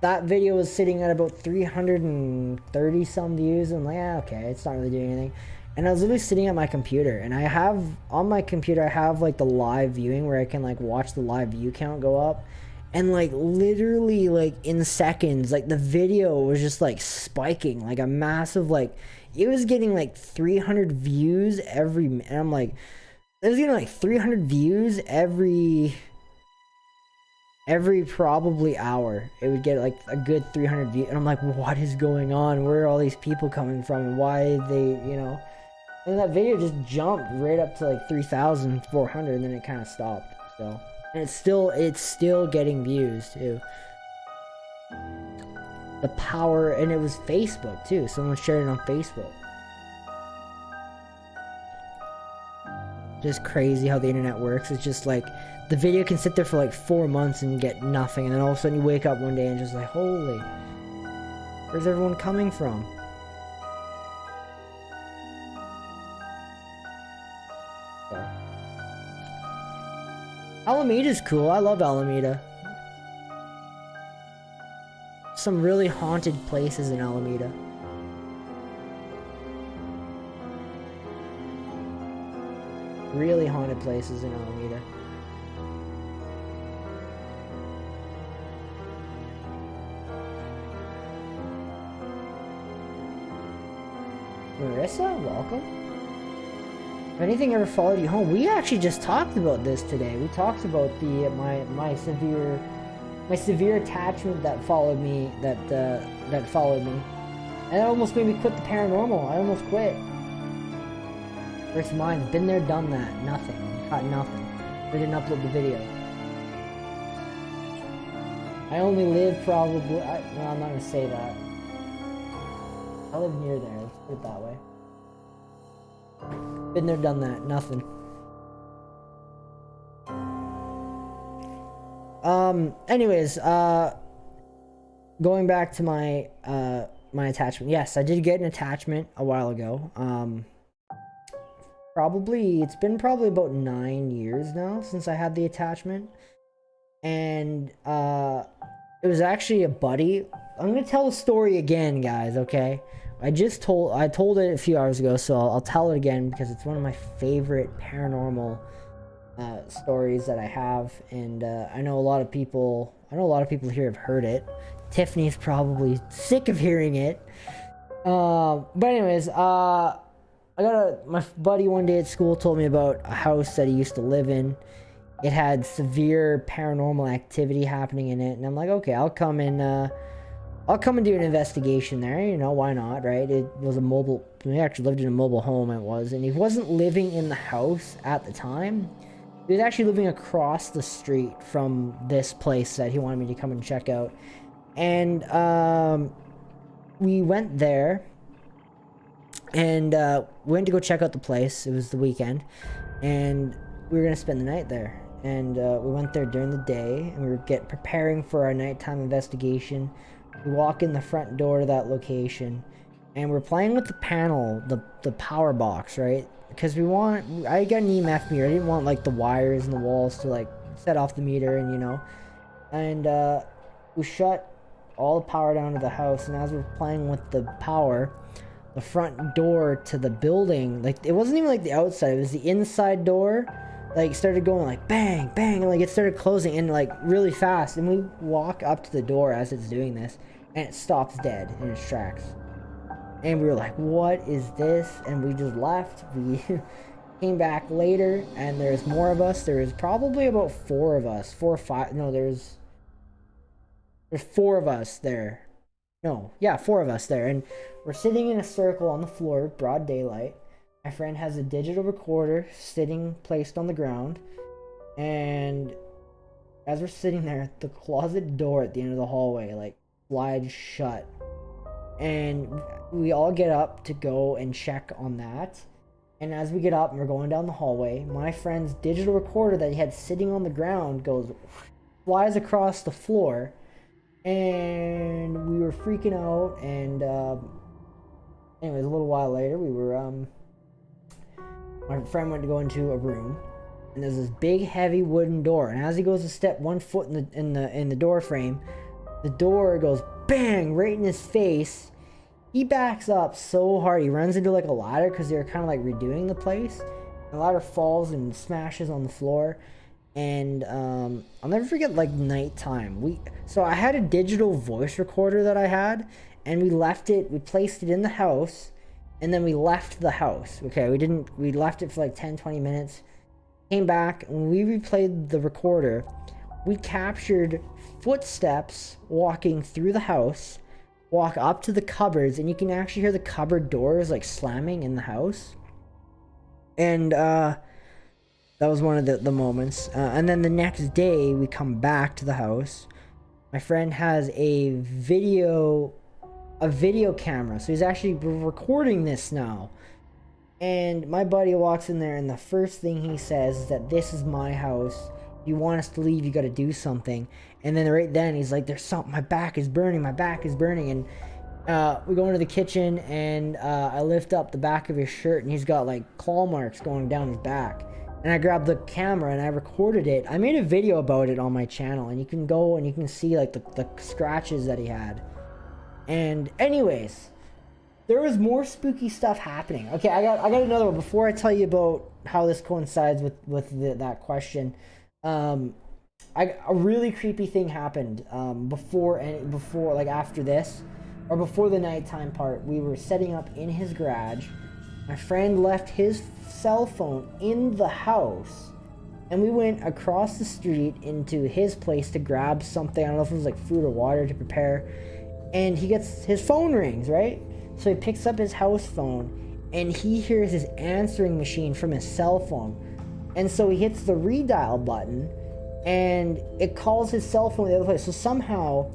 that video was sitting at about 330 some views, and I'm like, yeah, okay, it's not really doing anything. And I was literally sitting at my computer, and I have on my computer I have like the live viewing where I can like watch the live view count go up. And like literally like in seconds, like the video was just like spiking, like a massive, like it was getting like 300 views every, and I'm like, it was getting like 300 views every probably hour. It would get like a good 300 views, and I'm like, what is going on? Where are all these people coming from, and why are they, you know? And that video just jumped right up to like 3,400, and then it kind of stopped. So. And it's still getting views too. The power, and it was Facebook too. Someone shared it on Facebook. Just crazy how the internet works. It's just like the video can sit there for like 4 months and get nothing, and then all of a sudden you wake up one day and just like, holy, where's everyone coming from? So. Alameda's cool. I love Alameda. Some really haunted places in Alameda. Really haunted places in Alameda. Marissa, welcome. If anything ever followed you home, we actually just talked about this today. We talked about the my severe attachment that followed me, that followed me, and it almost made me quit the paranormal. I almost quit. First Mind's been there, done that. Nothing. Caught nothing. They didn't upload the video. I only live probably. No, I'm not gonna say that. I live near there. Let's put it that way. Been there, done that. Nothing. Anyways, going back to my my attachment. Yes, I did get an attachment a while ago. It's been probably about 9 years now since I had the attachment. And it was actually a buddy. I'm gonna tell the story again, guys, okay? I told it a few hours ago, so I'll tell it again because it's one of my favorite paranormal stories that I have, and I know a lot of people here have heard it. Tiffany's probably sick of hearing it. But anyways, my buddy one day at school told me about a house that he used to live in. It had severe paranormal activity happening in it, and I'm like, okay, I'll come and do an investigation there. You know, why not, right? It was we actually lived in a mobile home, and he wasn't living in the house at the time. He was actually living across the street from this place that he wanted me to come and check out. And we went there, and we went to go check out the place. It was the weekend, and we were going to spend the night there. And we went there during the day, and we were preparing for our nighttime investigation. We walk in the front door to that location, and we're playing with the panel, the power box, right? Because I got an EMF meter. I didn't want like the wires and the walls to like set off the meter, and you know. And we shut all the power down to the house, and as we're playing with the power, the front door to the building, like it wasn't even like the outside, it was the inside door, like started going like bang, bang, and like it started closing in like really fast, and we walk up to the door as it's doing this, and it stops dead in its tracks. And we were like, what is this? And we just left. We came back later, and there's more of us. There was probably about 4 of us. 4 or 5. No, there's 4 of us there. No, yeah, 4 of us there. And we're sitting in a circle on the floor, broad daylight. My friend has a digital recorder placed on the ground. And as we're sitting there, the closet door at the end of the hallway, like, slides shut. And we all get up to go and check on that. And as we get up and we're going down the hallway, my friend's digital recorder that he had sitting on the ground flies across the floor. And we were freaking out. And anyways, a little while later, my friend went to go into a room, and there's this big heavy wooden door. And as he goes to step 1 foot in the door frame, the door goes bang right in his face. He backs up so hard, he runs into like a ladder because they were kind of like redoing the place. The ladder falls and smashes on the floor. And I'll never forget like nighttime. So I had a digital voice recorder that I had, and we placed it in the house, and then we left the house. Okay, we left it for like 10-20 minutes. Came back, and we replayed the recorder. We captured footsteps walking through the house, walk up to the cupboards, and you can actually hear the cupboard doors like slamming in the house. And that was one of the moments. And then the next day we come back to the house. My friend has a video camera, so he's actually recording this now. And my buddy walks in there, and the first thing he says is that this is my house. If you want us to leave, you got to do something. And then right then he's like, there's something, my back is burning. And we go into the kitchen, and I lift up the back of his shirt, and he's got like claw marks going down his back. And I grabbed the camera and I recorded it. I made a video about it on my channel, and you can go and you can see like the scratches that he had. And anyways, there was more spooky stuff happening. Okay, I got another one. Before I tell you about how this coincides with that question, a really creepy thing happened before like after this, or before the nighttime part. We were setting up in his garage. My friend left his cell phone in the house, and we went across the street into his place to grab something. I don't know if it was like food or water to prepare, and his phone rings, right? So he picks up his house phone, and he hears his answering machine from his cell phone, and so he hits the redial button, and it calls his cell phone the other place. So somehow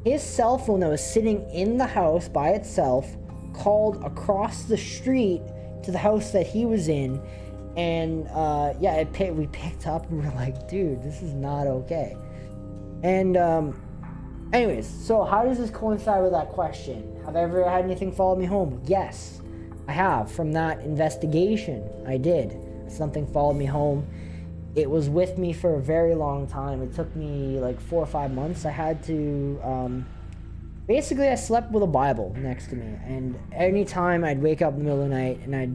his cell phone that was sitting in the house by itself called across the street to the house that he was in. And we picked up, and we were like, dude, this is not okay. And anyways, so how does this coincide with that question? Have I ever had anything follow me home? Yes, I have. From that investigation, I did. Something followed me home. It was with me for a very long time. It took me like 4 or 5 months. I had to basically I slept with a Bible next to me, and anytime I'd wake up in the middle of the night and I'd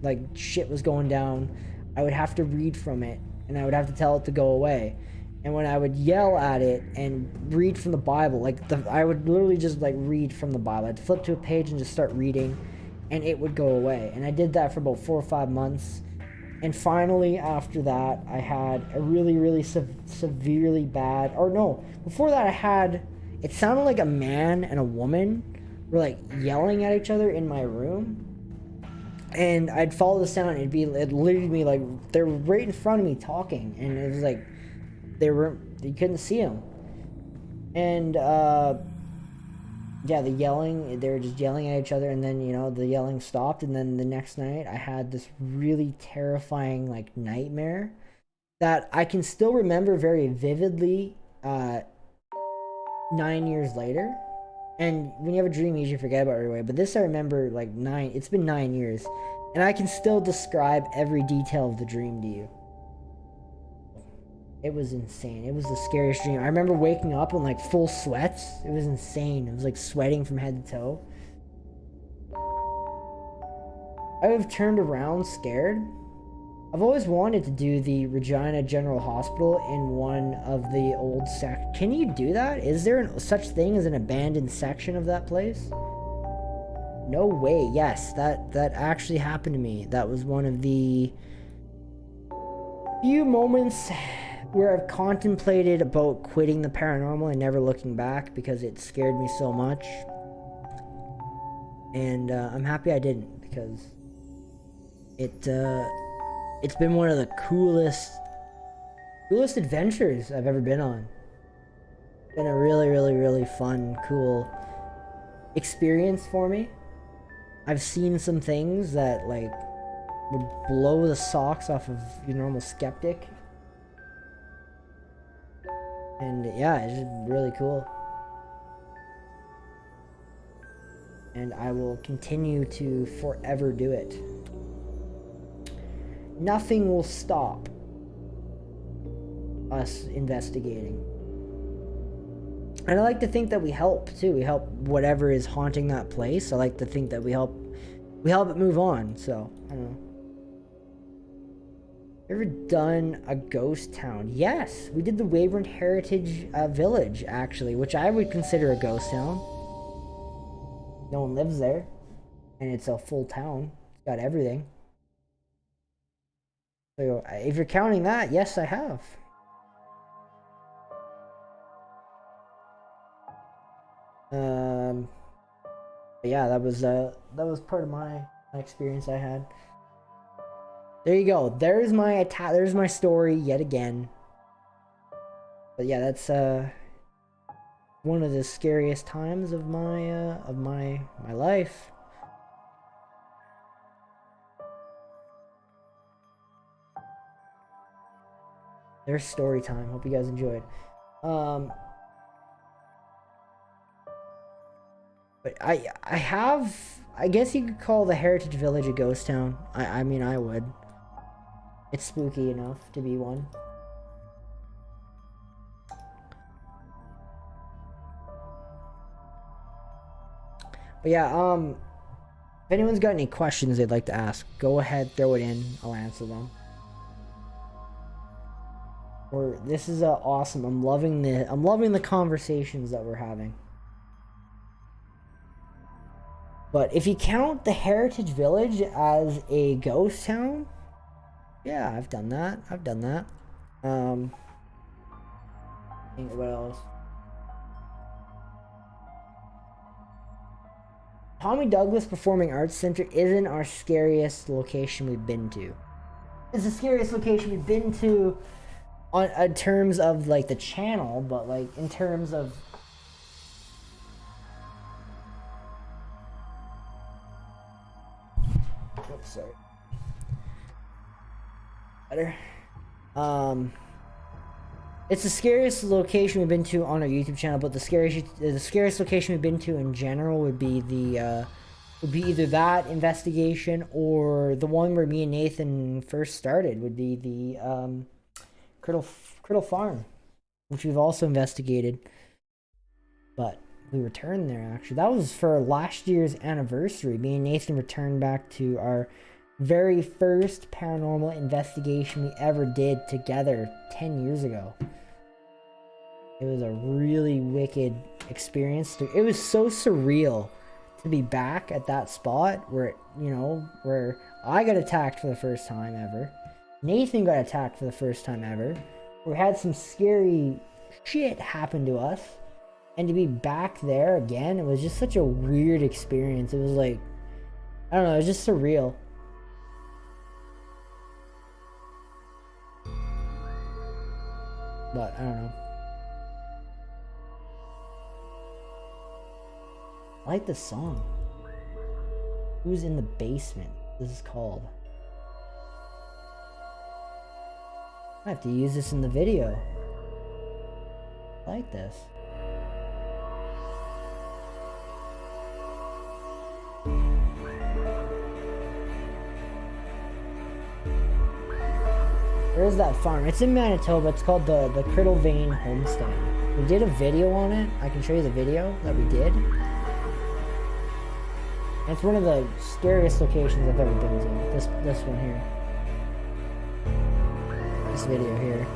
like shit was going down, I would have to read from it, and I would have to tell it to go away. And when I would yell at it and read from the Bible, like I would literally just like read from the Bible. I'd flip to a page and just start reading, and it would go away. And I did that for about 4 or 5 months. And finally, after that, I had a really, really severely bad, or no, before that I had, it sounded like a man and a woman were like yelling at each other in my room. And I'd follow the sound, and it'd literally be like, they were right in front of me talking, and it was like, you couldn't see them. And, yeah, the yelling, they were just yelling at each other, and then, you know, the yelling stopped, and then the next night I had this really terrifying, like, nightmare that I can still remember very vividly, 9 years later. And when you have a dream, you usually forget about it right away, but this I remember, like, it's been 9 years, and I can still describe every detail of the dream to you. It was insane. It was the scariest dream. I remember waking up in like full sweats. It was insane. It was like sweating from head to toe. I would have turned around scared. I've always wanted to do the Regina General Hospital in one of the old Can you do that? Is there such thing as an abandoned section of that place? No way. Yes, that actually happened to me. That was one of the few moments where I've contemplated about quitting the paranormal and never looking back because it scared me so much. And I'm happy I didn't, because it's been one of the coolest adventures I've ever been on. It's been a really, really, really fun, cool experience for me. I've seen some things that like would blow the socks off of your normal skeptic. And yeah, it's just really cool. And I will continue to forever do it. Nothing will stop us investigating. And I like to think that we help too. We help whatever is haunting that place. I like to think that we help it move on. So, I don't know. Ever done a ghost town? Yes, we did the Weyburn Heritage Village, actually, which I would consider a ghost town. No one lives there, and it's a full town. It's got everything. So if you're counting that, yes, I have. But yeah, that was part of my experience I had. There you go. There's my story yet again. But yeah, that's one of the scariest times of my life. There's story time. Hope you guys enjoyed. But I guess you could call the Heritage Village a ghost town. I mean, I would. It's spooky enough to be one. But yeah, if anyone's got any questions they'd like to ask, go ahead, throw it in. I'll answer them. This is awesome. I'm loving the conversations that we're having. But if you count the Heritage Village as a ghost town, yeah, I've done that. Think what else? Tommy Douglas Performing Arts Center isn't our scariest location we've been to. It's the scariest location we've been to in terms of like the channel, but like in terms of sorry. Better. It's the scariest location we've been to on our YouTube channel, but the scariest location we've been to in general would be either that investigation or the one where me and Nathan first started would be the Criddle Farm, which we've also investigated. But we returned there, actually. That was for last year's anniversary. Me and Nathan returned back to our very first paranormal investigation we ever did together 10 years ago. It was a really wicked experience. It was so surreal to be back at that spot where, you know, where I got attacked for the first time ever. Nathan got attacked for the first time ever. We had some scary shit happen to us. And to be back there again, it was just such a weird experience. It was like, I don't know, it was just surreal. But, I don't know. I like the song. Who's in the basement? This is called. I have to use this in the video. I like this. Where's that farm? It's in Manitoba. It's called the Criddle Vane Homestead. We did a video on it. I can show you the video that we did. And it's one of the scariest locations I've ever been to. This one here. This video here.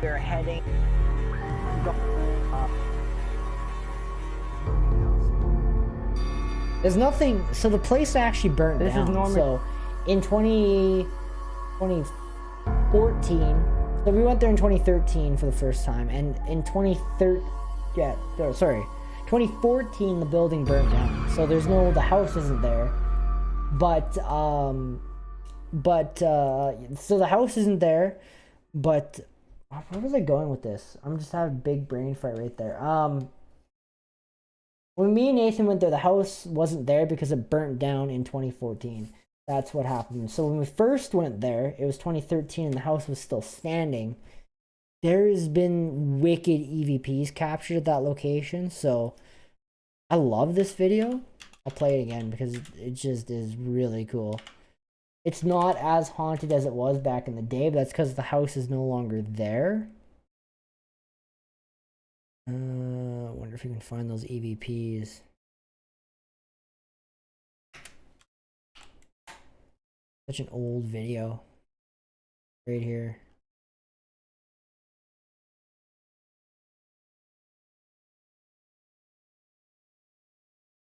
We're heading. There's nothing. So the place actually burnt down. This is normal. So in 2014. So we went there in 2013 for the first time, and in 2014 the building burnt down. So there's no, the house isn't there, so the house isn't there, but where was I going with this? I'm just having a big brain fart right there. When me and Nathan went there, the house wasn't there because it burnt down in 2014. That's what happened. So when we first went there, it was 2013 and the house was still standing. There's been wicked EVPs captured at that location. So I love this video. I'll play it again because it just is really cool. It's not as haunted as it was back in the day, but that's because the house is no longer there. I wonder if you can find those EVPs. Such an old video. Right here.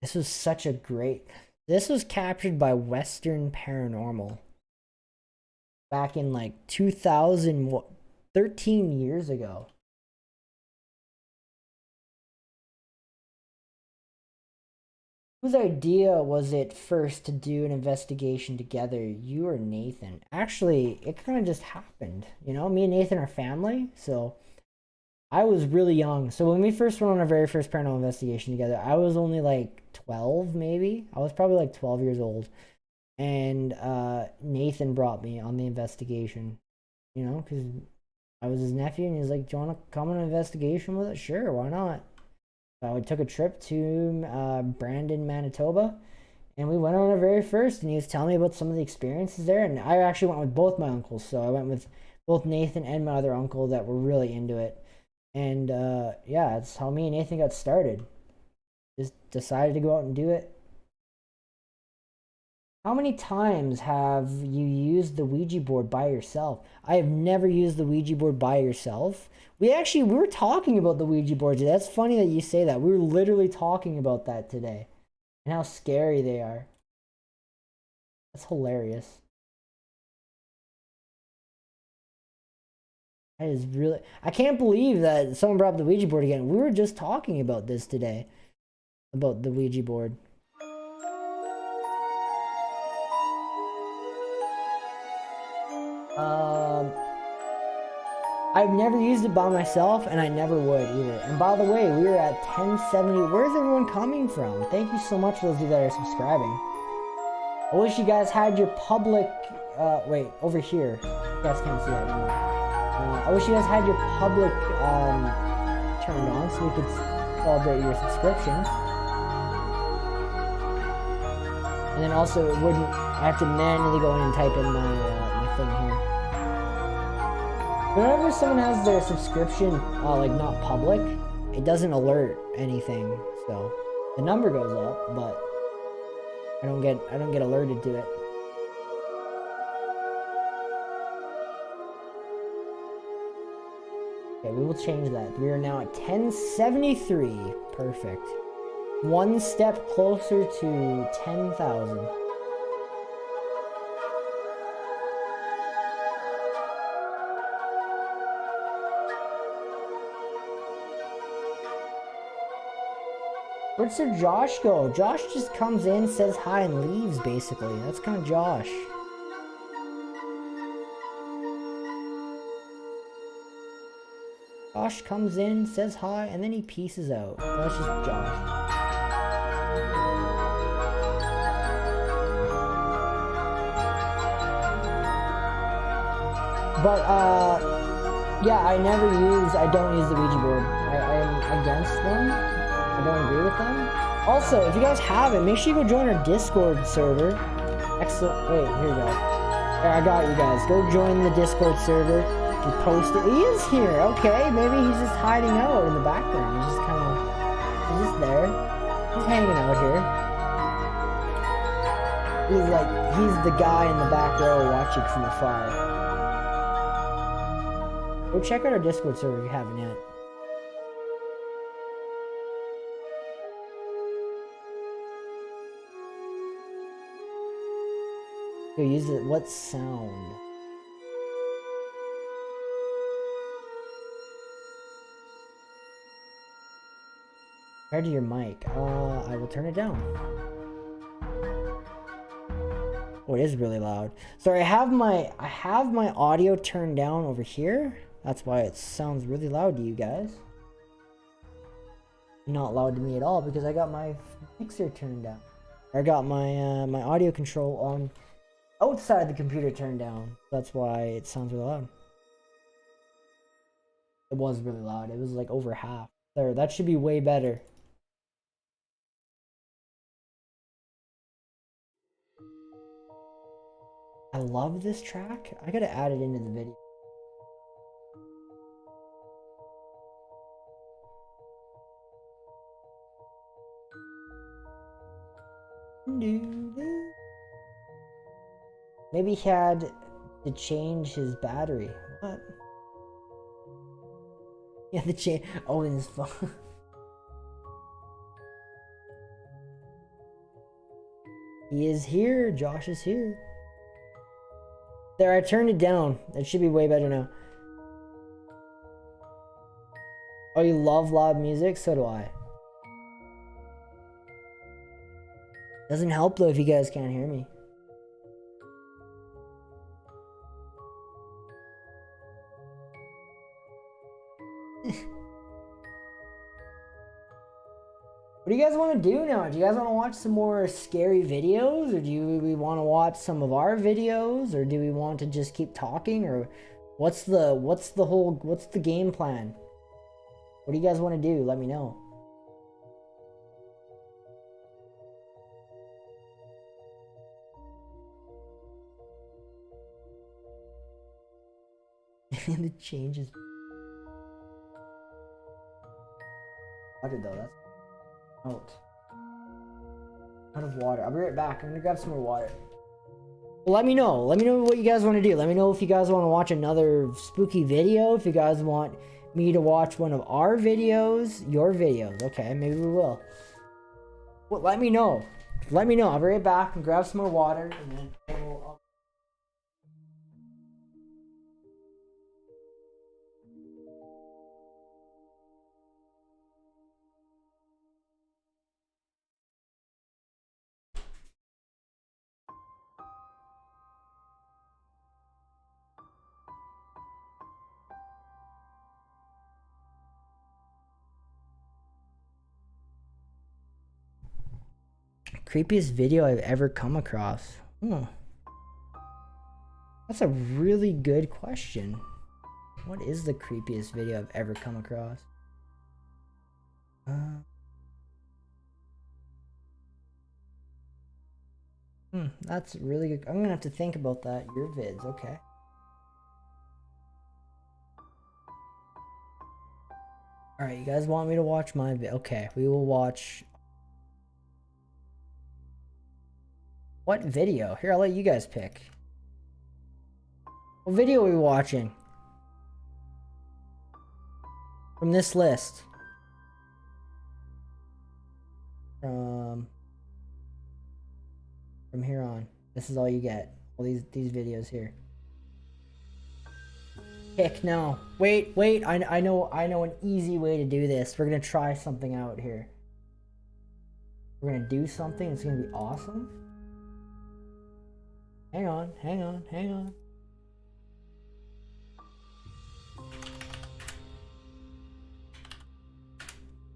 This was such a great... This was captured by Western Paranormal. Back in like 2013 years ago. Whose idea was it first to do an investigation together, you or Nathan? Actually, it kind of just happened. You know, me and Nathan are family, so I was really young. So when we first went on our very first paranormal investigation together, I was only like 12, maybe. I was probably like 12 years old. And Nathan brought me on the investigation, you know, because I was his nephew, and he was like, do you want to come on an investigation with us? Sure, why not? We took a trip to Brandon, Manitoba, and we went on our very first, and he was telling me about some of the experiences there, and I actually went with both my uncles, so I went with both Nathan and my other uncle that were really into it, and yeah, that's how me and Nathan got started. Just decided to go out and do it. How many times have you used the Ouija board by yourself? I have never used the Ouija board by yourself. We were talking about the Ouija board today. That's funny that you say that. We were literally talking about that today. And how scary they are. That's hilarious. That is really... I can't believe that someone brought up the Ouija board again. We were just talking about this today. About the Ouija board. I've never used it by myself, and I never would either. And by the way, we are at 1070. Where's everyone coming from? Thank you so much for those of you that are subscribing. I wish you guys had your public... wait, over here. You guys can't see that anymore. I wish you guys had your public turned on so we could celebrate your subscription. And then also, it wouldn't... I have to manually go in and type in my, my thing here. Whenever someone has their subscription, like not public, it doesn't alert anything. So the number goes up, but I don't get alerted to it. Okay, we will change that. We are now at 1073. Perfect. One step closer to 10,000. Where'd Sir Josh go? Josh just comes in, says hi, and leaves, basically. That's kind of Josh. Josh comes in, says hi, and then he pieces out. That's just Josh. But, yeah, I don't use the Ouija board. I am against them. I don't agree with them. Also, if you guys have it, make sure you go join our Discord server. Excellent. Wait, here we go. There, I got you guys. Go join the Discord server. He posted. He is here. Okay, maybe he's just hiding out in the background. He's just he's just there. He's hanging out here. He's the guy in the back row watching from afar. Go check out our Discord server if you haven't yet. Go use it. What sound? Compared to your mic, I will turn it down. Oh, it is really loud. Sorry, I have my audio turned down over here. That's why it sounds really loud to you guys. Not loud to me at all because I got my mixer turned down. I got my my audio control on outside the computer turned down. That's why it sounds really loud. It was really loud. It was like over half. There, that should be way better. I love this track. I gotta add it into the video. Maybe he had to change his battery. What? Yeah, the change. Oh, in his phone. He is here. Josh is here. There, I turned it down. It should be way better now. Oh, you love loud music? So do I. Doesn't help though if you guys can't hear me. What do you guys want to do now? Do you guys want to watch some more scary videos? Or do we want to watch some of our videos? Or do we want to just keep talking? Or what's the game plan? What do you guys want to do? Let me know. The changes. Water though, that's out of water. I'll be right back. I'm gonna grab some more water. Let me know. Let me know what you guys want to do. Let me know if you guys want to watch another spooky video. If you guys want me to watch one of our videos, your videos. Okay, maybe we will. Well, let me know. Let me know. I'll be right back and grab some more water, and then I'll... Creepiest video I've ever come across. That's a really good question. What is the creepiest video I've ever come across? That's really good. I'm gonna have to think about that. Your vids, okay. Alright, you guys want me to watch my video? Okay, we will watch... What video? Here, I'll let you guys pick. What video are we watching? From this list. From here on. This is all you get. All these videos here. Pick, no. Wait, I know an easy way to do this. We're gonna try something out here. We're gonna do something, it's gonna be awesome. Hang on.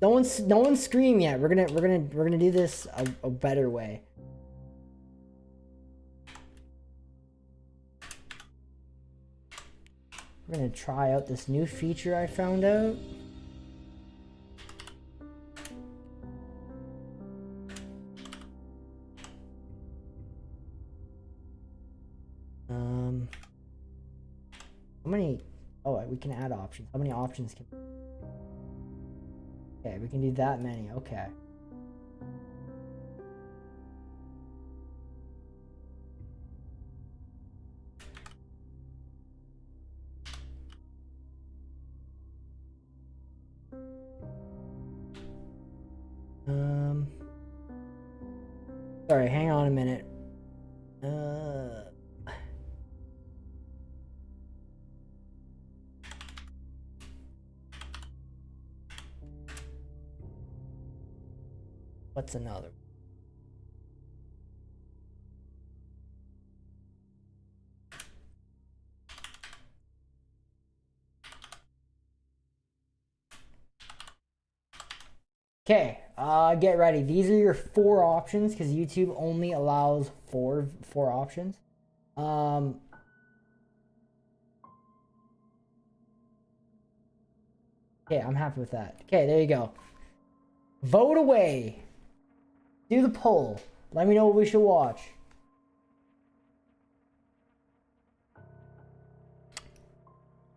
No one scream yet. We're gonna do this a better way. We're gonna try out this new feature I found out. How many? Oh, we can add options. How many options can? Okay, we can do that many. Okay. Sorry, hang on a minute. What's another? Okay, get ready. These are your 4 options because YouTube only allows four options. Okay, I'm happy with that. Okay, there you go. Vote away. Do the poll. Let me know what we should watch.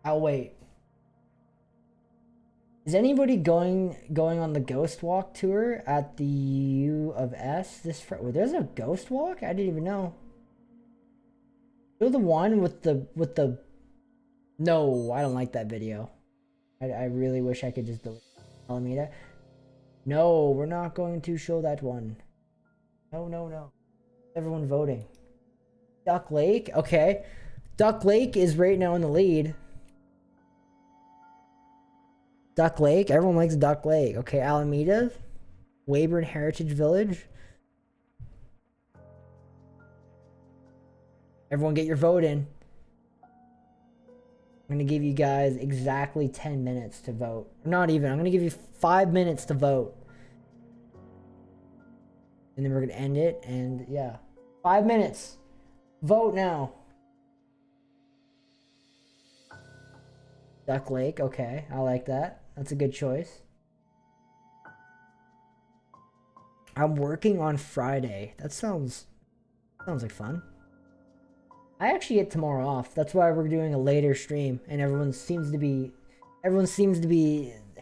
I'll wait. Is anybody going on the Ghost Walk tour at the U of S this Friday? There's a Ghost Walk? I didn't even know. You're the one with the... No, I don't like that video. I really wish I could just delete Alameda. No, we're not going to show that one. No. Everyone voting. Duck Lake? Okay. Duck Lake is right now in the lead. Duck Lake? Everyone likes Duck Lake. Okay, Alameda. Weyburn Heritage Village. Everyone get your vote in. I'm going to give you guys exactly 10 minutes to vote. Not even. I'm going to give you 5 minutes to vote. And then we're going to end it. And yeah. 5 minutes. Vote now. Duck Lake. Okay. I like that. That's a good choice. I'm working on Friday. That sounds like fun. I actually get tomorrow off. That's why we're doing a later stream, and everyone seems to be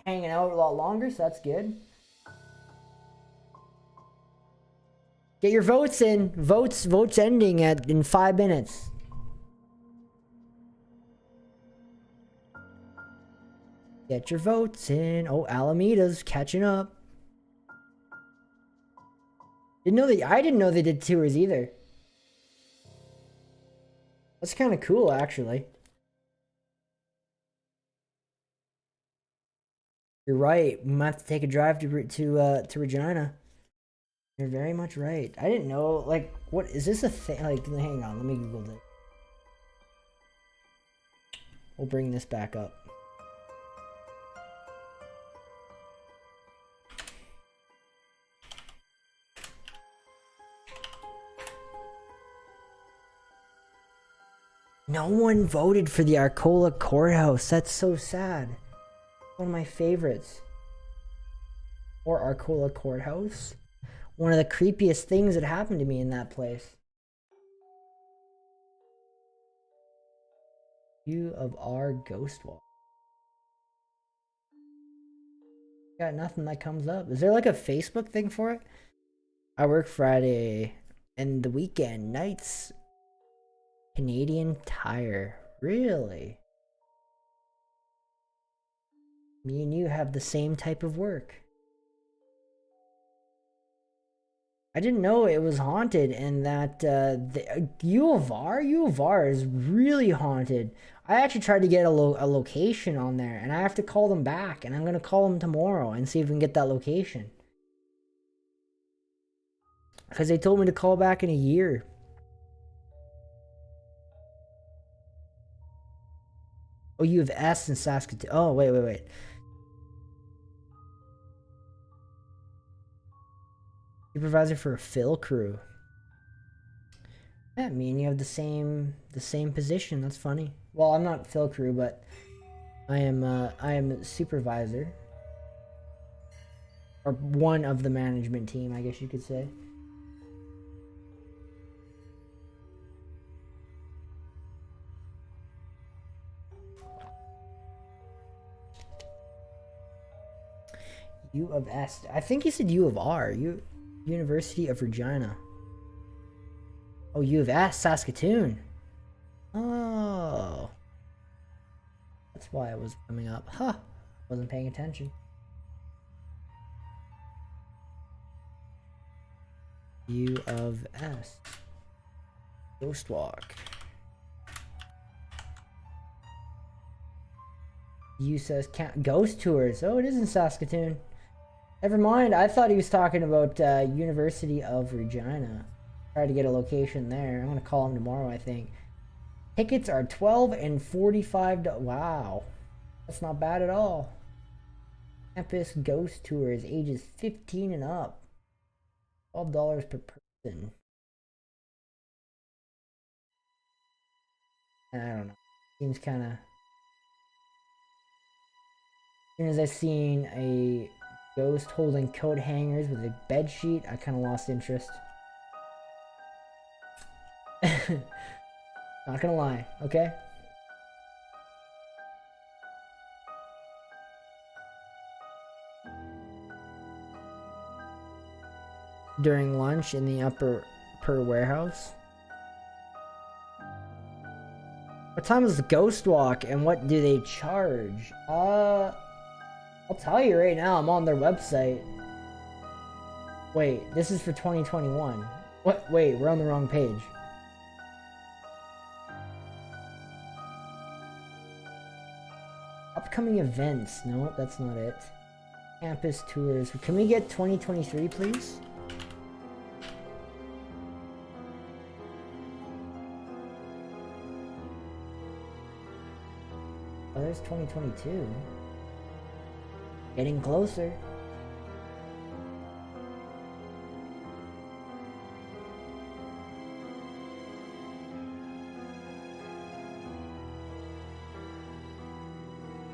hanging out a lot longer, so that's good. Get your votes in. Votes ending in 5 minutes. Get your votes in. Oh, Alameda's catching up. I didn't know they did tours either. That's kind of cool, actually. You're right. We might have to take a drive to Regina. You're very much right. I didn't know. Like, what is this a thing? Like, hang on. Let me Google this. We'll bring this back up. No one voted for the Arcola Courthouse. That's so sad. One of my favorites. Or Arcola Courthouse. One of the creepiest things that happened to me in that place. View of our ghost wall. Got nothing that comes up. Is there like a Facebook thing for it? I work Friday and the weekend nights. Canadian Tire. Really? Me and you have the same type of work. I didn't know it was haunted and that the U of R is really haunted. I actually tried to get a location on there and I have to call them back, and I'm going to call them tomorrow and see if we can get that location. Because they told me to call back in a year. Oh, you have S in Saskatoon. Oh, wait. Supervisor for a fill crew. Yeah, me and you have the same position. That's funny. Well, I'm not fill crew, but I am a supervisor. Or one of the management team, I guess you could say. U of S. I think he said U of R. University of Regina. Oh, U of S, Saskatoon. Oh. That's why it was coming up. Huh. Wasn't paying attention. U of S. Ghost Walk. U says ghost tours. Oh, it is in Saskatoon. Never mind. I thought he was talking about University of Regina. Try to get a location there. I'm gonna call him tomorrow, I think. Tickets are $12 and $45. Wow, that's not bad at all. Campus ghost tours, ages 15 and up. $12 per person. I don't know. Seems kind of. As soon as I seen a ghost holding coat hangers with a bed sheet, I kind of lost interest. Not gonna lie, okay? During lunch in the upper warehouse. What time is the ghost walk and what do they charge? I'll tell you right now, I'm on their website. Wait, this is for 2021. What? Wait, we're on the wrong page. Upcoming events. No, that's not it. Campus tours. Can we get 2023, please? Oh, there's 2022. Getting closer.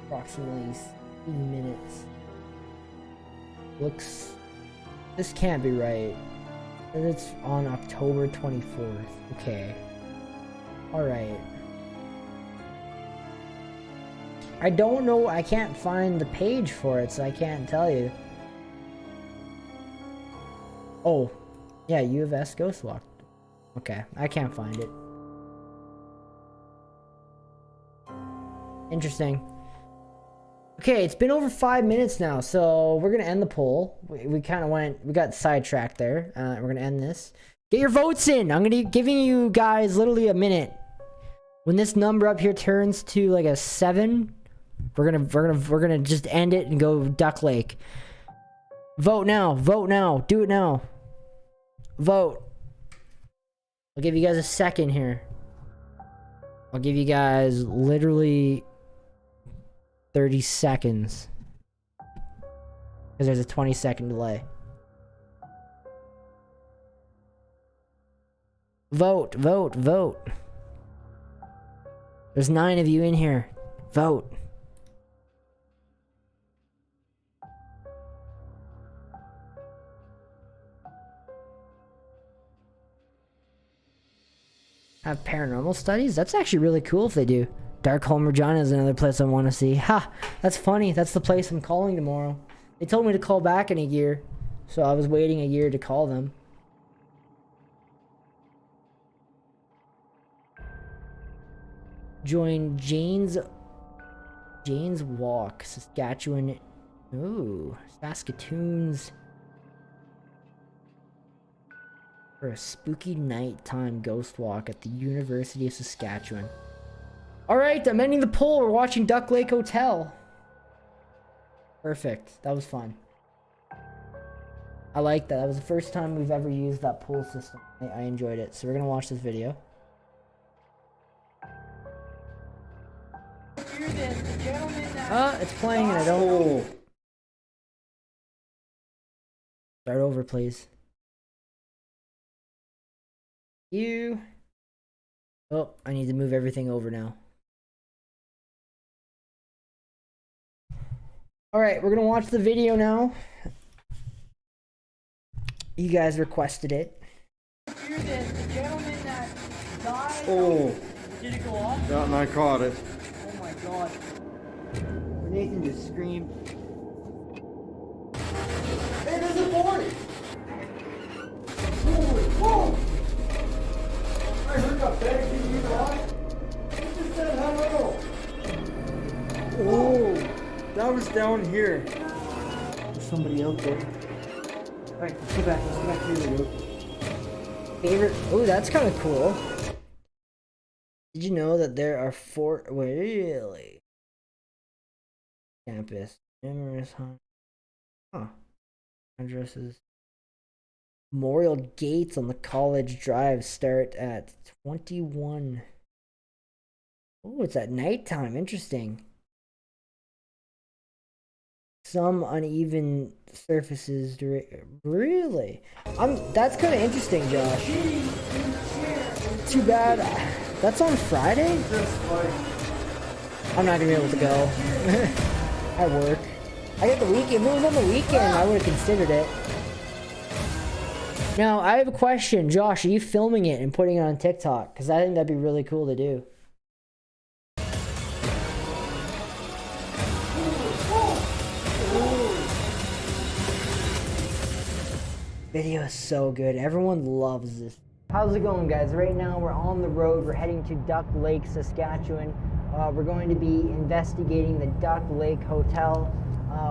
Approximately 16 minutes. Looks. This can't be right. It's on October 24th. Okay. Alright. I don't know. I can't find the page for it, so I can't tell you. Oh. Yeah, U of S Ghost Walk. Okay. I can't find it. Interesting. Okay, it's been over 5 minutes now, so we're gonna end the poll. We kind of we got sidetracked there. We're gonna end this. Get your votes in. I'm gonna be giving you guys literally a minute. When this number up here turns to like a 7, we're gonna just end it and go Duck Lake. Vote now. Vote now. Do it now. Vote. I'll give you guys a second here. I'll give you guys literally 30 seconds. Because there's a 20-second delay. Vote, vote, vote. There's 9 of you in here. Vote. Have paranormal studies? That's actually really cool if they do. Darkholme Regina is another place I want to see. Ha! That's funny. That's the place I'm calling tomorrow. They They told me to call back in a year, so I was waiting a year to call them. Join Jane's Walk, Saskatchewan. Ooh, Saskatoon's for a spooky nighttime ghost walk at the University of Saskatchewan. All right, I'm ending the poll. We're watching Duck Lake Hotel. Perfect. That was fun. I like that. That was the first time we've ever used that poll system. I enjoyed it. So we're gonna watch this video. It's playing and I don't. Start over, please. Oh, I need to move everything over now. Alright, we're gonna watch the video now. You guys requested it. Oh. Did it go off? Yeah, and I caught it. Oh my god. Nathan just screamed. Hey, there's a boy! Whoa! I heard a bang in your eye. It just said hello. Oh, that was down here. There's somebody out there. Alright, let's go back to the video. Favorite. Oh, that's kind of cool. Did you know that there are 4. Really? Campus. Numerous, huh? Addresses. Memorial gates on the college drive start at 21. Oh, it's at nighttime. Interesting. Some uneven surfaces. Really? That's kind of interesting, Josh. Too bad. That's on Friday? I'm not gonna be able to go. I work. I get the weekend. If it was on the weekend, I would have considered it. Now, I have a question. Josh, are you filming it and putting it on TikTok? Because I think that'd be really cool to do. Video is so good. Everyone loves this. How's it going, guys? Right now, we're on the road. We're heading to Duck Lake, Saskatchewan. We're going to be investigating the Duck Lake Hotel.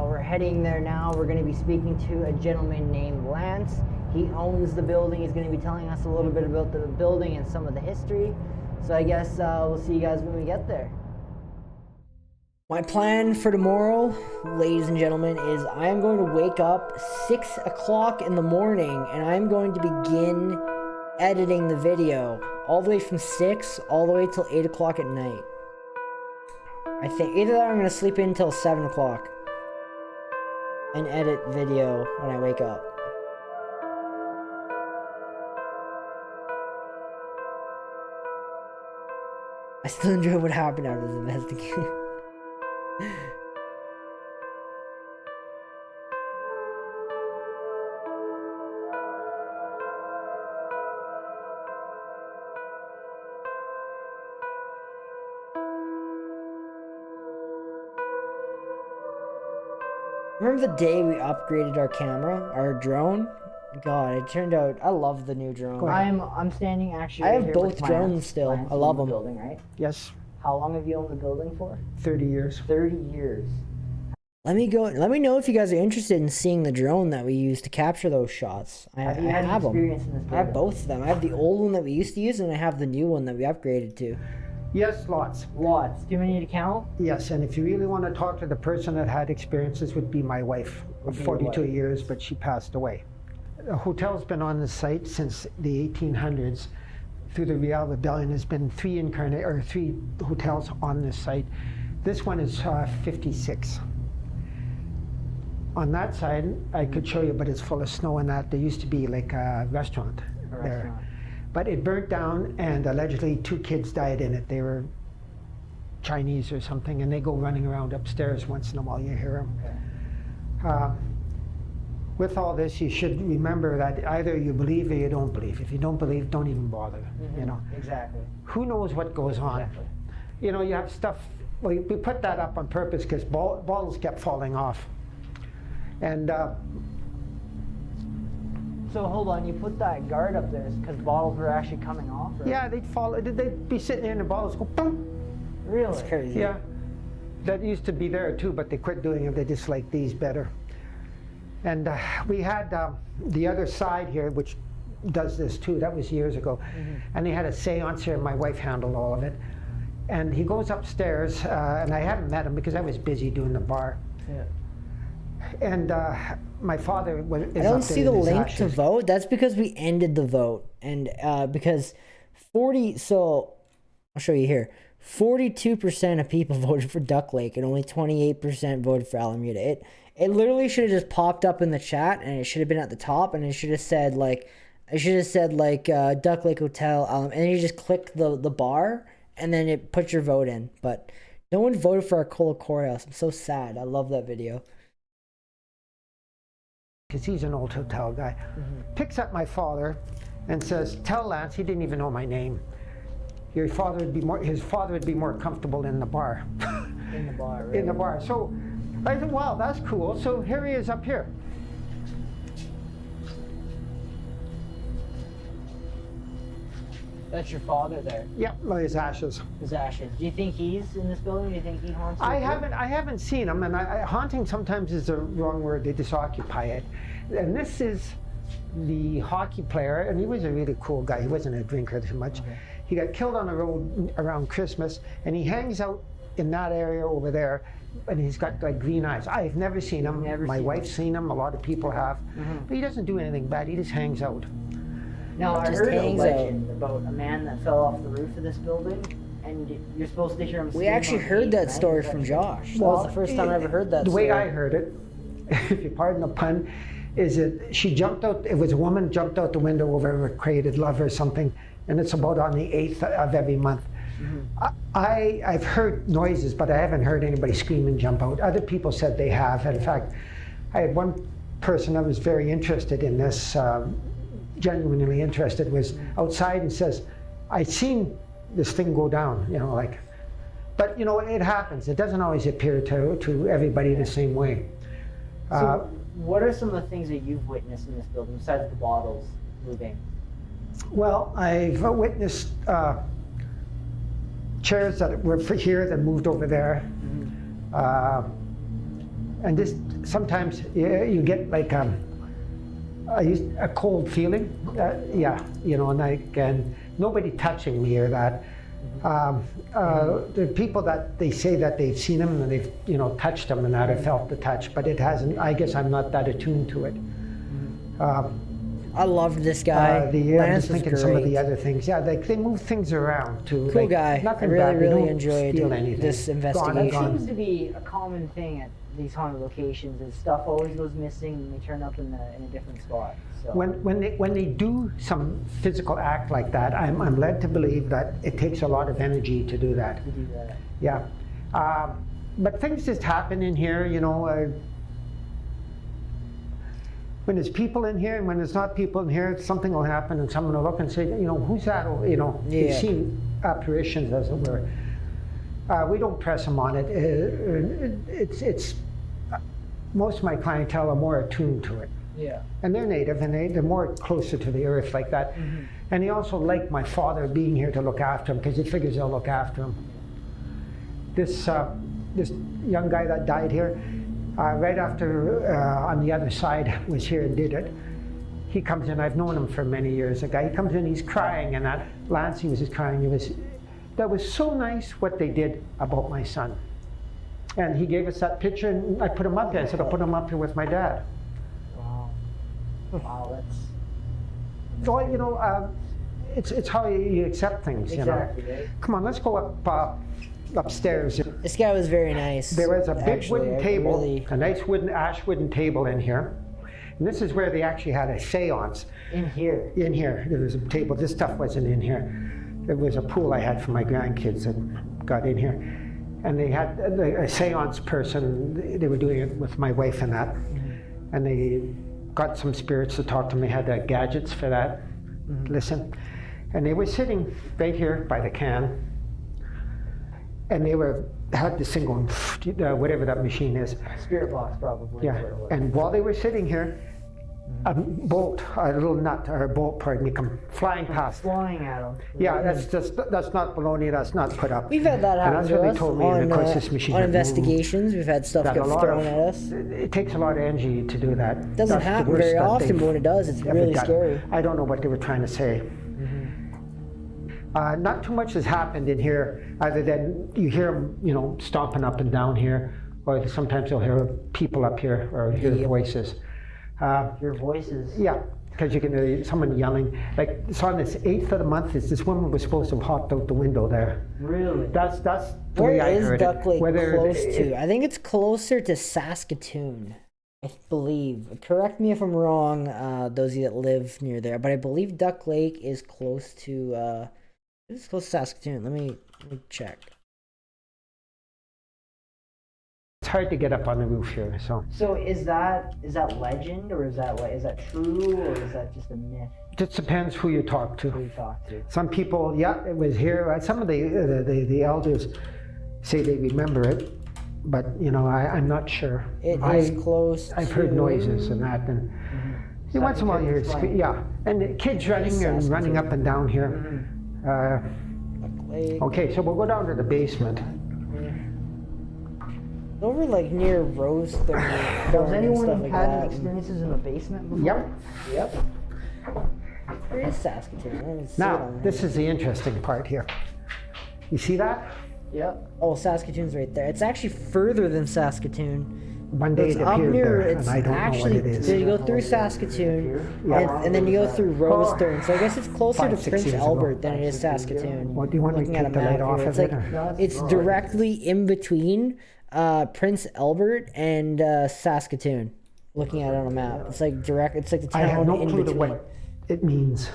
We're heading there now. We're going to be speaking to a gentleman named Lance. He owns the building. He's going to be telling us a little bit about the building and some of the history. So I guess we'll see you guys when we get there. My plan for tomorrow, ladies and gentlemen, is I am going to wake up 6 o'clock in the morning and I'm going to begin editing the video all the way from 6 all the way till 8 o'clock at night. I think either that or I'm going to sleep in until 7 o'clock and edit video when I wake up. I still enjoy what happened after this investigation. Remember the day we upgraded our camera, our drone? God, it turned out. I love the new drone. I'm standing actually. I have both drones still. I love them. Building, right? Yes. How long have you owned the building for? 30 years. 30 years. Let me know if you guys are interested in seeing the drone that we use to capture those shots. I have them. I have both of them. I have the old one that we used to use, and I have the new one that we upgraded to. Yes, lots. Lots. Do you want me to count? Yes, and if you really want to talk to the person that had experiences, would be my wife of 42 years, but she passed away. The hotel's been on the site since the 1800s. Through the Riel Rebellion, there's been 3 hotels on this site. This one is 56. On that side, I could show you, but it's full of snow and that. There used to be like a restaurant there. But it burnt down, and allegedly 2 kids died in it. They were Chinese or something, and they go running around upstairs once in a while. You hear them. With all this, you should remember that either you believe or you don't believe. If you don't believe, don't even bother. Mm-hmm. You know. Exactly. Who knows what goes on? Exactly. You know, you have stuff. Well, we put that up on purpose because bottles kept falling off. And So hold on, you put that guard up there because bottles were actually coming off? Right? yeah, they'd be sitting there and the bottles go boom. Really? That's crazy. Yeah. That used to be there too, but they quit doing it. They just like these better. And we had the other side here, which does this too. That was years ago. And they had a seance here, and my wife handled all of it. And he goes upstairs, and I hadn't met him because I was busy doing the bar. Yeah. And my father was. I don't see the link to vote. That's because we ended the vote, and because 40. So I'll show you here. 42% of people voted for Duck Lake, and only 28% voted for Alameda. It literally should have just popped up in the chat, and it should have been at the top, and it should have said like, Duck Lake Hotel, and then you just click the bar, and then it puts your vote in. But no one voted for Arcola Courthouse. I'm so sad. I love that video. Because he's an old hotel guy. Picks up my father and says, "Tell Lance," he didn't even know my name. His father would be more comfortable in the bar. In the bar, right? In the bar. So I said, wow, that's cool. So here he is up here. That's your father there. Yep, his ashes. His ashes. Do you think he's in this building? Do you think he haunts? I haven't seen him, and haunting sometimes is the wrong word. They just occupy it. And this is the hockey player, and he was a really cool guy. He wasn't a drinker too much. Okay. He got killed on the road around Christmas, and he hangs out in that area over there, and he's got like green eyes. I've never seen him. My wife's seen him. A lot of people have. But he doesn't do anything bad. He just hangs out. Now, I heard a legend about a man that fell off the roof of this building, and you're supposed to hear him. We actually heard that story from Josh. That was the first time I ever heard that story. The way I heard it, if you pardon the pun, is that she jumped out. It was a woman jumped out the window over a created love or something, and it's about on the 8th of every month. I've heard noises, but I haven't heard anybody scream and jump out. Other people said they have. In fact, I had one person that was very interested in this, genuinely interested, was outside and says, "I seen this thing go down," you know, like. But you know, it happens. It doesn't always appear to everybody the same way. So, what are some of the things that you've witnessed in this building besides the bottles moving? Well, I've witnessed chairs that were here that moved over there, and just sometimes you get like a cold feeling. Yeah, you know, and nobody touching me or that. There are people that they say that they've seen them and they've, you know, touched them and that have felt the touch, but it hasn't. I guess I'm not that attuned to it. I loved this guy. I'm just thinking some of the other things. Yeah, they move things around too. Cool like, guy. Nothing I bad. really enjoyed anything. this investigation. Gone. It seems to be a common thing at these haunted locations is stuff always goes missing and they turn up in a different spot. So. When they do some physical act like that, I'm led to believe that it takes a lot of energy to do that. To do that. Yeah, but things just happen in here, you know. When there's people in here and when there's not people in here, something will happen and someone will look and say, you know, who's that? Or, you know, you've seen apparitions, as it were. We don't press them on it. It's most of my clientele are more attuned to it. Yeah. And they're native and they're more closer to the earth like that. And they also like my father being here to look after him because he figures they'll look after him. This young guy that died here, right after on the other side was here and did it. He comes in, I've known him for many years. A guy, he comes in, he's crying, and that Lancey was just crying. That was so nice what they did about my son. And he gave us that picture, and I put him up there. I said, I'll put him up here with my dad. Wow. Wow, that's... So, you know, it's how you accept things, exactly, you know. Right? Come on, let's go upstairs. This guy was very nice. There was a big wooden table, a nice ash wooden table in here. And this is where they actually had a seance. In here? In here. There was a table. This stuff wasn't in here. There was a pool I had for my grandkids that got in here. And they had a seance person. They were doing it with my wife and that. And they got some spirits to talk to me. They had gadgets for that. Listen. And they were sitting right here by the can. and they had this thing going, whatever that machine is. Spirit box, probably. Yeah, and while they were sitting here, a little nut or a bolt, pardon me, come flying past. Flying at them. Yeah, that's not baloney. That's not put up. We've had that happen and that's to what us they told me. on, and of course, this machine on had moved. investigations. We've had stuff That get a lot thrown of- at us. It takes a lot of energy to do that. It doesn't That's the happen worst very that often, they've but when it does, it's ever really done. scary. I don't know what they were trying to say. Not too much has happened in here, other than you hear them, stomping up and down here, or sometimes you'll hear people up here or hear voices. Your voices. Yeah, because you can hear someone yelling. Like it's on this 8th of the month. This woman was supposed to have hopped out the window there. Really? That's the Where way I is heard Duck it. Lake Whether close it- to? I think it's closer to Saskatoon, I believe. Correct me if I'm wrong, those of you that live near there, but I believe Duck Lake is close to, it's close to Saskatoon. Let me check. It's hard to get up on the roof here, so. So is that legend, or is that true, or is that just a myth? It just depends who you talk to. Who you talk to? Some people, yeah, it was here. Some of the elders say they remember it, but I'm not sure. It is close. I've heard noises and that, and once in a while you hear, and the kids running up and down here. Okay, so we'll go down to the basement. Over near Rose Thorn. Has anyone had experiences in the basement before? Yep. Where is Saskatoon? I didn't see it Now, on this there. is the interesting part here. You see that? Yep. Oh, Saskatoon's right there. It's actually further than Saskatoon. One day It's it up appeared near. there, It's and I don't know what actually. it is. So you go through Saskatoon, Yeah. and then you go through Rose Oh. Thorn. So I guess it's closer 5, to 6 Prince years ago. Albert than it is Saskatoon. What do you want me to Looking at take a the light map off here, of it's it? like it's directly in between Prince Albert and Saskatoon. Looking at it on a map, it's like direct. It's like the I town have no in clue to between. what it means.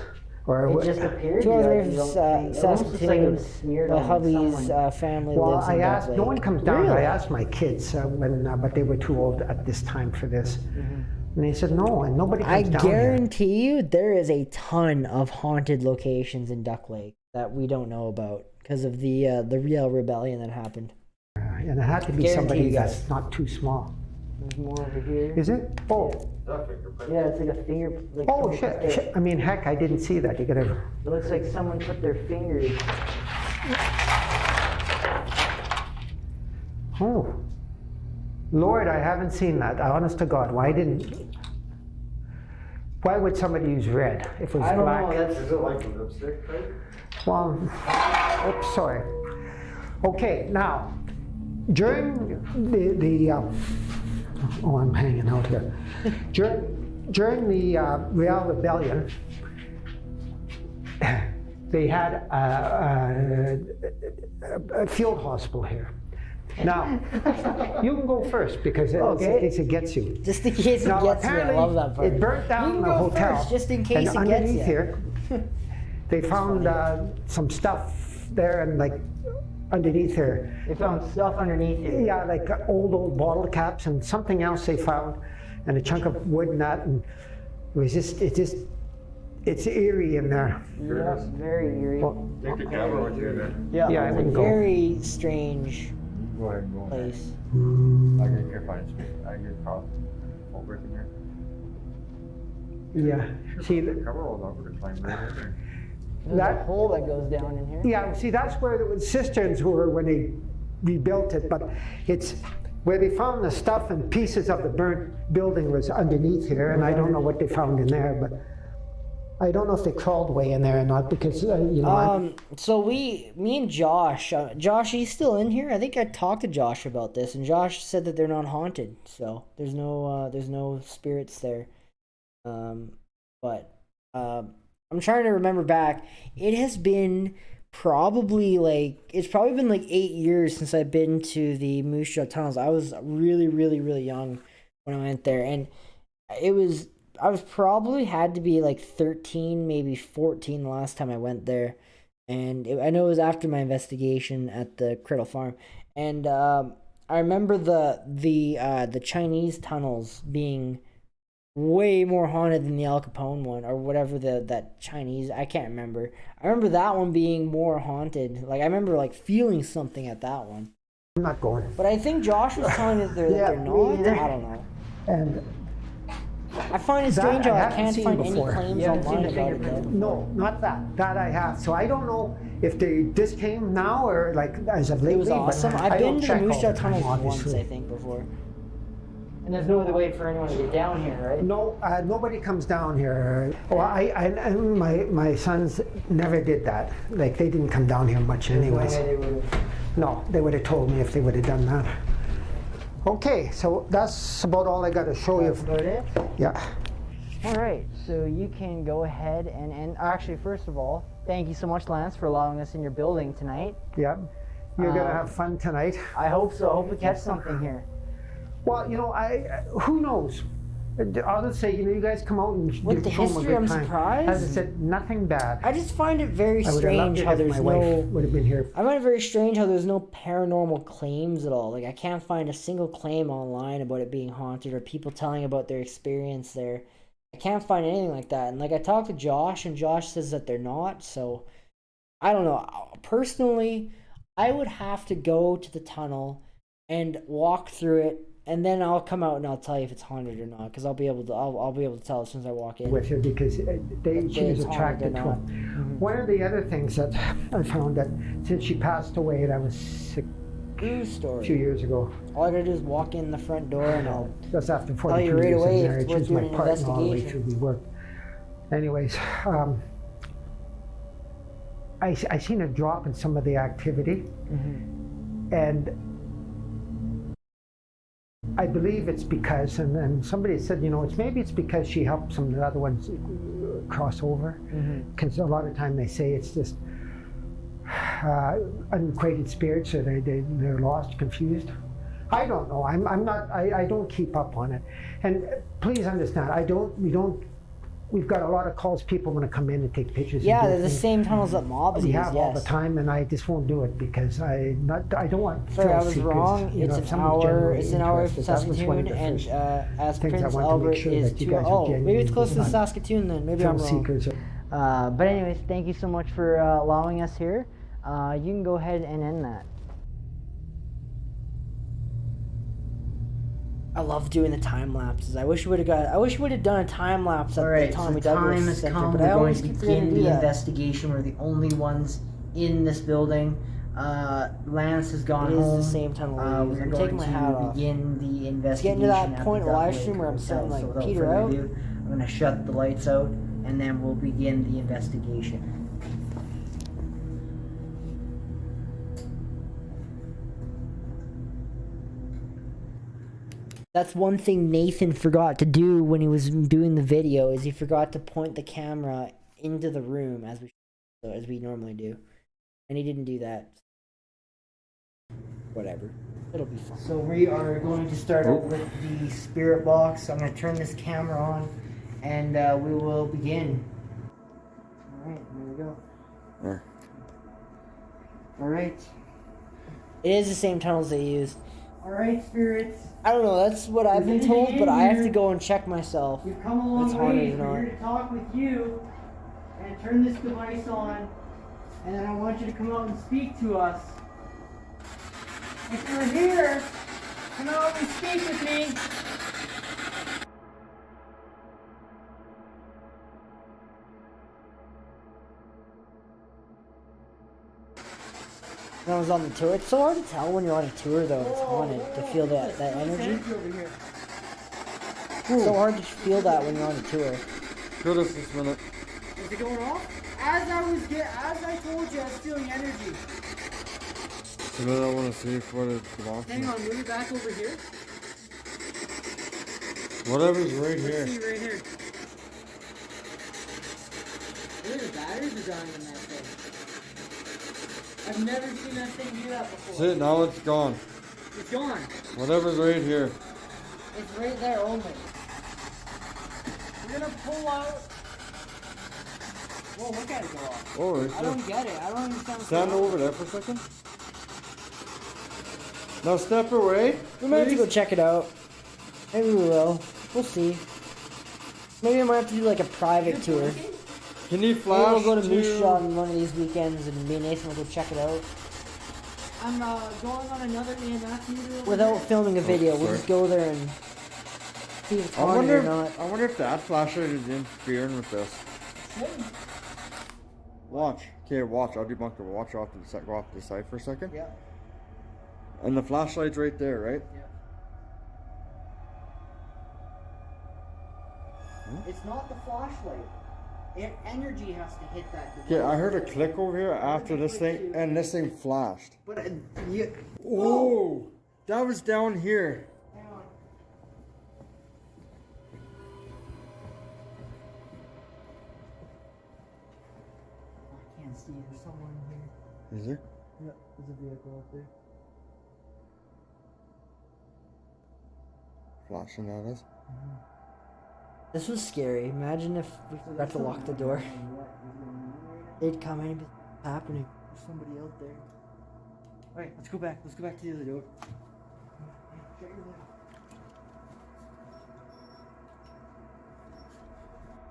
Or It what, just appeared. 2 hours away like, from you don't- it almost looks like it Saskatoon. was smeared My on hubby's someone. family well, lives in I Duck asked. Lake. No one comes down. Really? I asked my kids but they were too old at this time for this, and they said no, and nobody I comes down here. guarantee you there is a ton of haunted locations in Duck Lake that we don't know about because of the real rebellion that happened. And it had to be Guarantee somebody you guys. that's not too small. There's more over here. Is it? Oh. Yeah, it's like a finger. Like Oh someone put their- shit! I mean, heck, I didn't see that. You gotta. It looks like someone put their fingers. Oh, Lord, I haven't seen that. Honest to God, why would somebody use red if it was I don't black? know. That's Is it like a lipstick type? Well, oops, sorry. Okay, now during the oh, I'm hanging out here. During the Real Rebellion, they had a field hospital here. Now, you can go first because in case it gets you. Just in case it Now, gets me, I apparently, love that part. it burnt You down can the go hotel. first, just in case and it gets underneath you. here, they found some stuff there and underneath here. They found stuff underneath here. Yeah, like old bottle caps and something else they found, and a chunk of wood and that, and it's eerie in there. Yeah, very eerie. Take the camera with you then. Yeah, I It's a wouldn't go. very strange Go ahead and go. place. I get your fine space. I get caught over in here. Yeah, see, The cover all over the climb right in there. There's a hole that goes down in here. yeah, see, that's where the cisterns were when they rebuilt it, but it's where they found the stuff and pieces of the burnt building was underneath here, and I don't know what they found in there, but I don't know if they crawled way in there or not because So me and Josh, Josh, he's still in here. I think I talked to Josh about this, and Josh said that they're not haunted, so there's no spirits there. But I'm trying to remember back. It has been probably it's probably been 8 years since I've been to the Moose Jaw Tunnels. I was really, really, really young when I went there, and I was probably had to be 13, maybe 14 the last time I went there. And I know it was after my investigation at the Criddle Farm. And I remember the Chinese tunnels being way more haunted than the Al Capone one or whatever that Chinese. I can't remember. I remember that one being more haunted. Like I remember like feeling something at that one. I'm not going. But I think Josh was telling me that they're not. I don't know. And I find it strange how I can't find any claims online about it. Though. No, not that. That I have. So I don't know if this came now or like as of lately. It was awesome. But I've been to the Moose Jaw tunnel tunnels once, I think, before. And there's no other way for anyone to get down here, right? No, nobody comes down here. Well, my sons never did that. Like they didn't come down here much, anyways. No, they would have told me if they would have done that. Okay, so that's about all I got to show you. That's about it? Yeah. All right, so you can go ahead and actually, first of all, thank you so much, Lance, for allowing us in your building tonight. Yeah. You're going to have fun tonight. I hope so. I hope we catch something here. Well, you know, who knows? I'll just say, you know, you guys come out and with the show them a history, good I'm time. surprised. As I said, nothing bad. I just find it very strange how there's my wife would have been here. I find it very strange how there's no paranormal claims at all. Like I can't find a single claim online about it being haunted or people telling about their experience there. I can't find anything like that. And like I talked to Josh, and Josh says that they're not. So I don't know. Personally, I would have to go to the tunnel and walk through it. And then I'll come out and I'll tell you if it's haunted or not, because I'll be able to tell as soon as I walk in. With her because she was attracted to him. Mm-hmm. One of the other things that I found that since she passed away, that was True story. a few years ago. All I gotta do is walk in the front door and I'll just after 42 tell you right years away of marriage, if she was we're my doing an partner all the way investigation. through. We worked. Anyways, I seen a drop in some of the activity, and I believe it's because, and somebody said, you know, maybe it's because she helped some of the other ones cross over. Because a lot of time they say it's just unacquainted spirits, or they're lost, confused. I don't know. I'm not. I don't keep up on it. And please understand, we've got a lot of calls. People want to come in and take pictures. Yeah, and they're the same tunnels that mobs we use, have all the time, and I just won't do it because I don't want. Sorry, I was seekers. wrong. You know, It's if an someone's hour. genuinely It's an hour of interested, that was one of Saskatoon, the and first as things I Prince want to Albert make sure is that you 2. guys are Oh, maybe genuine, it's close to not Saskatoon then. Maybe I'm thrill wrong. seekers. But anyways, thank you so much for allowing us here. You can go ahead and end that. I love doing the time lapses. I wish we would have done a time lapse at the Tommy Douglas has Center, come. but We're I going always to keep forgetting begin to do the that. investigation. We're the only ones in this building. Lance has gone It is home. the same tunnel we use. We're I'm going taking my hat to off. begin the It's investigation. getting to that at point the of live Duck stream where I'm Lake starting to Hotel. So like without peter further out. ado, I'm going to shut the lights out, and then we'll begin the investigation. That's one thing Nathan forgot to do when he was doing the video, is he forgot to point the camera into the room as we normally do. And he didn't do that. Whatever. It'll be fun. So we are going to start out with the spirit box. I'm going to turn this camera on, and we will begin. Alright, here we go. Alright. It is the same tunnels they use. Alright, spirits. I don't know, that's what I've been told, but I have to go and check myself. We've come a if it's long haunted way. or We're not. here to talk with you and turn this device on, and then I want you to come out and speak to us. If you're here, come out and speak with me. When I was on the tour, it's so hard to tell when you're on a tour though, it's haunted, to feel that energy. It's so hard to feel that when you're on a tour. Give us this minute. Is it going off? As I told you, I was feeling energy. So then I want to see what it's blocking. Hang on, move it back over here. Whatever's right here. Let's see right here. Look at the batteries are dying in that thing. I've never seen that thing do that before. That's it, now it's gone. It's gone. Whatever's right here. It's right there only. We're gonna pull out. Whoa, look at it go off. Oh, I don't get it. I don't understand what's Stand going on. over there for a second. Now step away. We might have to go check it out. Maybe we will. We'll see. Maybe I might have to do like a private tour. Can you Maybe flash we'll go to Moose Shot on one of these weekends and me and Nathan will go check it out. I'm going on another EMF meter. Without filming a video, we'll sorry. just go there and see if it's I haunted wonder, or not. I wonder if that flashlight is interfering with this. Watch. Okay, watch. I'll debunk it. Watch off to the side. Go off to the side for a second. Yeah. And the flashlight's right there, right? Yeah. It's not the flashlight. Energy has to hit that device. Okay, I heard a click over here after this thing, and this thing flashed. But Oh, that was down here. hang on. I can't see. There's someone here. Is there? Yeah, there's a vehicle up there. Flashing at us. This was scary. Imagine if we forgot to lock the door. They'd come in and be what's happening. There's somebody out there. Alright, let's go back. Let's go back to the other door. Shut your door.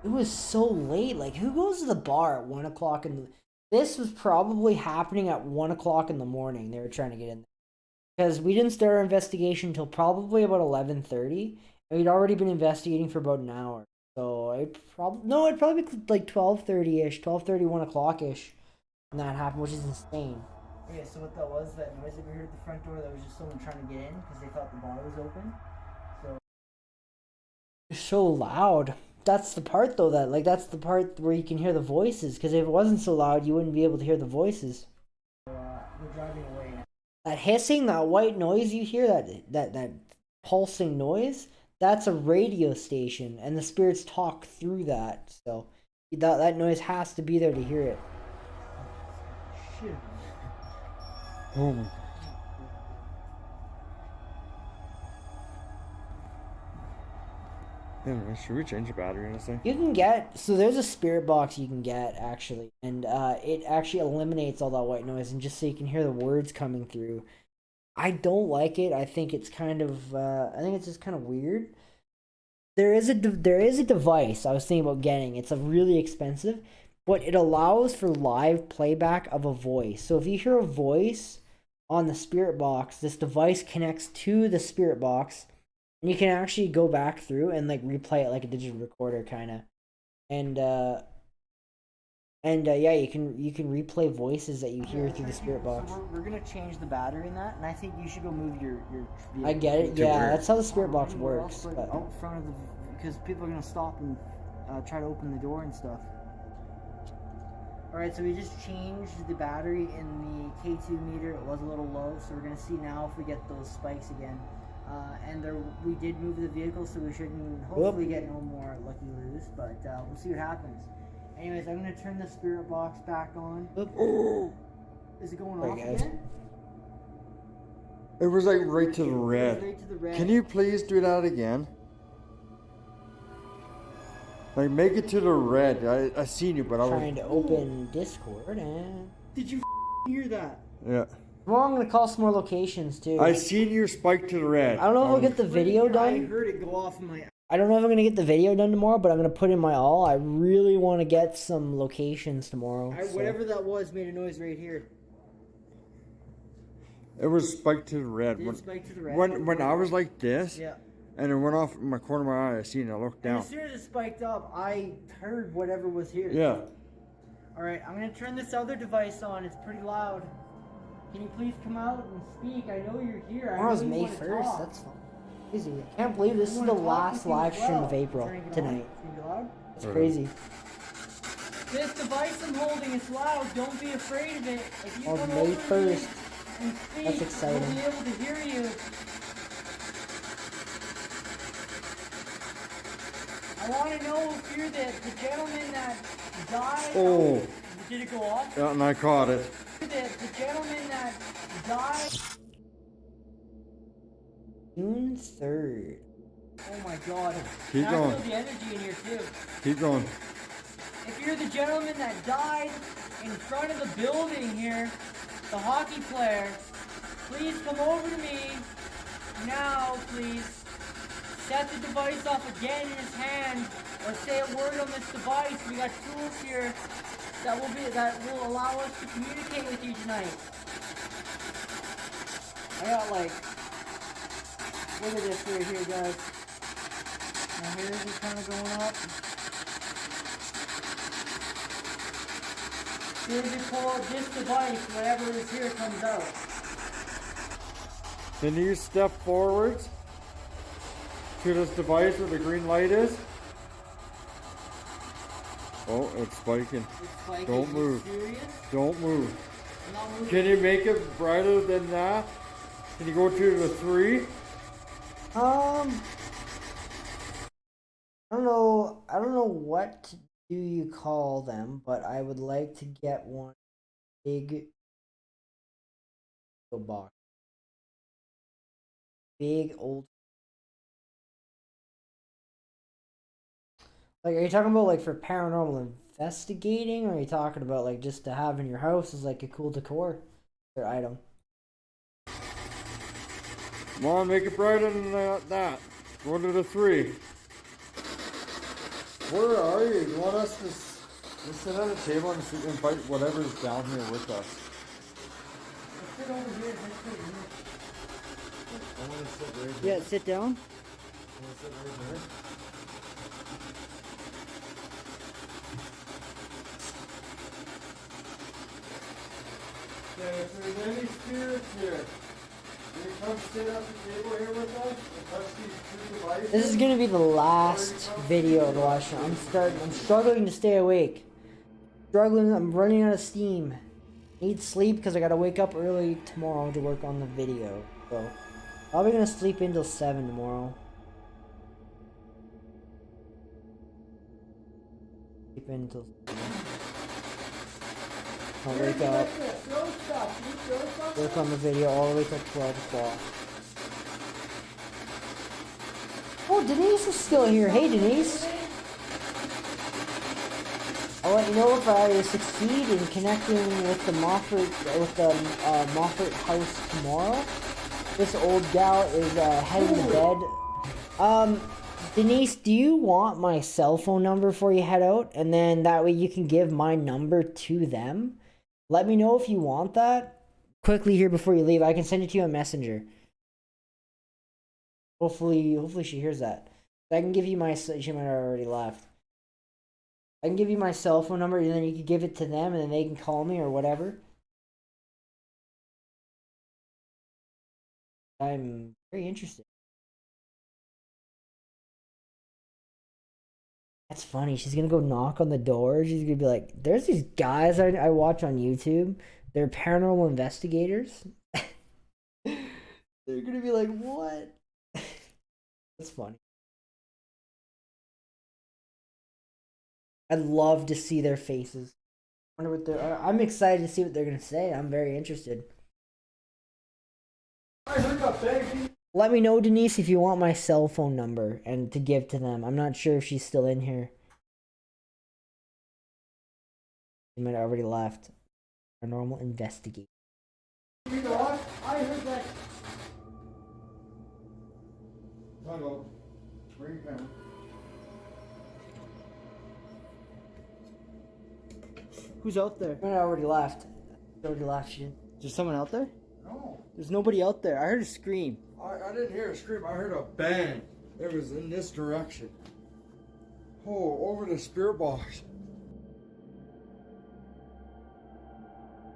It was so late. Like, who goes to the bar at 1 o'clock in the... This was probably happening at 1 o'clock in the morning. They were trying to get in there. Because we didn't start our investigation until probably about 11:30. And we'd already been investigating for about an hour. So, it'd probably be like 12:30-ish, 12:30, 1 o'clock-ish. And that happened, which is insane. Okay, so what that was, that noise that we heard at the front door, that was just someone trying to get in because they thought the bar was open. So... It's so loud. That's the part, though, that's the part where you can hear the voices. Because if it wasn't so loud, you wouldn't be able to hear the voices. we're driving away now. That hissing, that white noise you hear, that pulsing noise, that's a radio station, and the spirits talk through that. So that noise has to be there to hear it. Shit. Oh my. Anyway, should we change the battery in this thing? You can get, so there's a spirit box you can get, actually, and it actually eliminates all that white noise, and just so you can hear the words coming through. I don't like it. I think it's kind of, I think it's just kind of weird. There is a device I was thinking about getting. It's a really expensive, but it allows for live playback of a voice. So if you hear a voice on the spirit box, this device connects to the spirit box, and you can actually go back through and like replay it like a digital recorder kind of. And yeah, you can replay voices that you hear through the spirit box. So we're gonna change the battery in that, and I think you should go move your vehicle. I get it. Yeah, that's how the spirit box works. But But out front of the, because people are gonna stop and try to open the door and stuff. All right, so we just changed the battery in the K2 meter. It was a little low, so we're gonna see now if we get those spikes again. And we did move the vehicle, so we shouldn't hopefully get no more lucky loose. But we'll see what happens. Anyways, I'm gonna turn the spirit box back on. Is it going off again? It was like right to the red. Right to the red. Can you please do that again? Like make it to the red. I seen you, but I was trying to open Discord and Did you hear that? yeah. well, I'm gonna call some more locations too. I seen your spike to the red. I don't know if I'll get the video I done. heard it go off in my. I don't know if I'm gonna get the video done tomorrow, but I'm gonna put in my all. I really want to get some locations tomorrow. so. Whatever that was made a noise right here. It was spiked to the red. Did it spike to the red? When I was like this, Yeah. and it went off in my corner of my eye, I seen it. I looked And down. as soon as it spiked up, I heard whatever was here. Yeah. All right, I'm gonna turn this other device on. It's pretty loud. Can you please come out and speak? I know you're here. Tomorrow's I know you May wanna 1st. talk. That's fine. Crazy. I can't believe this is You the wanna talk last with you live as stream well. of April Turn it on. tonight. It's gonna be loud. It's crazy. This device I'm holding is loud. Don't be afraid of it. If you On come May over to me 1st. and speak, That's exciting. we'll be able to hear you. I want to know if you're the gentleman that died. Oh. Did it go off? Yeah, and I caught it. The gentleman that died. June 3rd. Oh my god. Keep And going. I feel the energy in here too. Keep going. If you're the gentleman that died in front of the building here, the hockey player, please come over to me now, please. Set the device off again in his hand or say a word on this device. We got tools here that will allow us to communicate with you tonight. I got like, look at this right here, guys. My hairs are kind of going up. As soon as you pull out this device, whatever is here comes out. Can you step forwards to this device where the green light is? Oh, it's spiking. Don't move. Don't move. Can you make it brighter than that? Can you go to the 3? I don't know what do you call them, but I would like to get one big box. Big old. Like, are you talking about like for paranormal investigating, or are you talking about like just to have in your house as like a cool decor or item? Come on, make it brighter than that. Go to the 3. Where are you? You want us to just sit at a table and invite whatever's down here with us? Let's sit over here. I want to sit right here. Yeah, sit down. I want to sit right there. Okay, if there's any spirits here, can you come sit at the table here with us and touch these 2 devices? This is gonna be the last video to watch. I'm struggling to stay awake. I'm running out of steam. Need sleep because I gotta wake up early tomorrow to work on the video. So, probably gonna sleep until 7 tomorrow. Sleep until 7. I'll wake up. Work on the video all the way till 12 o'clock. Oh, Denise is still here. Hey, Denise. I'll let you know if I succeed in connecting with the Moffat house tomorrow. This old gal is heading to bed. Denise, do you want my cell phone number before you head out? And then that way you can give my number to them. Let me know if you want that. Quickly here before you leave, I can send it to you on Messenger. Hopefully she hears that. I can give you my. She might have already left. I can give you my cell phone number, and then you can give it to them, and then they can call me or whatever. I'm very interested. That's funny. She's gonna go knock on the door. She's gonna be like, "There's these guys I watch on YouTube. They're paranormal investigators." They're gonna be like, "What?" That's funny. I'd love to see their faces. I wonder what they're. I'm excited to see what they're gonna say. I'm very interested. Let me know, Denise, if you want my cell phone number and to give to them. I'm not sure if she's still in here. She might have already left. Paranormal investigate. I heard that. Hello. Bring it down. Who's out there? I already left. She didn't. Is there someone out there? No. There's nobody out there. I heard a scream. I didn't hear a scream. I heard a bang. It was in this direction. Oh, over the spirit box.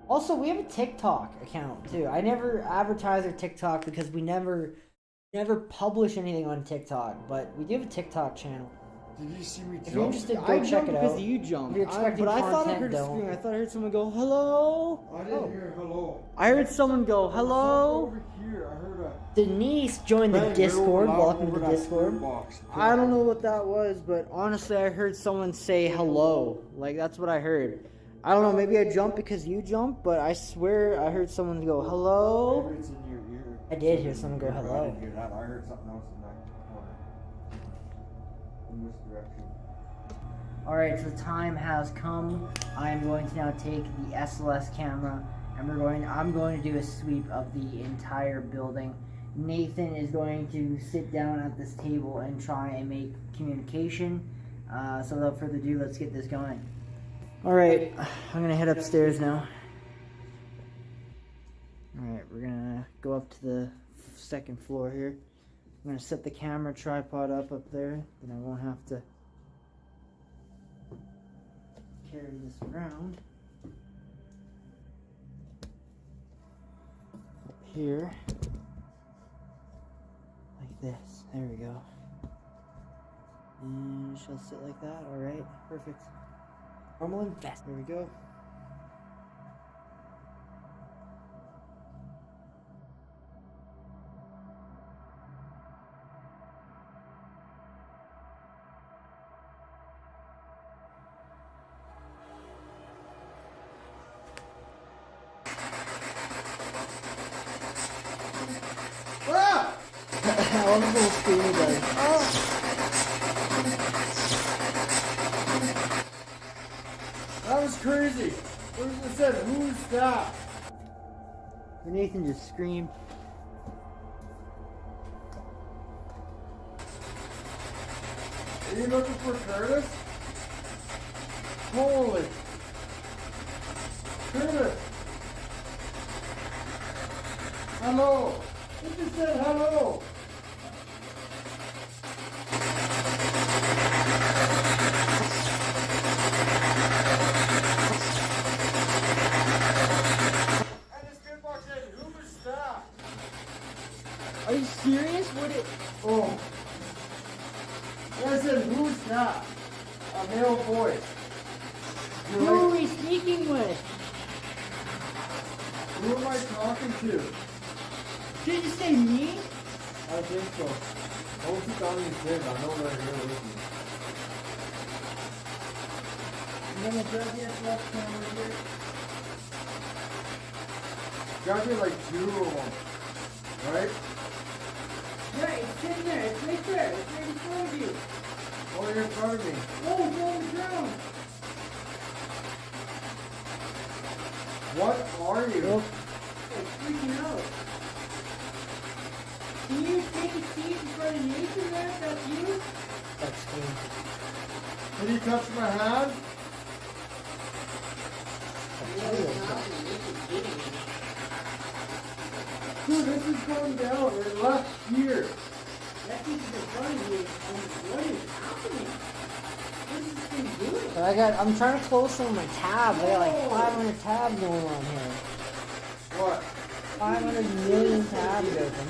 Also, we have a TikTok account too. I never advertise our TikTok because we never publish anything on TikTok, but we do have a TikTok channel. Did you see me jump? If you're interested, I go check jumped it out. because you jumped. If you're expecting but I thought I content, heard a don't. scream. I thought I heard someone go, "Hello." I didn't hear hello. I heard someone go, "Hello." Over here, I heard a Denise joined the bang Discord. real loud Welcome over to the that Discord. spirit box. I don't know what that was, but honestly, I heard someone say hello. Like, that's what I heard. I don't know, maybe I jumped because you jumped, but I swear I heard someone go, "Hello." Maybe it's in your ear. I did hear someone go, I "Hello." didn't hear that. I heard something else in that corner. In this direction. Alright, so the time has come. I am going to now take the SLS camera and I'm going to do a sweep of the entire building. Nathan is going to sit down at this table and try and make communication. So without further ado, let's get this going. Alright, I'm gonna head upstairs now. Alright, we're gonna go up to the second floor here. I'm gonna set the camera tripod up there, then I won't have to carry this around. Up here. Like this. There we go. And she'll sit like that. Alright, perfect. Normal invest. There we go. Ah! I want to go screaming guys. That was crazy. What said? Who's that? Nathan just screamed. Are you looking for Curtis? Holy. Curtis. Hello. It just said hello. And this good box said, who was that? Are you serious? What it? Oh. I said, who's that? A male voice. Who are we speaking with? Who am I talking to? Did you say me? I think so. Most of the time you did. I know they're here with me. I'm gonna grab the left camera here. Gotta be like 2 of them. Right? Yeah, it's in there. It's right there. It's right in front of you. Oh, you're in front of me. Oh, it's on the ground. What are you? Look. It's freaking out. Can you take a seat in front of Nathan there? If that's you? That's me. Can you touch my hand? Dude, this is going down. It left here. That thing's in front of you. What is happening? What is this thing doing? I'm trying to close some of my tabs. I got like 500 tabs going on here. What? 500 million tabs open.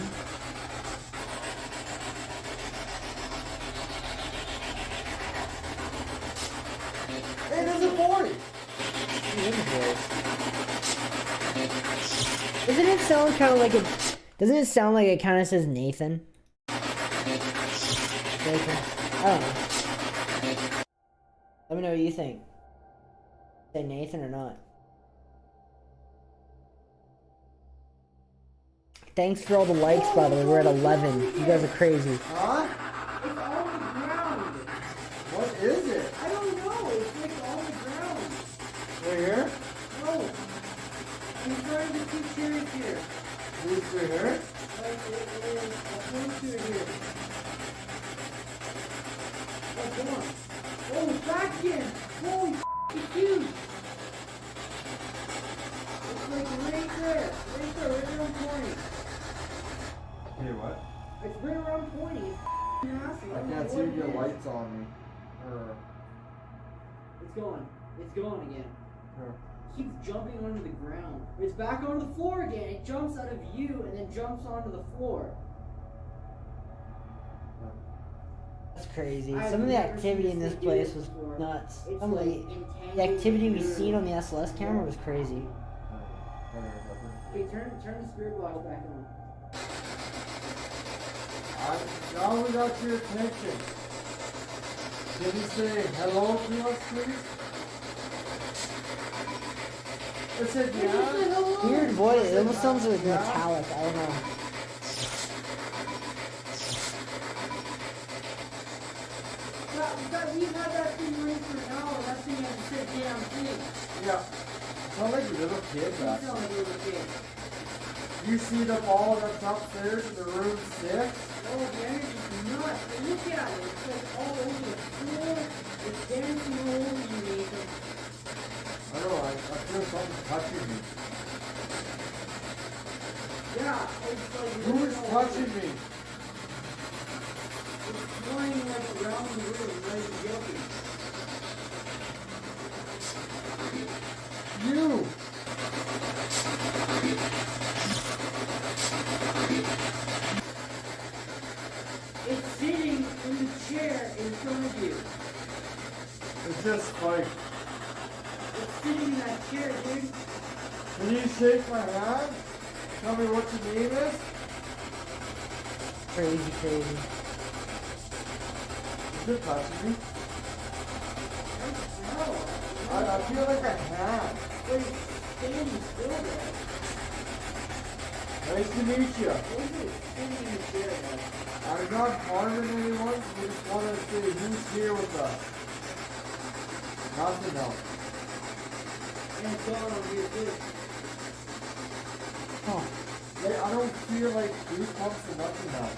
Hey, there's a 40. Doesn't it sound kind of like it? Doesn't it sound like it kind of says Nathan? Nathan. I don't know. Let me know what you think. Say Nathan or not. Thanks for all the likes, by the way. We're at 11. You guys are crazy. Huh? It's on the ground. What is it? I don't know. It's like on the ground. Right here? No. I'm trying to two chairs here. Who's right here? Like it is a pointer here. Oh, come on. Oh, it's back again. Holy it's huge. It's like right there. Right there, right around 20. Hey, what? It's right around 20. It's massive. I can't see your lights on me. It's going. It's going again. Here. It keeps jumping onto the ground. It's back onto the floor again. It jumps out of you and then jumps onto the floor. That's crazy. Some of the activity in this place was nuts. Some of the activity we seen on the SLS camera was crazy. Okay, turn the spirit box back on. Now we got your attention. Can you say hello to us, please? I said yeah. Weird voice. It almost sounds like metallic. I don't know. We've had that thing running for an hour. That thing hasn't said damn thing. Yeah. Sound like a little kid You back sound like a little kid. You see the ball that's upstairs in the room 6? Oh, the energy's nuts. Look at it. It's like all over the floor. It's dancing all over you, Nathan. I know, I feel something touching me. Yeah, it's like... Who's touching me? It's flying like around the room, not even joking. You! It's sitting in the chair in front of you. It's just like, It's sitting in that chair, dude. can you shake my hand? Tell me what your name is? Crazy, crazy. Is it touching me? No. I feel like a hand. But it's standing still there. Nice to meet you. What is it sitting in the chair, man? I'm not harming anyone. We just want to say who's here with us. Nothing else. And it's going on here, too. Huh. Like, I don't feel like goosebumps or nothing now.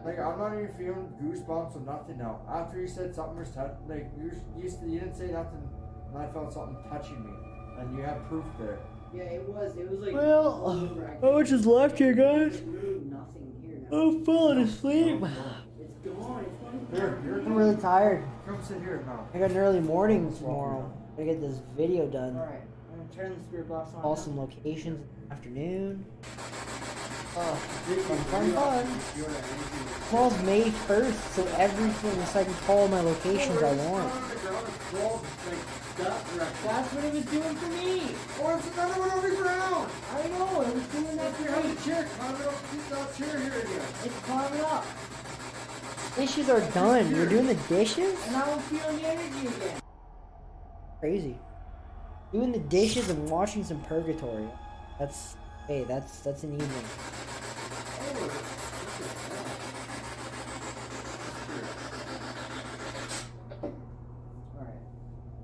Like, I'm not even feeling goosebumps or nothing now. After you said something was like, you didn't say nothing, and I felt something touching me. And you have proof there. Yeah, it was like... Well, how much is left here, guys? Nothing here now. I'm falling asleep. It's gone. It's gone. Here, I'm really tired. come sit here now. I got an early morning tomorrow. Gotta get this video done. Alright, I'm gonna turn the spirit box on. Awesome locations in the afternoon. Fun. Fun. Tomorrow's May 1st, so everything is so I can call my locations I want. That's what it was doing for me. Oh, it's another one on the ground. I know, it was doing that If you for have me. a chair, climb it up, keep that chair here again. It's climbing up. Dishes are done. You're doing the dishes? And now I'm feeling the energy again. Crazy. Doing the dishes and watching some Purgatory. That's an evening.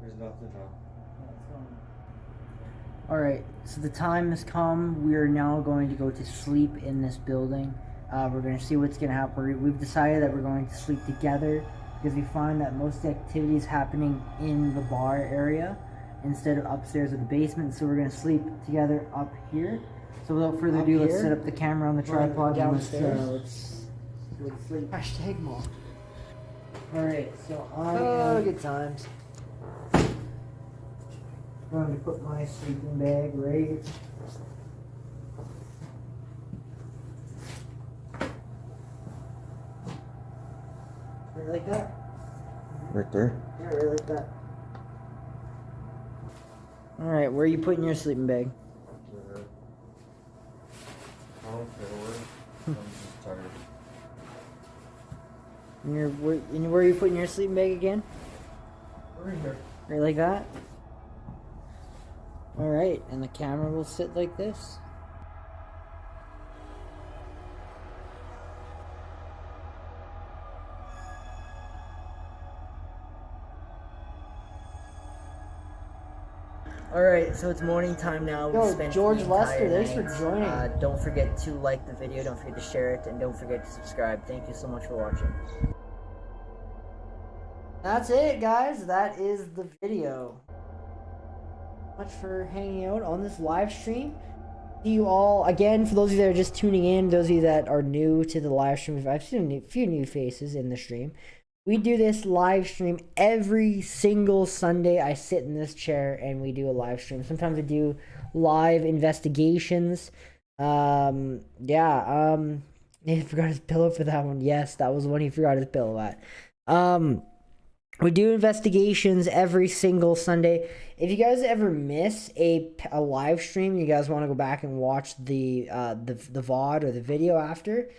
There's nothing now. Alright, so the time has come. We are now going to go to sleep in this building. We're going to see what's going to happen. We've decided that we're going to sleep together because we find that most activities happening in the bar area instead of upstairs or the basement. So we're going to sleep together up here. So without further ado, let's set up the camera on the tripod downstairs. Let's sleep. Hashtag mom. Alright, so good times. I'm going to put my sleeping bag right. Right like that? Right there? Yeah, right like that. Alright, where are you putting your sleeping bag? I don't feel it. I'm just tired. And where are you putting your sleeping bag again? Right here. Right like that? Alright, and the camera will sit like this. Alright, so it's morning time now. Yo, We've spent George the Lester, entire thanks for night. joining. Don't forget to like the video, don't forget to share it, and don't forget to subscribe. Thank you so much for watching. That's it, guys. That is the video. Much for hanging out on this live stream. See you all again. For those of you that are just tuning in, those of you that are new to the live stream, I've seen a few new faces in the stream. We do this live stream every single Sunday. I sit in this chair and we do a live stream. Sometimes I do live investigations. He forgot his pillow for that one. Yes, that was the one he forgot his pillow at. We do investigations every single Sunday. If you guys ever miss a live stream, you guys want to go back and watch the VOD or the video after,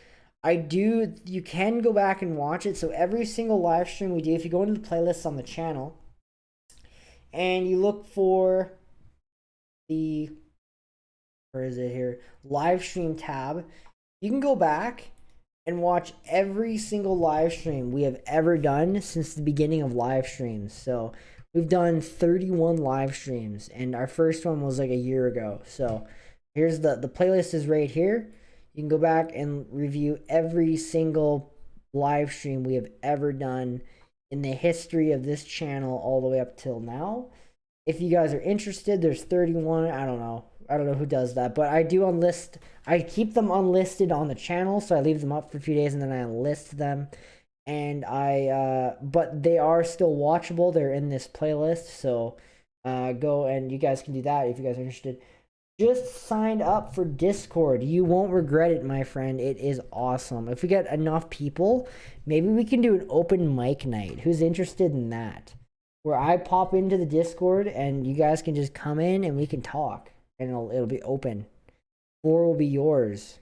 you can go back and watch it. So every single live stream we do, if you go into the playlists on the channel and you look for the, where is it here, live stream tab, you can go back and watch every single live stream we have ever done since the beginning of live streams. So we've done 31 live streams, and our first one was like a year ago. So here's the playlist is right here. You can go back and review every single live stream we have ever done in the history of this channel all the way up till now. If you guys are interested, there's 31. I don't know who does that, but I do unlist. I keep them unlisted on the channel, so I leave them up for a few days and then I unlist them. And but they are still watchable. They're in this playlist, so go and you guys can do that if you guys are interested. Just sign up for Discord. You won't regret it, my friend. It is awesome. If we get enough people, maybe we can do an open mic night. Who's interested in that? Where I pop into the Discord and you guys can just come in and we can talk. And it'll be open. Floor will be yours.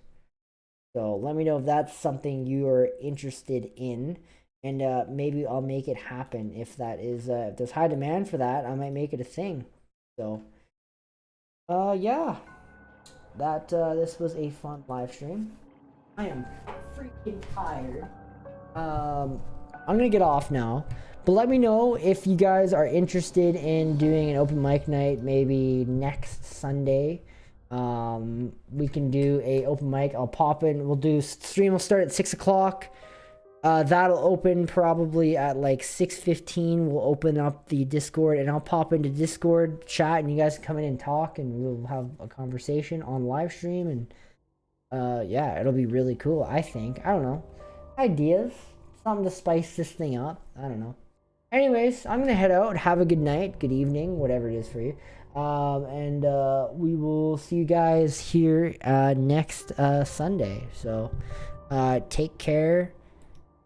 So let me know if that's something you are interested in. And maybe I'll make it happen. If that is, if there's high demand for that, I might make it a thing. So, yeah. This was a fun live stream. I am freaking tired. I'm gonna get off now. But let me know if you guys are interested in doing an open mic night maybe next Sunday. We can do a open mic. I'll pop in. We'll do stream. Will start at 6 o'clock. That'll open probably at like 6:15. We'll open up the Discord and I'll pop into Discord chat and you guys can come in and talk and we'll have a conversation on live stream and yeah, it'll be really cool. I think. I don't know. Ideas. Something to spice this thing up. I don't know. Anyways, I'm gonna head out. Have a good night, good evening, whatever it is for you. And we will see you guys here next Sunday. So take care,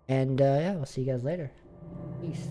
and yeah, we'll see you guys later. Peace.